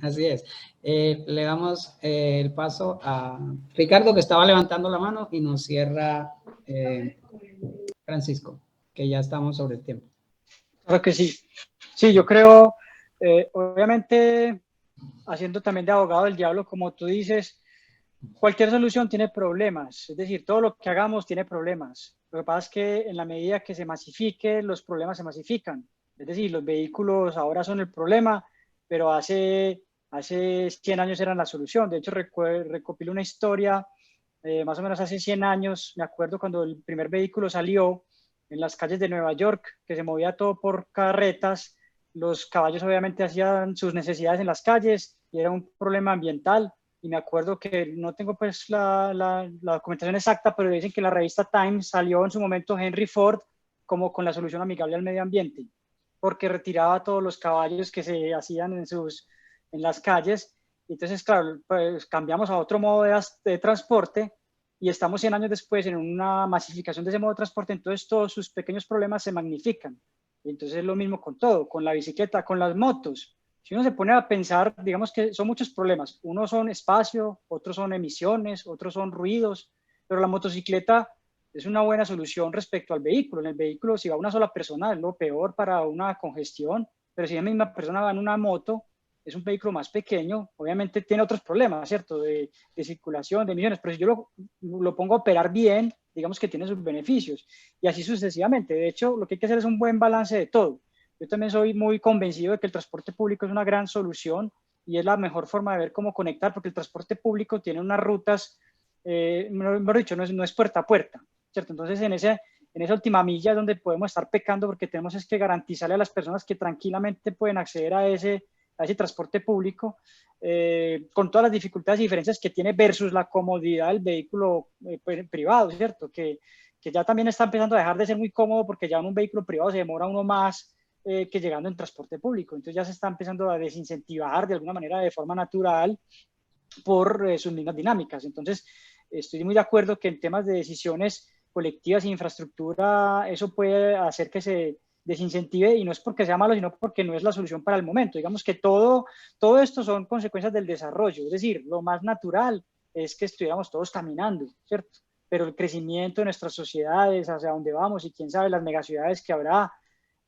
Así es. Le damos el paso a Ricardo, que estaba levantando la mano, y nos cierra Francisco, que ya estamos sobre el tiempo. Claro que sí. Sí, yo creo, obviamente, haciendo también de abogado del diablo, como tú dices, cualquier solución tiene problemas, es decir, todo lo que hagamos tiene problemas. Lo que pasa es que en la medida que se masifique, los problemas se masifican. Es decir, los vehículos ahora son el problema, pero hace 100 años eran la solución. De hecho, recopilo una historia, más o menos hace 100 años, me acuerdo cuando el primer vehículo salió en las calles de Nueva York, que se movía todo por carretas, los caballos obviamente hacían sus necesidades en las calles y era un problema ambiental. Y me acuerdo que no tengo pues la documentación exacta, pero dicen que la revista Time salió en su momento Henry Ford como con la solución amigable al medio ambiente, porque retiraba todos los caballos que se hacían en las calles. Entonces, claro, pues cambiamos a otro modo de transporte y estamos 100 años después en una masificación de ese modo de transporte, entonces todos sus pequeños problemas se magnifican. Entonces es lo mismo con todo, con la bicicleta, con las motos. Si uno se pone a pensar, digamos que son muchos problemas. Unos son espacio, otros son emisiones, otros son ruidos, pero la motocicleta es una buena solución respecto al vehículo. En el vehículo, si va una sola persona, es lo peor para una congestión, pero si la misma persona va en una moto, es un vehículo más pequeño, obviamente tiene otros problemas, ¿cierto? De circulación, de emisiones, pero si yo lo pongo a operar bien, digamos que tiene sus beneficios, y así sucesivamente. De hecho, lo que hay que hacer es un buen balance de todo. Yo también soy muy convencido de que el transporte público es una gran solución y es la mejor forma de ver cómo conectar, porque el transporte público tiene unas rutas, mejor dicho, no es puerta a puerta, ¿cierto? Entonces, en esa última milla es donde podemos estar pecando, porque tenemos es que garantizarle a las personas que tranquilamente pueden acceder a ese transporte público, con todas las dificultades y diferencias que tiene versus la comodidad del vehículo privado, ¿cierto? Que ya también está empezando a dejar de ser muy cómodo, porque ya en un vehículo privado se demora uno más que llegando en transporte público. Entonces ya se está empezando a desincentivar de alguna manera de forma natural por sus mismas dinámicas. Entonces estoy muy de acuerdo que en temas de decisiones colectivas e infraestructura eso puede hacer que se desincentive, y no es porque sea malo, sino porque no es la solución para el momento. Digamos que todo esto son consecuencias del desarrollo, es decir, lo más natural es que estuviéramos todos caminando, ¿cierto? Pero el crecimiento de nuestras sociedades, hacia dónde vamos, y quién sabe las megaciudades que habrá,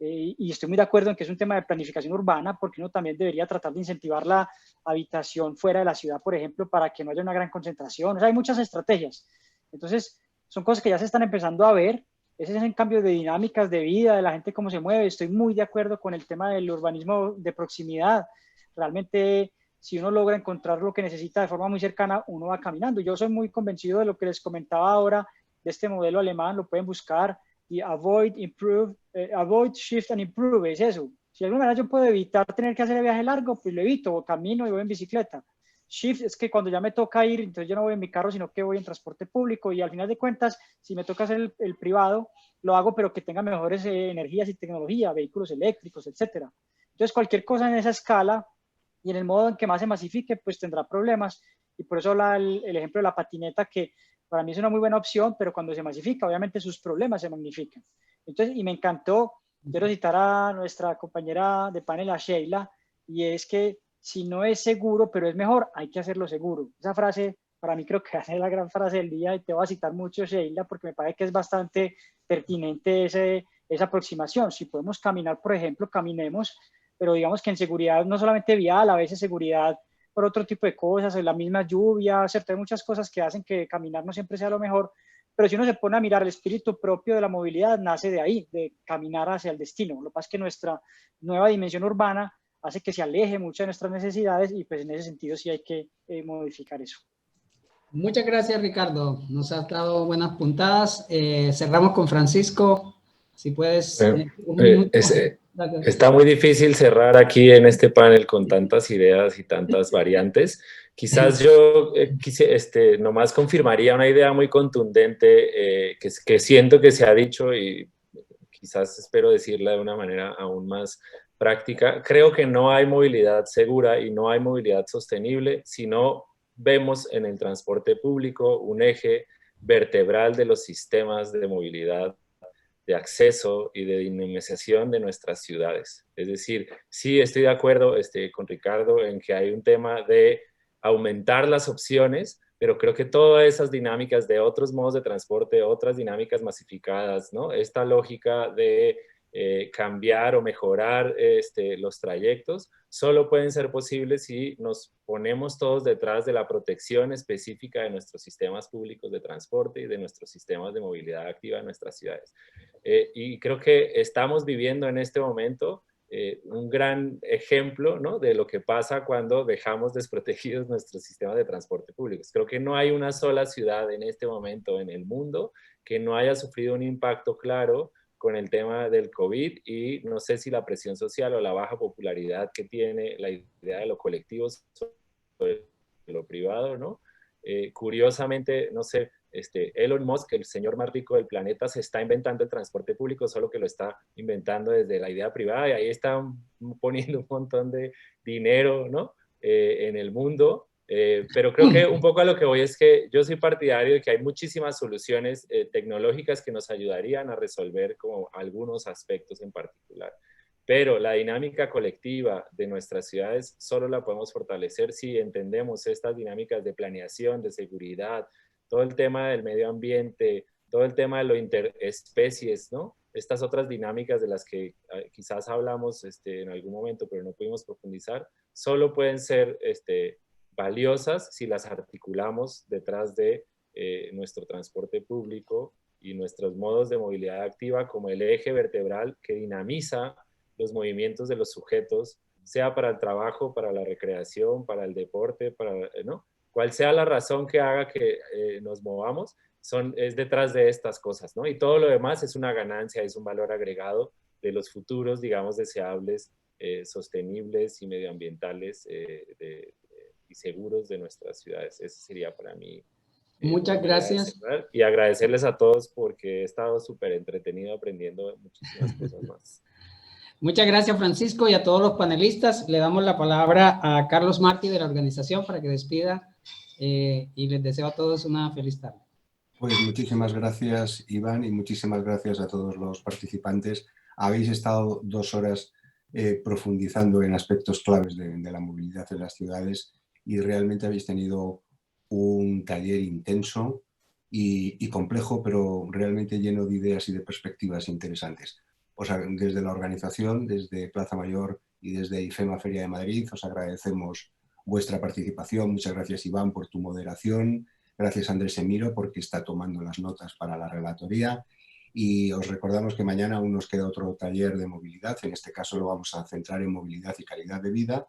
y estoy muy de acuerdo en que es un tema de planificación urbana, porque uno también debería tratar de incentivar la habitación fuera de la ciudad, por ejemplo, para que no haya una gran concentración. O sea, hay muchas estrategias. Entonces, son cosas que ya se están empezando a ver. Ese es el cambio de dinámicas de vida, de la gente cómo se mueve. Estoy muy de acuerdo con el tema del urbanismo de proximidad. Realmente, si uno logra encontrar lo que necesita de forma muy cercana, uno va caminando. Yo soy muy convencido de lo que les comentaba ahora, de este modelo alemán, lo pueden buscar, y avoid, shift and improve, es eso. Si de alguna manera yo puedo evitar tener que hacer el viaje largo, pues lo evito, o camino y voy en bicicleta. Shift es que cuando ya me toca ir, entonces yo no voy en mi carro, sino que voy en transporte público, y al final de cuentas, si me toca hacer el privado, lo hago, pero que tenga mejores energías y tecnología, vehículos eléctricos, etcétera. Entonces, cualquier cosa en esa escala y en el modo en que más se masifique, pues tendrá problemas, y por eso el ejemplo de la patineta, que para mí es una muy buena opción, pero cuando se masifica, obviamente sus problemas se magnifican. Entonces, y me encantó, quiero citar a nuestra compañera de panel, a Sheila, y es que si no es seguro, pero es mejor, hay que hacerlo seguro. Esa frase, para mí creo que es la gran frase del día, y te voy a citar mucho, Sheila, porque me parece que es bastante pertinente esa aproximación. Si podemos caminar, por ejemplo, caminemos, pero digamos que en seguridad, no solamente vial, a veces seguridad por otro tipo de cosas, en la misma lluvia, ¿cierto? Hay muchas cosas que hacen que caminar no siempre sea lo mejor, pero si uno se pone a mirar, el espíritu propio de la movilidad nace de ahí, de caminar hacia el destino. Lo que pasa es que nuestra nueva dimensión urbana hace que se aleje mucho de nuestras necesidades, y pues en ese sentido sí hay que modificar eso. Muchas gracias, Ricardo. Nos has dado buenas puntadas. Cerramos con Francisco. Si puedes... un minuto. Está muy difícil cerrar aquí en este panel con tantas ideas y tantas variantes. Quizás yo nomás confirmaría una idea muy contundente que siento que se ha dicho, y quizás espero decirla de una manera aún más práctica. Creo que no hay movilidad segura y no hay movilidad sostenible si no vemos en el transporte público un eje vertebral de los sistemas de movilidad, de acceso y de dinamización de nuestras ciudades. Es decir, sí estoy de acuerdo con Ricardo en que hay un tema de aumentar las opciones, pero creo que todas esas dinámicas de otros modos de transporte, otras dinámicas masificadas, ¿no? Esta lógica de cambiar o mejorar los trayectos, solo pueden ser posibles si nos ponemos todos detrás de la protección específica de nuestros sistemas públicos de transporte y de nuestros sistemas de movilidad activa en nuestras ciudades. Y creo que estamos viviendo en este momento un gran ejemplo, ¿no?, de lo que pasa cuando dejamos desprotegidos nuestros sistemas de transporte públicos. Creo que no hay una sola ciudad en este momento en el mundo que no haya sufrido un impacto claro con el tema del COVID, y no sé si la presión social o la baja popularidad que tiene la idea de lo colectivo sobre lo privado, ¿no? Curiosamente, no sé, Elon Musk, el señor más rico del planeta, se está inventando el transporte público, solo que lo está inventando desde la idea privada, y ahí están poniendo un montón de dinero, ¿no?, en el mundo. Pero creo que un poco a lo que voy es que yo soy partidario de que hay muchísimas soluciones tecnológicas que nos ayudarían a resolver como algunos aspectos en particular. Pero la dinámica colectiva de nuestras ciudades solo la podemos fortalecer si entendemos estas dinámicas de planeación, de seguridad, todo el tema del medio ambiente, todo el tema de lo interespecies, ¿no? Estas otras dinámicas de las que quizás hablamos en algún momento, pero no pudimos profundizar, solo pueden ser valiosas si las articulamos detrás de nuestro transporte público y nuestros modos de movilidad activa como el eje vertebral que dinamiza los movimientos de los sujetos, sea para el trabajo, para la recreación, para el deporte, ¿no? Cual sea la razón que haga que nos movamos, es detrás de estas cosas, ¿no? Y todo lo demás es una ganancia, es un valor agregado de los futuros, digamos, deseables, sostenibles y medioambientales y seguros de nuestras ciudades. Ese sería para mí. Muchas gracias. Y agradecerles a todos porque he estado súper entretenido aprendiendo muchísimas cosas más. Muchas gracias, Francisco, y a todos los panelistas. Le damos la palabra a Carlos Martí de la organización para que despida y les deseo a todos una feliz tarde. Pues muchísimas gracias, Iván, y muchísimas gracias a todos los participantes. Habéis estado 2 horas profundizando en aspectos claves de la movilidad en las ciudades y realmente habéis tenido un taller intenso y complejo, pero realmente lleno de ideas y de perspectivas interesantes. Desde la organización, desde Plaza Mayor y desde IFEMA Feria de Madrid, os agradecemos vuestra participación. Muchas gracias, Iván, por tu moderación. Gracias, Andrés Emiro, porque está tomando las notas para la relatoría. Y os recordamos que mañana aún nos queda otro taller de movilidad. En este caso lo vamos a centrar en movilidad y calidad de vida.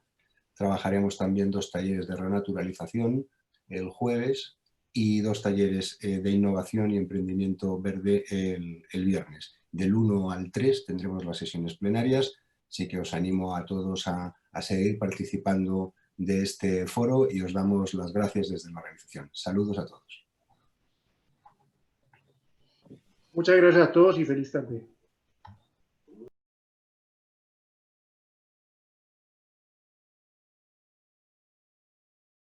Trabajaremos también 2 talleres de renaturalización el jueves y 2 talleres de innovación y emprendimiento verde el viernes. Del 1 al 3 tendremos las sesiones plenarias, así que os animo a todos a seguir participando de este foro y os damos las gracias desde la organización. Saludos a todos. Muchas gracias a todos y feliz tarde.